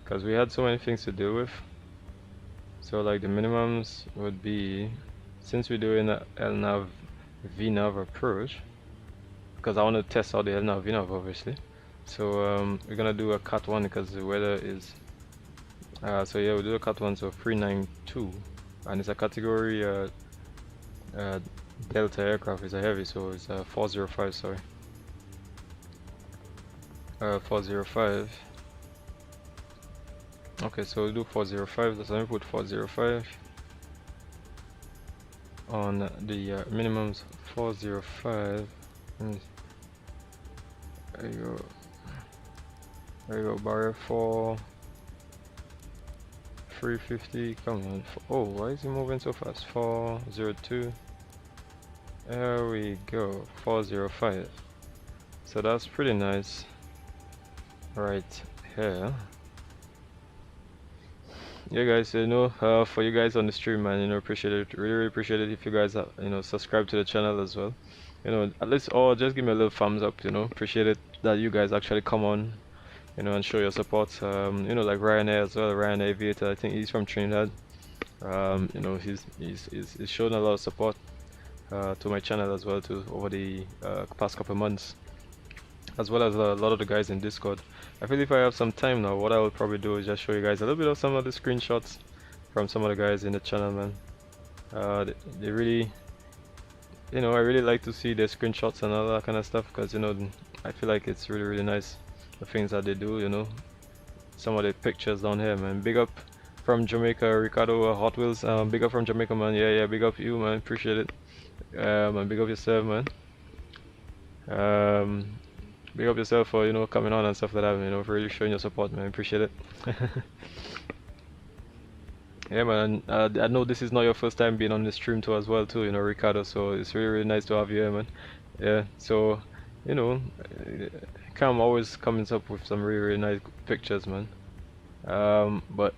because we had so many things to deal with. So like the minimums would be, since we're doing a LNAV VNAV approach, because I want to test out the LNAV VNAV obviously. So we're gonna do a cat 1 because the weather is so yeah, we'll do a cat 1, so 392, and it's a category Delta aircraft. Is a heavy, so it's 405, sorry. 405. Okay, so we'll do 405. So let me put 405 on the minimums. 405. There you go. There you go. Barrier 4. 350. Come on. Oh, why is he moving so fast? 402. There we go. 405. So that's pretty nice. Right here. Yeah guys, you know, for you guys on the stream, man, you know, appreciate it, really appreciate it if you guys you know, subscribe to the channel as well, you know, at least, or just give me a little thumbs up, you know, appreciate it that you guys actually come on, you know, and show your support. You know, like Ryanair as well, Ryanair Aviator, I think he's from Trinidad. You know, he's shown a lot of support to my channel as well too over the past couple of months, as well as a lot of the guys in Discord. I feel if I have some time now, what I will probably do is just show you guys a little bit of some of the screenshots from some of the guys in the channel, man. They really, you know, I really like to see their screenshots and all that kind of stuff, because, you know, I feel like it's really nice, the things that they do, you know. Some of the pictures down here, man. Big up from Jamaica, Ricardo Hot Wheels. Big up from Jamaica, man. Yeah, big up you, man. Appreciate it. And big up yourself, man. Big up yourself for, you know, coming on and stuff like that, you know, for really showing your support, man. Appreciate it. Yeah, man. I know this is not your first time being on the stream too as well too, you know, Ricardo, so it's really nice to have you here, man. Yeah, so, you know, Cam always comes up with some really nice pictures, man. But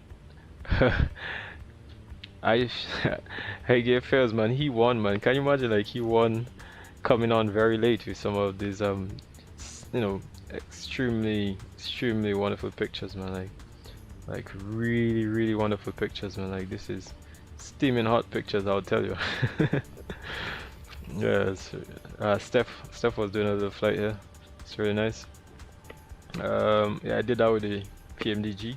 hey, gave Fairs, man, he won, man. Can you imagine, like, he won coming on very late with some of these you know, extremely wonderful pictures, man. Like really wonderful pictures, man. Like, this is steaming hot pictures, I'll tell you. Yes. Steph was doing a little flight here. It's really nice. Yeah, I did that with the PMDG.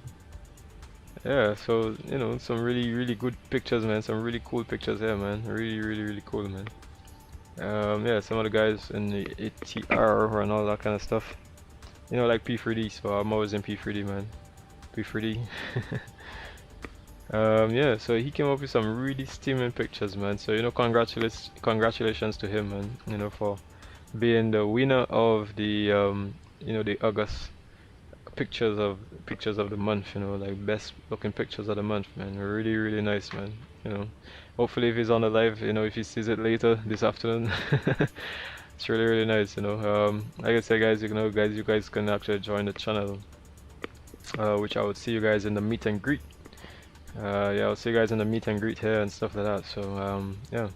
Yeah, so, you know, some really good pictures, man. Some really cool pictures here, man. Really cool, man. Yeah, some of the guys in the ATR and all that kind of stuff, you know, like P3D. So I'm always in P3D, man. P3D. Yeah, so he came up with some really steaming pictures, man. So, you know, congratulations to him, man, you know, for being the winner of the you know, the August pictures of the month, you know, like best looking pictures of the month, man. Really nice, man, you know. Hopefully if he's on the live, you know, if he sees it later this afternoon. It's really nice, you know. Like I said, guys, you know, you guys can actually join the channel, which I would see you guys in the meet and greet. Yeah, I'll see you guys in the meet and greet here and stuff like that. So yeah,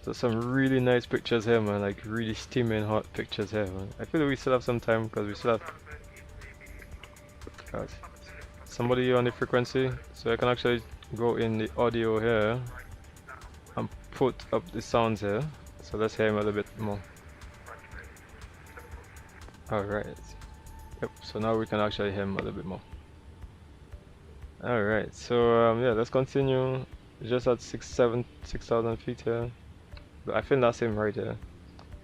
so some really nice pictures here, man. Like really steaming hot pictures here, man. I feel like we still have some time, because we still have somebody on the frequency, so I can actually go in the audio here and put up the sounds here. So let's hear him a little bit more. Alright. Yep, so now we can actually hear him a little bit more. Alright, so yeah, let's continue. Just at 6,000 feet here. But I think that's him right here,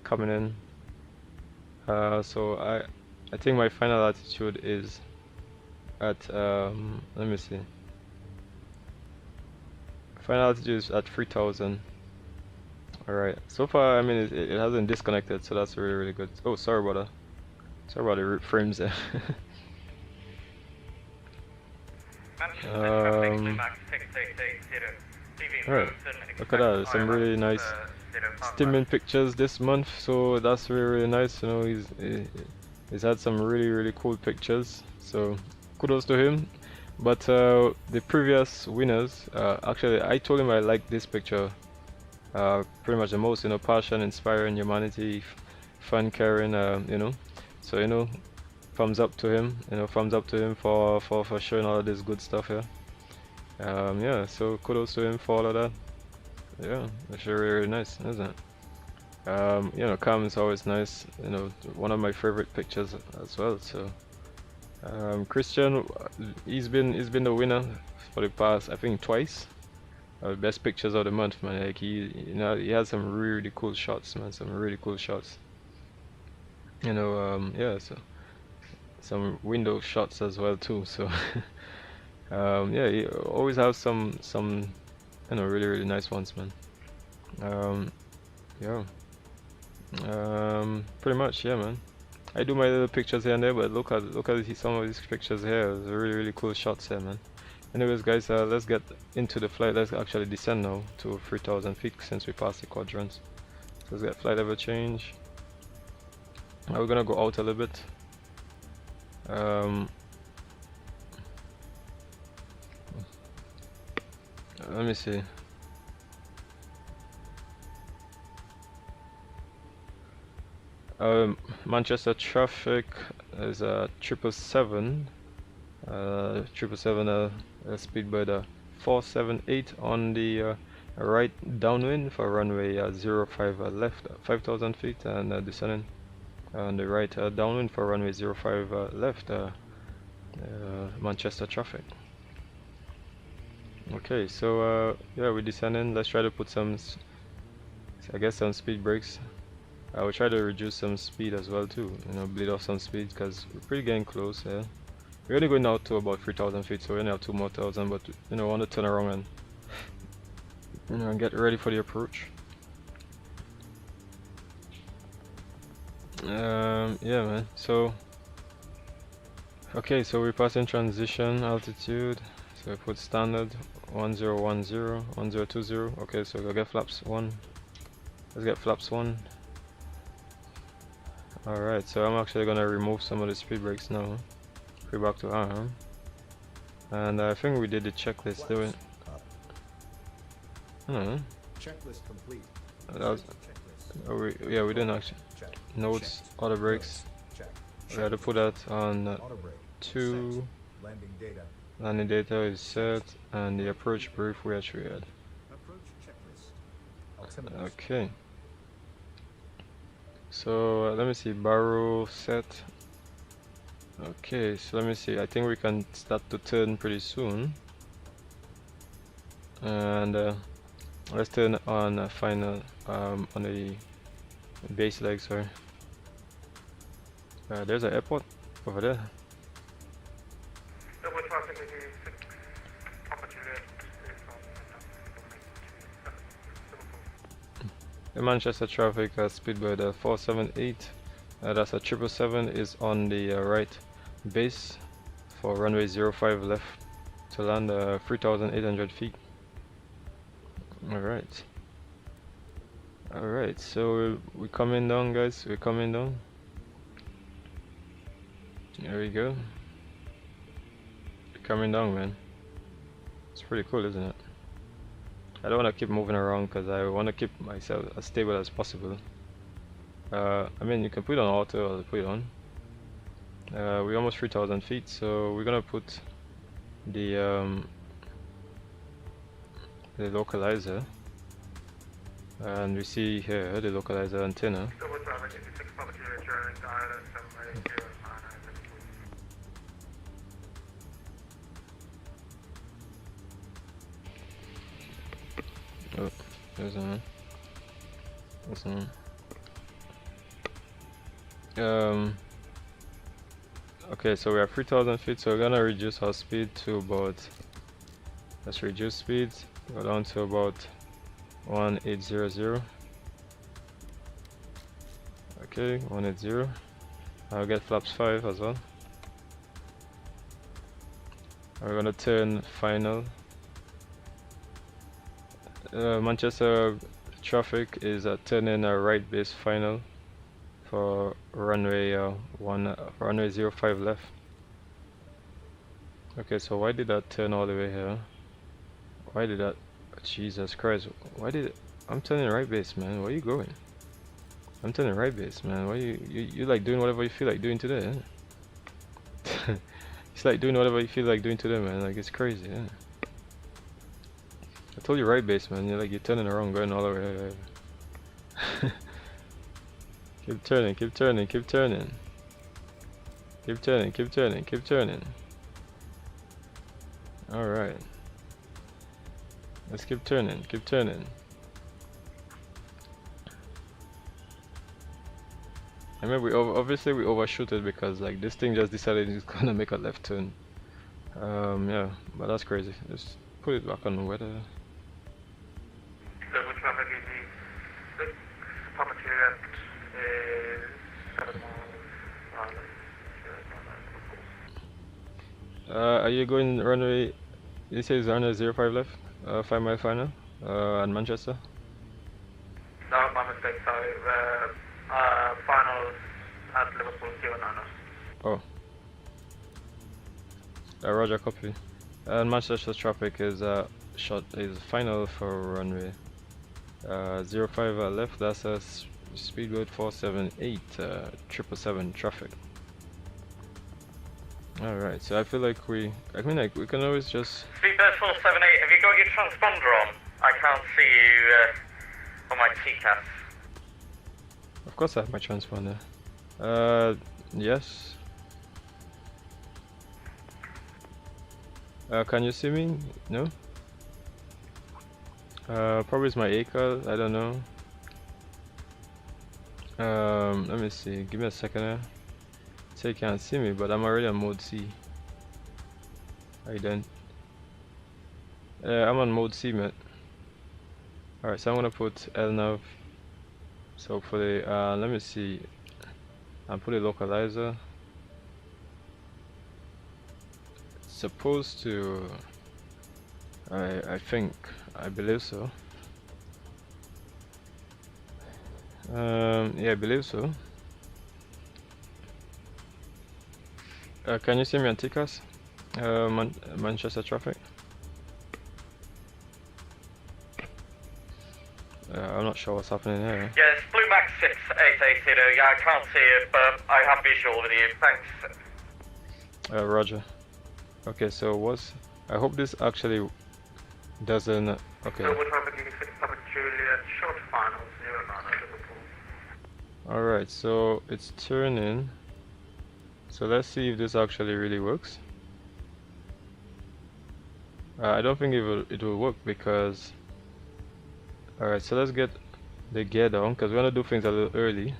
coming in. So I think my final altitude is at let me see. Final altitude is at 3,000. Alright, so far, I mean, it hasn't disconnected, so that's really good. Oh, sorry about the frames there. Alright, look at that, some really nice steaming pictures this month, so that's really nice. You know, he's had some really cool pictures, so kudos to him. But the previous winners, actually I told him I liked this picture pretty much the most, you know, passion, inspiring, humanity, fun, caring, you know. So, you know, thumbs up to him. You know, thumbs up to him for showing all of this good stuff here. Yeah, so kudos to him for all of that. Yeah, that's really, really nice, isn't it? You know, Cam is always nice. You know, one of my favorite pictures as well. So, Christian, he's been the winner for the past, I think, twice. Best pictures of the month, man. Like you know, he has some really cool shots, man. Some really cool shots. You know, yeah. So some window shots as well too. So, yeah, he always has some you know, really, really nice ones, man. Yeah. Pretty much, yeah, man. I do my little pictures here and there, but look at some of these pictures here. It's really, really cool shots here, man. Anyways, guys, let's get into the flight. Let's actually descend now to 3,000 feet since we passed the quadrants. So let's get flight level change. Now we're gonna go out a little bit. Let me see. Manchester traffic is a 777. 777 speed by the 478 on the right downwind for runway 05 left, 5,000 feet, and descending on the right downwind for runway 05 left, Manchester traffic. Okay, so yeah, we're descending. Let's try to put some, I guess, some speed brakes. I will try to reduce some speed as well too, you know, bleed off some speed because we're pretty getting close. Yeah, we're only going out to about 3,000 feet, so we only have 2 more thousand. But you know, I want to turn around and, you know, get ready for the approach. Yeah, man. So okay, so we're passing transition altitude. So we put standard 1010, 1020. Okay, so we'll get flaps 1. Let's get flaps 1. Alright, so I'm actually gonna remove some of the speed brakes now. Free back to arm. And I think we did the checklist, do it? Checklist complete. That was, yeah, we didn't actually. Check. Notes, auto brakes. Check. We had to put that on Auto brake. 2. Set. Landing data. Landing data is set, and the approach brief we actually had. Approach checklist. Altimeter. Okay. So let me see, barrel set. Okay, so let me see. I think we can start to turn pretty soon. And let's turn on final on the base leg. Sorry. There's an airport over there. The Manchester traffic speed by the 478. That's a 777 is on the right base for runway 05 left to land 3,800 feet. Alright. Alright, so we're coming down, guys. We're coming down. There we go. We're coming down, man. It's pretty cool, isn't it? I don't want to keep moving around because I want to keep myself as stable as possible. I mean, you can put it on auto or put it on. We're almost 3,000 feet, so we're gonna put the localizer, and we see here the localizer antenna. Oh, there's one. There's one. Okay, so we are 3,000 feet, so we're gonna reduce our speed to about, let's reduce speed, go down to about 1800. Okay, 180. I'll get flaps 5 as well. We're gonna turn final. Manchester traffic is turning right base final for runway 05 left. Okay, so why did that turn all the way here? Why did that? Jesus Christ! Why did I'm turning right base, man? Where are you going? I'm turning right base, man. Why you like doing whatever you feel like doing today? Eh? It's like doing whatever you feel like doing to them, man. Like, it's crazy, yeah. I told you right base, man. You're like, you're turning around, going all the way. Keep turning, keep turning, keep turning. Keep turning, keep turning, keep turning. Alright. Let's keep turning, keep turning. I mean, obviously we overshoot it because like this thing just decided it's gonna make a left turn. Yeah, but that's crazy. Let's put it back on the weather. Local traffic is Papa Juliet is 7 miles. Are you going runway? This is runway 05 left, 5 mile final, at Manchester. No, my mistake, sorry. Finals at Liverpool 09. Oh. Roger, copy. And Manchester traffic is is final for runway 05 left. That's a speedboat 478 777 traffic. All right, so I feel like we can always just. Speedboat 478, have you got your transponder on? I can't see you on my TCAS. Of course, I have my transponder. Yes. Can you see me? No. Probably it's my ACAO. I don't know. Let me see. Give me a second. So you can't see me, but I'm already on mode C. Are you done? I'm on mode C, mate. Alright, so I'm gonna put LNAV. So for the let me see. I'll put a localizer. It's supposed to. I believe so. Yeah, I believe so. Can you see me on TCAS? Manchester traffic. I'm not sure what's happening here. Yeah, it's Blue Max 6880. Yeah, I can't see it, but I have visual with you. Thanks. Roger. Okay, so I hope this actually doesn't. Okay. So, what traffic you 6 Papa Juliet, short finals, 09 Liverpool. Alright, so it's turning. So let's see if this actually really works. I don't think it will work because. Alright, so let's get the gear down because we're gonna do things a little early.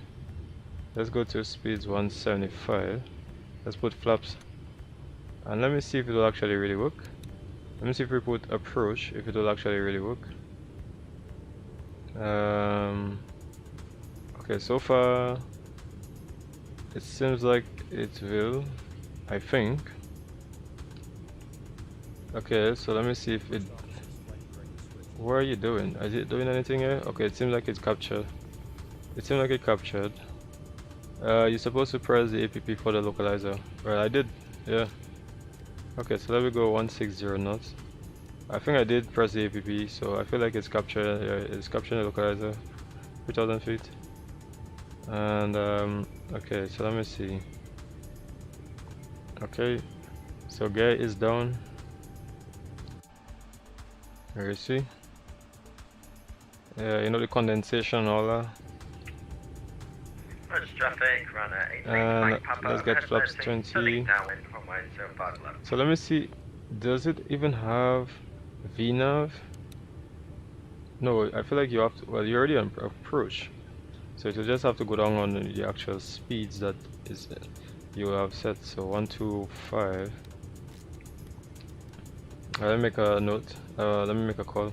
Let's go to speeds 175. Let's put flaps. And let me see if it will actually really work. Let me see if we put approach, if it will actually really work. Okay, so far it seems like it will, I think. Okay, so let me see if it. What are you doing? Is it doing anything here? Okay, it seems like it's captured. It seems like it captured. You're supposed to press the APP for the localizer. Well, I did, yeah. Okay, so let me go 160 knots. I think I did press the APP, so I feel like it's captured. Yeah, it's capturing the localizer. 3,000 feet. And okay, so let me see. Okay, so gear is down. There you see. You know the condensation and all that. And let's get flaps 20. So let me see, does it even have VNAV? No, I feel like you have to, well, you're already on approach. So you just have to go down on the actual speeds that is you have set. So 125. Let me make a note. Let me make a call.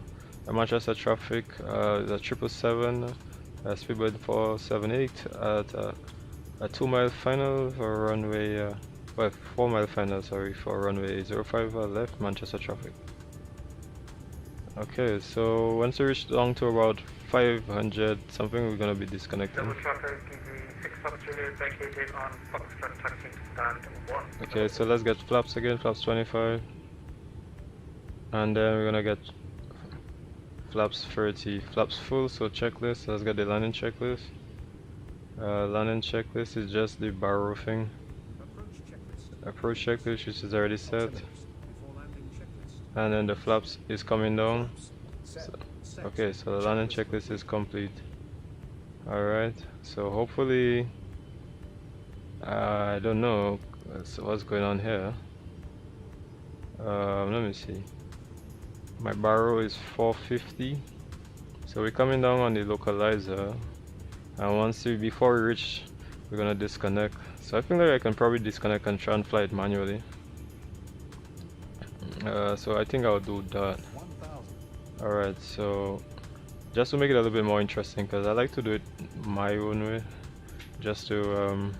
Manchester traffic, the 777, speedboat 478 at a 2 mile final for runway, well, 4 mile final, sorry, for runway 05 left, Manchester traffic. Okay, so once we reach down to about 500 something, we're gonna be disconnecting. Okay, so let's get flaps again, flaps 25. And then we're gonna get flaps 30, flaps full, so checklist, let's get the landing checklist. Landing checklist is just the bar roofing. approach checklist, which is already set, Altimeters. Before landing checklist. and then the flaps is coming down. Set. Set. Okay, so the landing checklist is complete. Alright, so hopefully, I don't know what's going on here. Let me see. My barrel is 450, so we're coming down on the localizer, and before we reach, we're gonna disconnect. So I think that I can probably disconnect and try and fly it manually. So I think I'll do that. 1000. Alright, so just to make it a little bit more interesting, because I like to do it my own way, just to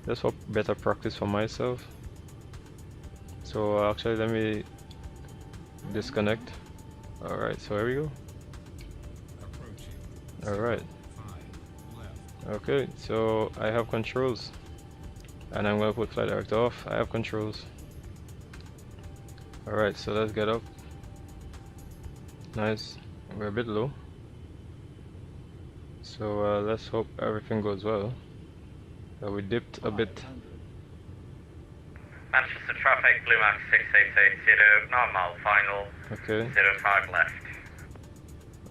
just for better practice for myself. So actually let me disconnect. Alright, so here we go. Alright. Okay, so I have controls, and I'm gonna put flight director off. I have controls. Alright, so let's get up. Nice. We're a bit low, so let's hope everything goes well. We dipped a bit. Manchester traffic, Blue Max 6880, normal, final, Okay. 05 left.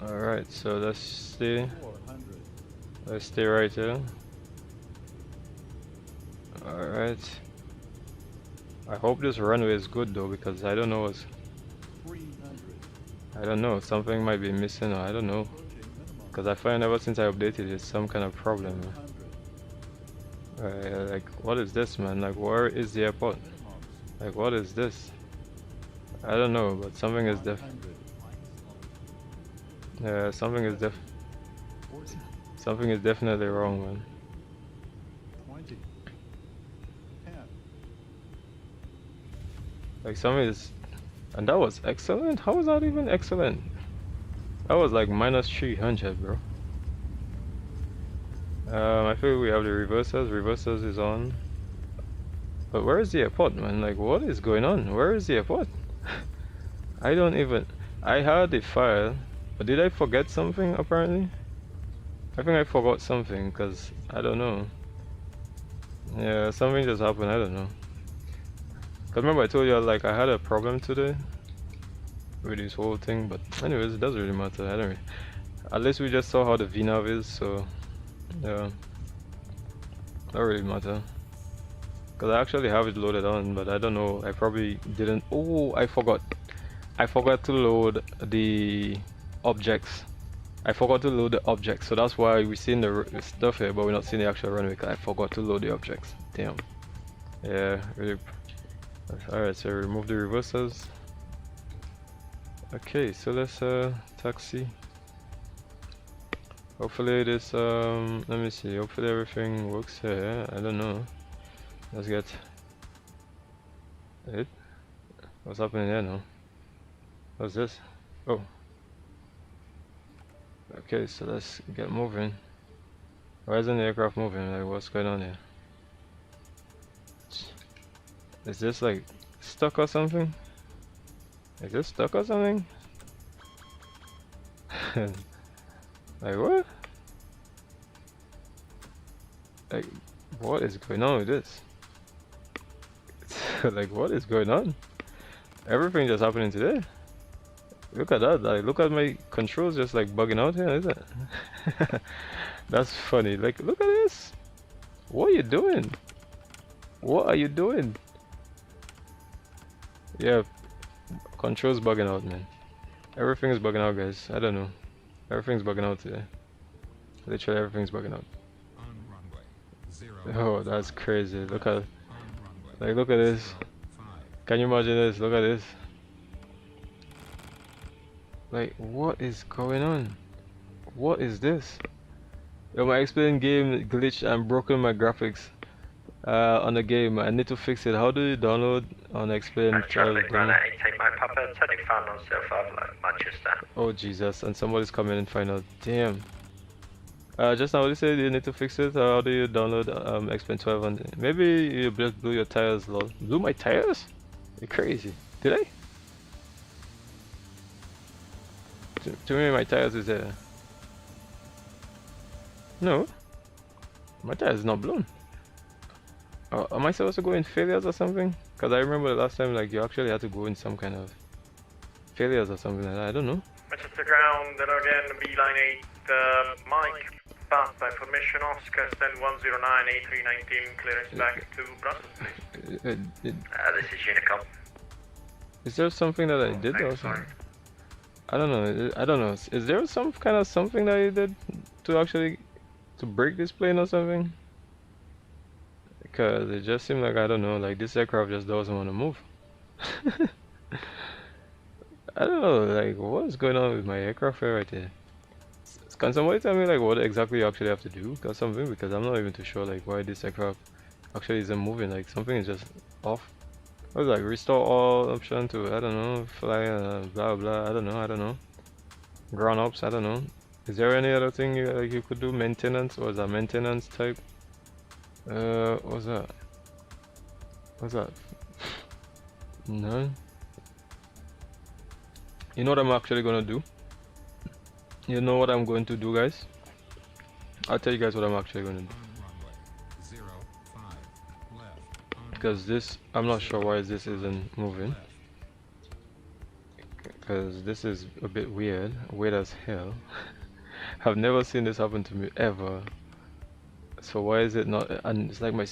Alright, so let's stay. 400. Let's stay right here. Alright. I hope this runway is good though, because I don't know what's 300. I don't know, something might be missing, or I don't know. Approaching minimum. Because I find ever since I updated it's some kind of problem. 100. Like, what is this, man? Like, where is the airport? Minimums. Like, what is this? I don't know, but something is 100. something is 40. something is definitely wrong, man. 20. 10. Like, something is, and that was excellent. How was that even excellent? That was like minus 300, bro. I feel we have the reversers. Reversers is on. But where is the airport, man? Like, what is going on? Where is the airport? I don't even. I had the file, but did I forget something? Apparently, I think I forgot something, because I don't know. Yeah, something just happened. I don't know. Cause remember I told you like I had a problem today with this whole thing, but anyways, it doesn't really matter. I don't really, at least we just saw how the VNAV is, so yeah, don't really matter. Cause I actually have it loaded on, but I don't know. I probably didn't. Oh, I forgot. I forgot to load the objects. I forgot to load the objects, so that's why we're seeing the stuff here, but we're not seeing the actual runway. Cause I forgot to load the objects. Damn. Yeah, really. Alright, so remove the reversers. Okay, so let's taxi. Hopefully this let me see, hopefully everything works here. I don't know. Let's get it. What's happening here now? What's this? Oh. Okay, so let's get moving. Why isn't the aircraft moving? Like, what's going on here? Is this like stuck or something? Is this stuck or something? Like what? Like what is going on with this? Like what is going on? Everything just happening today. Look at that, like look at my controls just like bugging out here, isn't it? That's funny. Like look at this. What are you doing? What are you doing? Yeah, controls bugging out, man. Everything is bugging out, guys. I don't know. Everything's bugging out today. Literally everything's bugging out. Oh, that's crazy. Look at, like, look at this. Can you imagine this? Look at this. Like, what is going on? What is this? Yo, my XPlane game glitched and broken my graphics on the game. I need to fix it. How do you download on XPlane? Gran, take my papa, turning final, so far, Manchester. Oh Jesus, and somebody's coming in final. Damn. Just now you said you need to fix it. How do you download XPlane 12 on? Maybe you just blew your tires, lol. Blew my tires? You're crazy. Did I? To me, my tires is there. No. My tires is not blown. Am I supposed to go in failures or something? Because I remember the last time like you actually had to go in some kind of failures or something like that. I don't know. Manchester ground, and again, beeline 8, Mike, pass by formation Oscar, stand 109, A319, clearance back to Brussels. This is Unicom. Is there something that I did or something? I don't know. I don't know. Is there some kind of something that you did to actually to break this plane or something? Because it just seemed like I don't know. Like this aircraft just doesn't want to move. I don't know. Like what's going on with my aircraft here right there? Can somebody tell me like what exactly you actually have to do or something? Because I'm not even too sure like why this aircraft actually isn't moving. Like something is just off. I was like restore all option to I don't know fly blah blah I don't know ground ops I don't know. Is there any other thing you like you could do? Maintenance or is that maintenance type? What's that? What's that? No. You know what I'm actually gonna do? You know what I'm going to do, guys? I'll tell you guys what I'm actually gonna do. Because this, I'm not sure why this isn't moving. Because this is a bit weird as hell. I've never seen this happen to me ever. So why is it not? And it's like my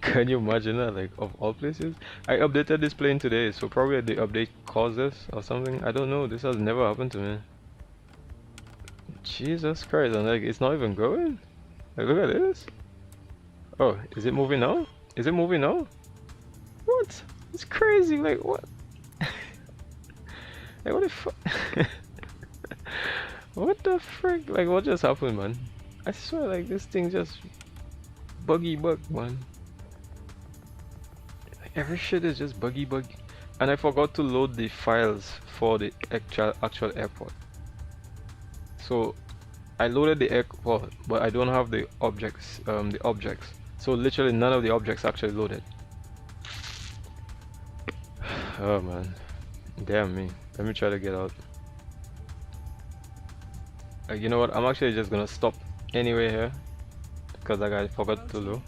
can you imagine that? Like of all places, I updated this plane today, so probably the update caused this or something. I don't know. This has never happened to me. Jesus Christ! And like it's not even going. Like look at this. Oh, is it moving now? Is it moving now? What? It's crazy. Like what? Like what the fuck? What the frick? Like what just happened, man? I swear, like this thing just buggy bug, man. Like, every shit is just buggy. And I forgot to load the files for the actual airport. So I loaded the airport, but I don't have the objects. So literally none of the objects actually loaded. Oh man, damn me. Let me try to get out. You know what? I'm actually just gonna stop anyway here because like I forgot to load.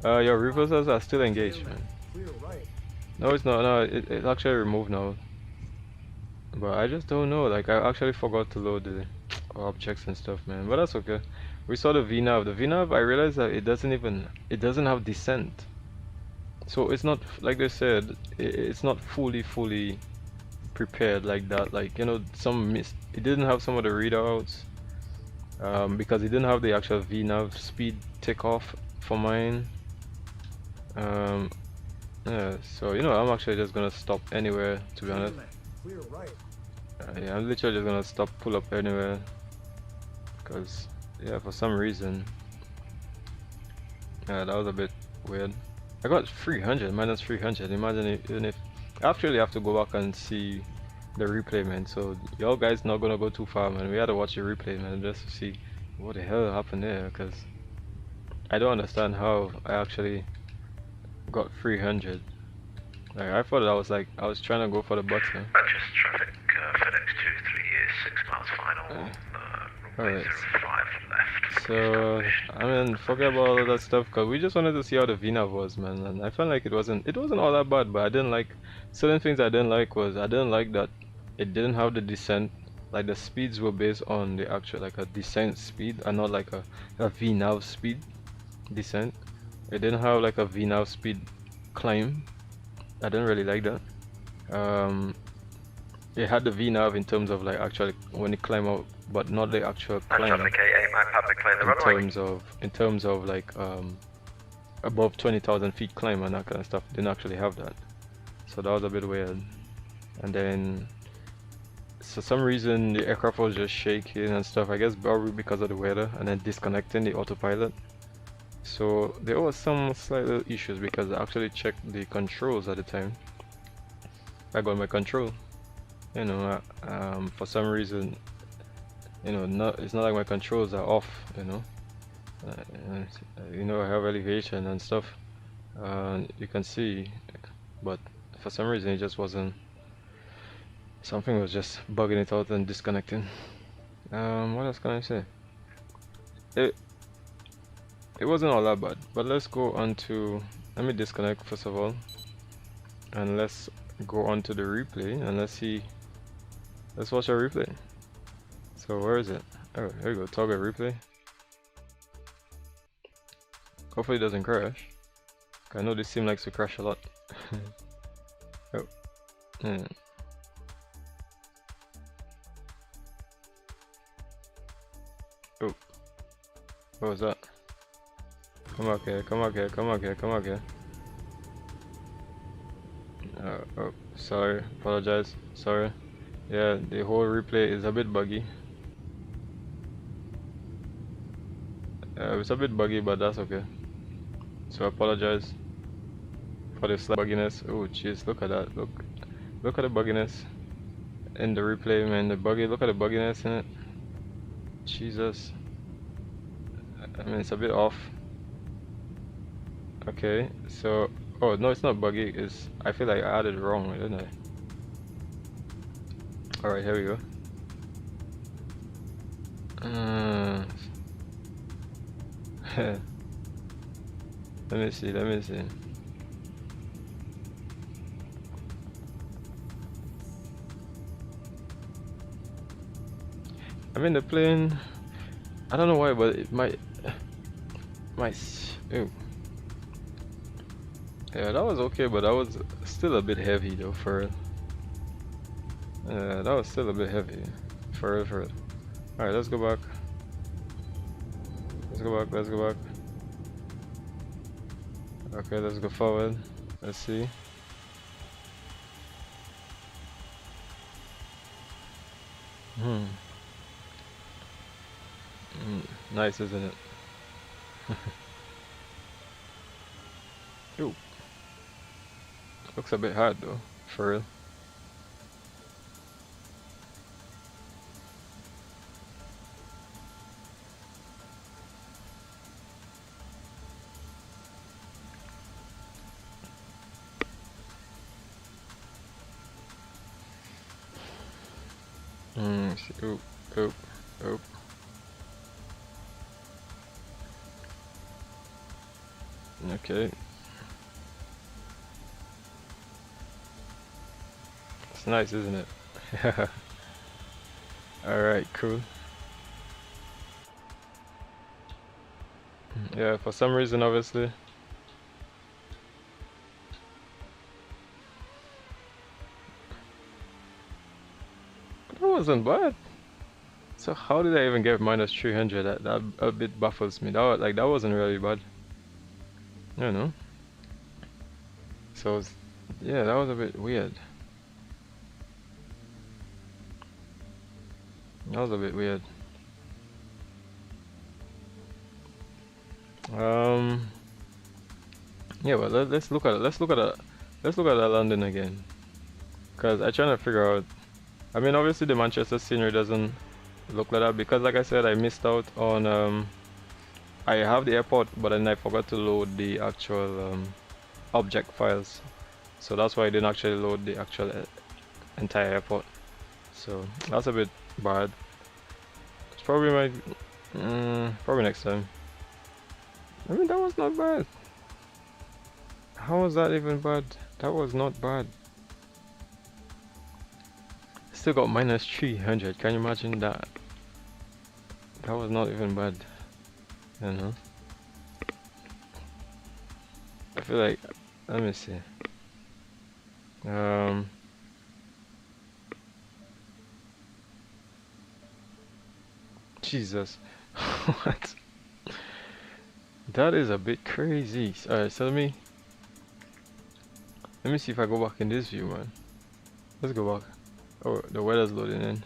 Your reversers are still engaged, man. No, it's not. No, it's actually removed now. But I just don't know. Like I actually forgot to load the objects and stuff, man. But that's okay. We saw the VNAV. The VNAV, I realized that it doesn't have descent. So it's not like they said. It's not fully prepared like that. Like you know, it didn't have some of the readouts. Because it didn't have the actual VNAV speed takeoff for mine. Yeah, so you know I'm actually just gonna stop anywhere, to be honest. Yeah, I'm literally just gonna stop, pull up anywhere, because yeah, for some reason, yeah, that was a bit weird. I got 300 minus 300. Imagine even if I actually have to go back and see the replay, man. So y'all guys not gonna go too far, man. We had to watch the replay, man, just to see what the hell happened there, because I don't understand how I actually got 300. Like I thought I was trying to go for the button. Manchester traffic, FedEx 238, 6 miles final. Alright. 05 left. So I mean, forget about all of that stuff, because we just wanted to see how the VNAV was, man. And I felt like it wasn't all that bad, but I didn't like certain things. I didn't like that it didn't have the descent. Like the speeds were based on the actual like a descent speed and not like a VNAV speed descent. It didn't have like a VNAV speed climb. I didn't really like that. It had the VNAV in terms of like actually when it climb out, but not the actual climb. In terms of like above 20,000 feet climb and that kind of stuff. Didn't actually have that. So that was a bit weird. And then for some reason the aircraft was just shaking and stuff. I guess probably because of the weather, and then disconnecting the autopilot. So there was some slight little issues because I actually checked the controls at the time. I got my control, you know, for some reason, you know, it's not like my controls are off, you know. You know, I have elevation and stuff, you can see, but for some reason it just wasn't. Something was just bugging it out and disconnecting. What else can I say? It it wasn't all that bad. But let's go on to, let me disconnect first of all, and let's go on to the replay and let's see, let's watch our replay. So where is it? Oh, here we go, toggle replay. Hopefully it doesn't crash. I know this sim likes to crash a lot. Oh. Yeah. Oh. What was that? Come back here, come back here, come back here, come back here. Oh, sorry, apologize, sorry. Yeah, the whole replay is a bit buggy. It's a bit buggy, but that's okay. So I apologize for the slight bugginess. Oh jeez, look at that, look at the bugginess in the replay, man. The buggy, look at the bugginess in it. Jesus, I mean, it's a bit off. Okay, so, oh no, it's not buggy, it's, I feel like I added wrong, didn't I? Alright, here we go. Let me see, let me see. I mean, the plane, I don't know why, but it might, ew. Yeah, that was okay, but that was still a bit heavy though, for real. Yeah, that was still a bit heavy, for real, for real. Alright, let's go back. Let's go back, let's go back. Okay, let's go forward. Let's see. Nice, isn't it? Ooh. Looks a bit hard though, for real. Oop, oop, oop. Okay. It's nice, isn't it? Alright, cool. Yeah, for some reason, obviously. That wasn't bad. So how did I even get minus 300? That a bit baffles me. That was, like, that wasn't really bad. I don't know. So yeah, that was a bit weird. That was a bit weird. Yeah, but let's look at it. Let's look at that London again, cause I'm trying to figure out. I mean, obviously the Manchester scenery doesn't look like that because, like I said, I missed out on. I have the airport, but then I forgot to load the actual object files, so that's why I didn't actually load the actual entire airport. So that's a bit bad. It's probably probably next time. I mean, that was not bad. How was that even bad? That was not bad. Still got minus 300. Can you imagine that? That was not even bad. You know. I feel like, let me see. Jesus. What? That is a bit crazy. Alright, so let me see if I go back in this view, man. Let's go back. Oh, the weather's loading in.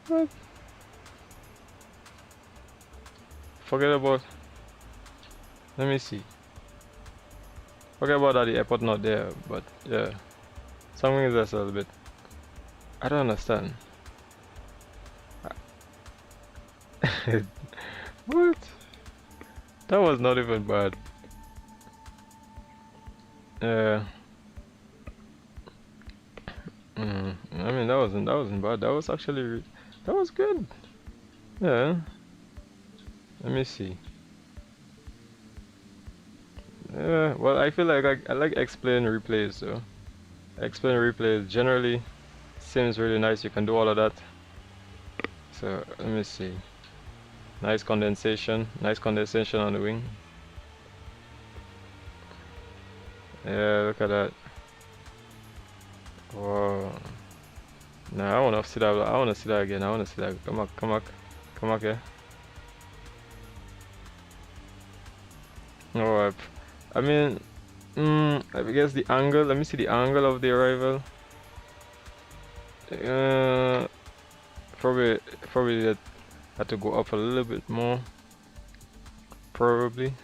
What? Forget about. Let me see. Forget about that, the airport not there, but yeah. Something is just a little bit. I don't understand. What? That was not even bad. I mean, that wasn't bad. That That was good. Yeah. Let me see. Yeah, well, I feel like I like XPlane replays, so XPlane replays generally seems really nice. You can do all of that. So let me see. Nice condensation on the wing. Yeah, look at that. Whoa. Nah, I wanna see that. I wanna see that again. I wanna see that. Come on, come on, come on, yeah. Alright. I mean, I guess the angle. Let me see the angle of the arrival. Probably that had to go up a little bit more. Probably.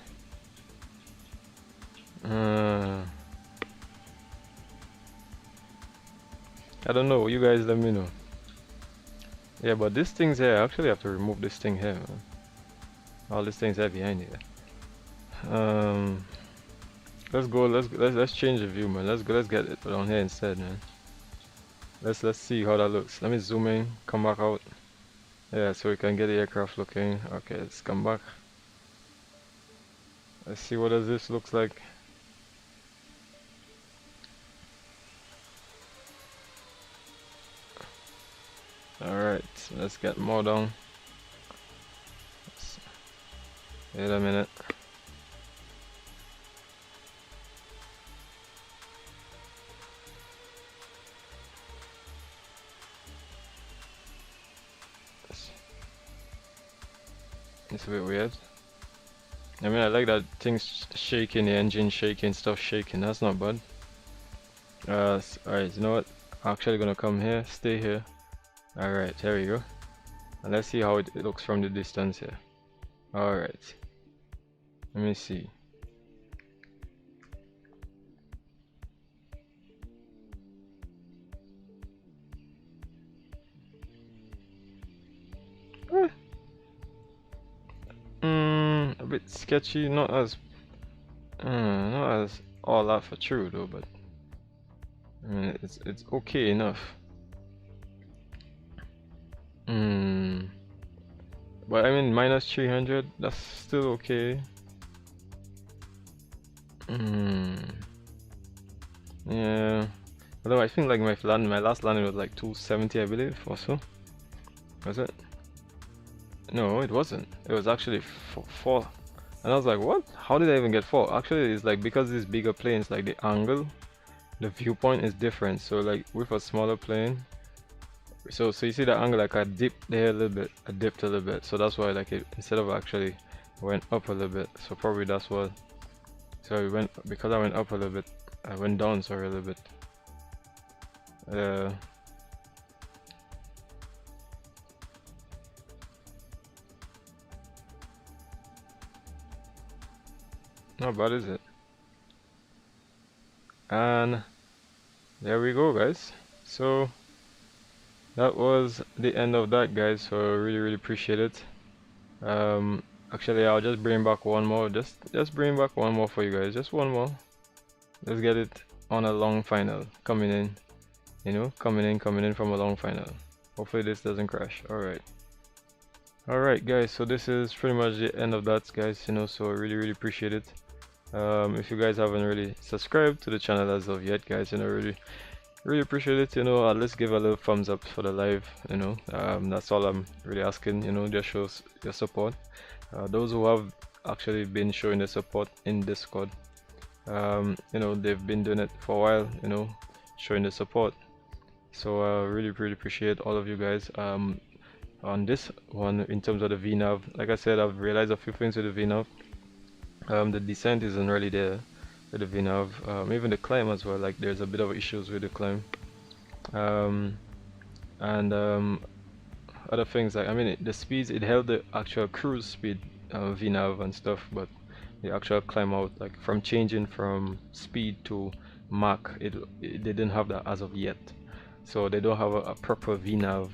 I don't know. You guys let me know. Yeah, but this thing's here. I actually have to remove this thing here, man. All these things are behind here. Let's go. Let's change the view, man. Let's go. Let's get it down here instead, man. Let's see how that looks. Let me zoom in. Come back out. Yeah, so we can get the aircraft looking. Okay, let's come back. Let's see what does this looks like. Alright, let's get more down. Wait a minute. It's a bit weird. I mean, I like that things shaking, the engine shaking, stuff shaking. That's not bad. Alright, you know what? I'm actually gonna come here, stay here. Alright, there we go. And let's see how it looks from the distance here. Alright. Let me see. A bit sketchy, not as all that for true though, but I mean it's okay enough. But I mean minus 300, that's still okay. Yeah. Although I think like my last landing was like 270, I believe, or so. Was it? No, it wasn't. It was actually 4. And I was like, what? How did I even get 4? Actually, it's like because these bigger planes, like the angle, the viewpoint is different. So like with a smaller plane, so you see the angle, like I dipped there a little bit, I dipped a little bit. So that's why like it, instead of actually went up a little bit. So probably that's what. So it went, because I went up a little bit, I went down, sorry, a little bit. Not bad, is it? And there we go, guys. So that was the end of that, guys. So really appreciate it. Actually, I'll just bring back one more. Just bring back one more for you guys. Just one more. Let's get it on a long final coming in. You know, coming in from a long final. Hopefully this doesn't crash. Alright guys, so this is pretty much the end of that, guys. You know, so I really appreciate it. If you guys haven't really subscribed to the channel as of yet, guys, you know, really appreciate it. You know, let's give a little thumbs up for the live. You know, that's all I'm really asking. You know, just shows your support. Those who have actually been showing the support in Discord, you know, they've been doing it for a while, you know, showing the support. So really appreciate all of you guys. On this one, in terms of the VNAV, like I said, I've realized a few things with the VNAV. The descent isn't really there with the VNAV. Even the climb as well, like there's a bit of issues with the climb. Other things, like I mean the speeds, it held the actual cruise speed VNAV and stuff, but the actual climb out, like from changing from speed to Mach, they didn't have that as of yet. So they don't have a proper VNAV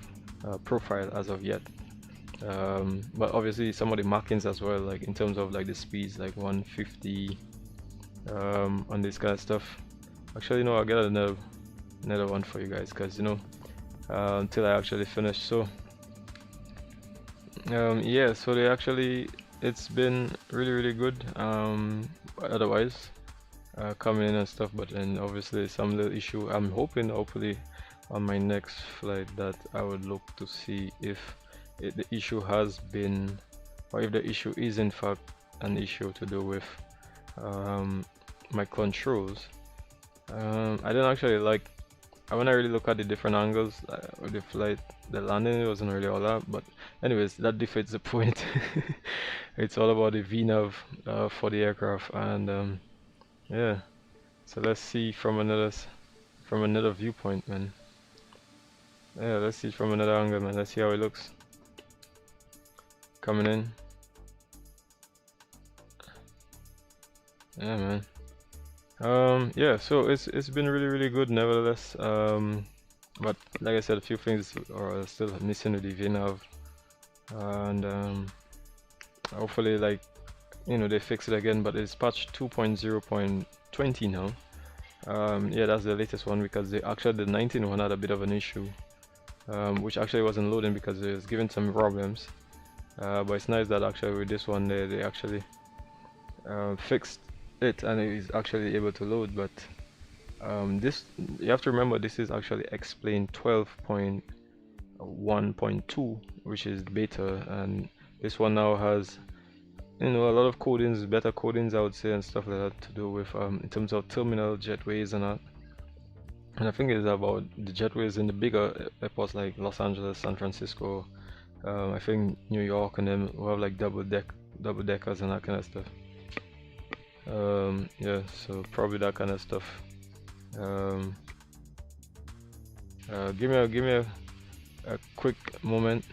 profile as of yet. But obviously some of the markings as well, like in terms of like the speeds, like 150 on this kind of stuff. Actually, you know, I'll get another one for you guys, because you know, until I actually finish. So Yeah, so they actually, it's been really good. Otherwise, coming in and stuff, but then obviously some little issue. I'm hoping, hopefully, on my next flight that I would look to see if the issue has been, or if the issue is in fact an issue to do with my controls. I didn't actually like. I want to really look at the different angles of the flight. The landing wasn't really all that, but anyways, that defeats the point. It's all about the VNAV for the aircraft, and yeah. So let's see from another viewpoint, man. Yeah, let's see from another angle, man. Let's see how it looks coming in. Yeah, man. Yeah, so it's been really good nevertheless. But like I said, a few things are still missing with the VNAV, and hopefully, like, you know, they fix it again. But it's patch 2.0.20 now. Yeah, that's the latest one, because the 19 one had a bit of an issue, which actually wasn't loading because it was giving some problems. But it's nice that actually with this one they actually fixed it and it is actually able to load. But this, you have to remember, this is actually XPlane 12.1.2, which is beta, and this one now has, you know, a lot of codings, better codings I would say, and stuff like that to do with in terms of terminal jetways and that. And I think it's about the jetways in the bigger airports like Los Angeles, San Francisco, I think New York, and then we'll have like double deckers and that kind of stuff. Yeah, so probably that kind of stuff. Give me a quick moment.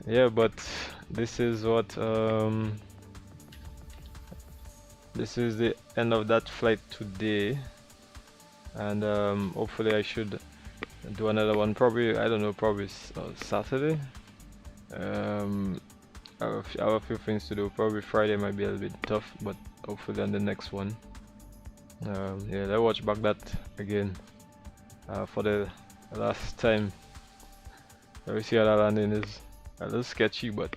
Yeah, but this is what this is the end of that flight today, and hopefully I should do another one, probably, I don't know, probably Saturday. I have a few things to do. Probably Friday might be a little bit tough, but hopefully on the next one. Yeah, let's watch back that again for the last time. Let me see how that landing is. A little sketchy, but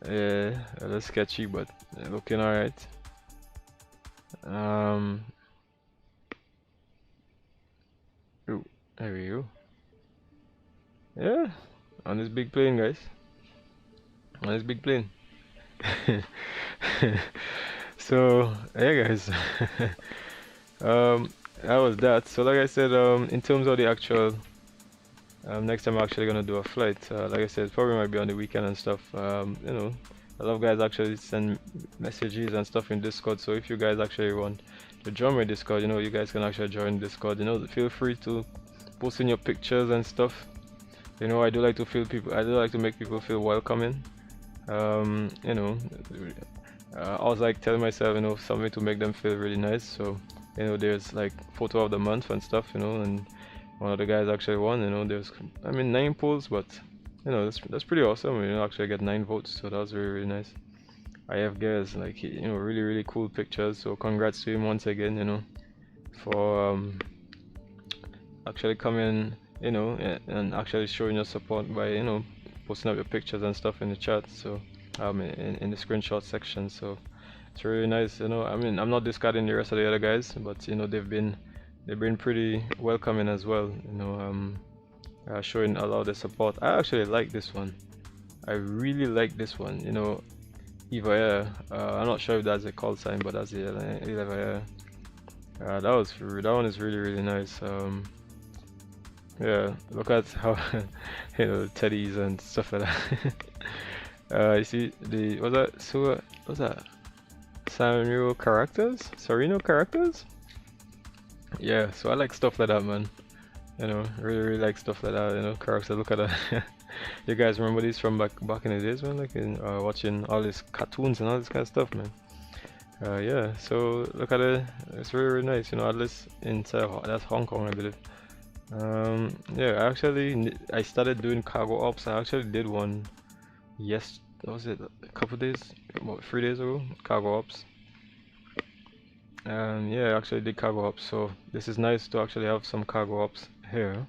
yeah, a little sketchy, but looking alright. Ooh, there we go. Yeah, on this big plane, guys. On this big plane. So yeah, guys. That was that. So like I said, in terms of the actual next time I'm actually gonna do a flight, like I said, probably might be on the weekend and stuff. You know, a lot of guys actually send messages and stuff in Discord, so if you guys actually want to join my Discord, you know, you guys can actually join Discord. You know, feel free to post in your pictures and stuff. You know, I do like to make people feel welcoming. You know, I was like telling myself, you know, something to make them feel really nice. So, you know, there's like photo of the month and stuff, you know, and one of the guys actually won. You know, there's, I mean, 9 polls, but you know, that's pretty awesome. You know, actually get 9 votes, so that was really nice. I have guys like, you know, really cool pictures. So congrats to him once again, you know, for actually coming, you know, and actually showing your support by, you know, posting up your pictures and stuff in the chat. So in the screenshot section. So it's really nice, you know. I mean, I'm not discarding the rest of the other guys, but you know, they've been pretty welcoming as well, you know, showing a lot of the support. I actually like this one. I really like this one, you know, Eva Air. I'm not sure if that's a call sign, but that's the Eva Air. That one is really nice. Yeah, look at how you know, teddies and stuff like that. You see the what's that? Sarino characters? Yeah, so I like stuff like that, man. You know, really like stuff like that. You know, characters. Look at that. You guys remember these from back in the days, man? Like in watching all these cartoons and all this kind of stuff, man. Yeah, so look at it. It's really nice. You know, at least inside that's Hong Kong, I believe. Yeah, I started doing cargo ops. I actually did one, yes, was it a couple days, about 3 days ago, cargo ops. Yeah, I actually did cargo ops, so this is nice to actually have some cargo ops here.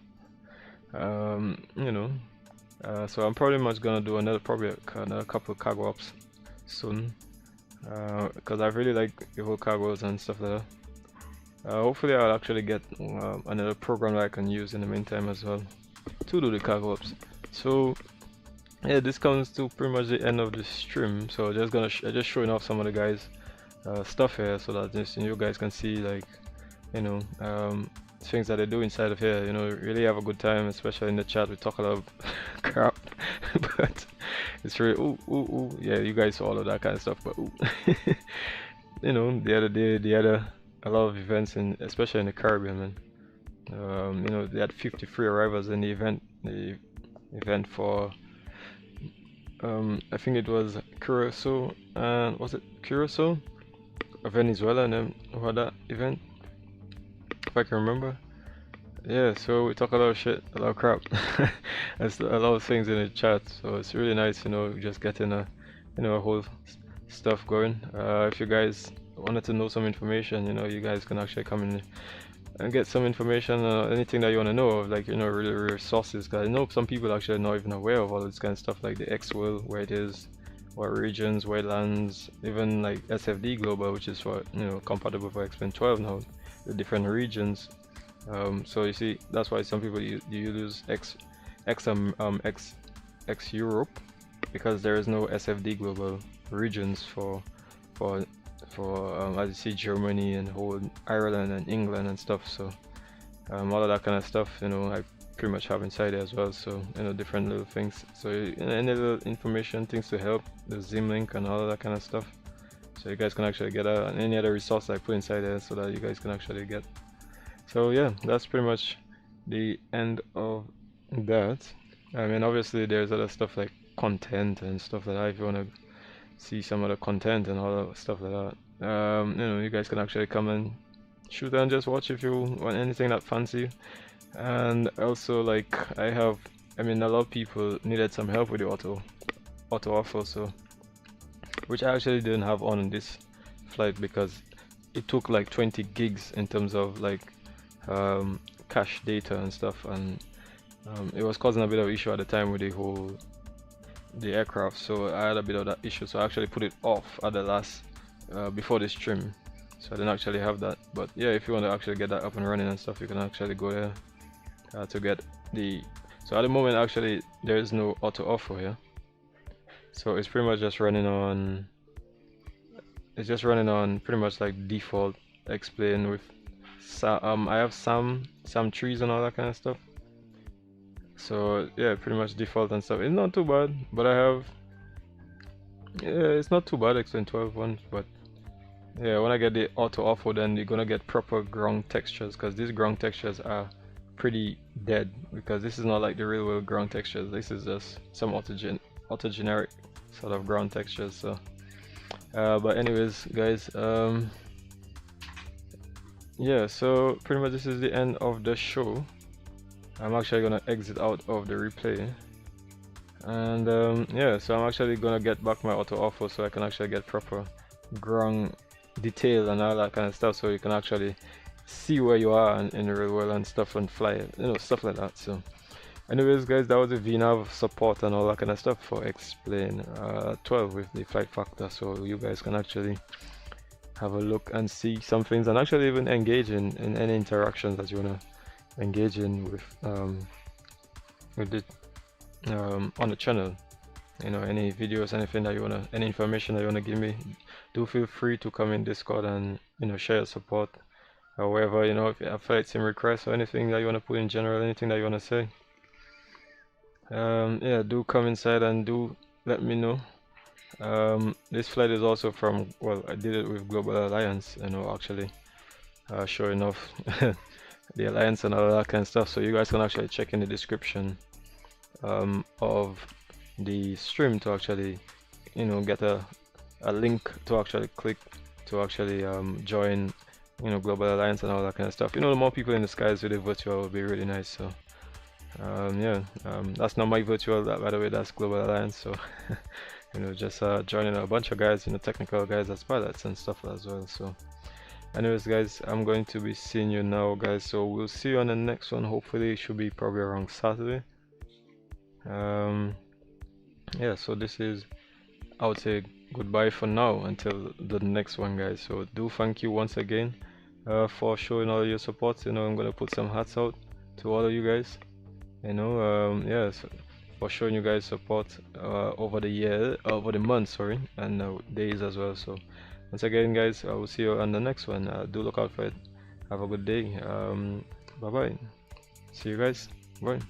You know, So I'm probably much gonna do another another couple of cargo ops soon, because I really like the whole cargos and stuff like that. Hopefully I'll actually get another program that I can use in the meantime as well to do the cargo ops. So yeah, this comes to pretty much the end of the stream. So just gonna just showing off some of the guys stuff here, so that just you guys can see, like, you know, things that they do inside of here. You know, really have a good time, especially in the chat. We talk a lot of crap, but it's really ooh, yeah, you guys saw all of that kind of stuff. But ooh. You know, the other day they had a lot of events especially in the Caribbean, man. You know, they had 53 arrivals in the event for I think it was Curacao, and was it Curacao, Venezuela, and then who had that event, if I can remember. Yeah, so we talk a lot of shit, a lot of crap. There's a lot of things in the chat, so it's really nice, you know, just getting a, you know, a whole stuff going. If you guys wanted to know some information, you know, you guys can actually come in and get some information, anything that you want to know of, like, you know, really resources, because I know some people actually are not even aware of all this kind of stuff, like the X-Will, where it is, what regions, where it lands, even like SFD Global, which is for, you know, compatible for XPlane 12 now, the different regions. So you see, that's why some people you use X Europe, because there is no SFD Global regions for as you see, Germany and whole Ireland and England and stuff. So all of that kind of stuff, you know, I pretty much have inside there as well. So, you know, different little things. So any little information, things to help, the Zim link and all of that kind of stuff. So you guys can actually get and any other resource I put inside there, so that you guys can actually get. So yeah, that's pretty much the end of that. I mean, obviously there's other stuff like content and stuff like that, if you want to see some of the content and all that stuff like that. You know, you guys can actually come and shoot and just watch if you want anything that fancy. And also, like, I mean, a lot of people needed some help with the auto off also, which I actually didn't have on this flight, because it took like 20 gigs in terms of like cache data and stuff, and it was causing a bit of issue at the time with the aircraft. So I had a bit of that issue, so I actually put it off at the last before the stream, so I didn't actually have that. But yeah, if you want to actually get that up and running and stuff, you can actually go there to get the. So at the moment, actually, there is no auto off for here, so it's pretty much just running on. It's just running on pretty much like default XPlane with I have some trees and all that kind of stuff. So yeah, pretty much default and stuff. It's not too bad, but I have, yeah, it's not too bad, XPlane 12 one, but yeah, when I get the auto auto, then you're gonna get proper ground textures, because these ground textures are pretty dead, because this is not like the real world ground textures. This is just some auto generic sort of ground textures. So but anyways, guys, yeah, so pretty much this is the end of the show. I'm actually gonna exit out of the replay, and yeah, so I'm actually gonna get back my auto auto, so I can actually get proper ground detail and all that kind of stuff, so you can actually see where you are in the real world and stuff, and fly, you know, stuff like that. So anyways, guys, that was the VNAV support and all that kind of stuff for XPlane 12 with the flight factor, so you guys can actually have a look and see some things, and actually even engage in any interactions that you want to engage in with the on the channel. You know, any videos, anything that you want to, any information that you want to give me, do feel free to come in Discord and, you know, share your support. However, you know, if you have flight sim requests or anything that you want to put in general, anything that you want to say, yeah, do come inside and do let me know. This flight is also from, well, I did it with Global Alliance, you know, actually showing off the alliance and all that kind of stuff, so you guys can actually check in the description of the stream to actually, you know, get a link to actually click to actually join, you know, Global Alliance and all that kind of stuff. You know, the more people in the skies with the virtual would be really nice. So yeah, that's not my virtual, that, by the way, that's Global Alliance. So you know, just joining a bunch of guys, you know, technical guys as pilots and stuff as well. So anyways, guys, I'm going to be seeing you now, guys, so we'll see you on the next one. Hopefully it should be probably around Saturday. Yeah, so this is, I would say, goodbye for now until the next one, guys. So do thank you once again for showing all your support. You know, I'm gonna put some hats out to all of you guys, you know. Yeah, so for showing you guys support over the year, over the month, sorry, and days as well. So once again, guys, I will see you on the next one. Do look out for it. Have a good day. Bye bye. See you guys. Bye.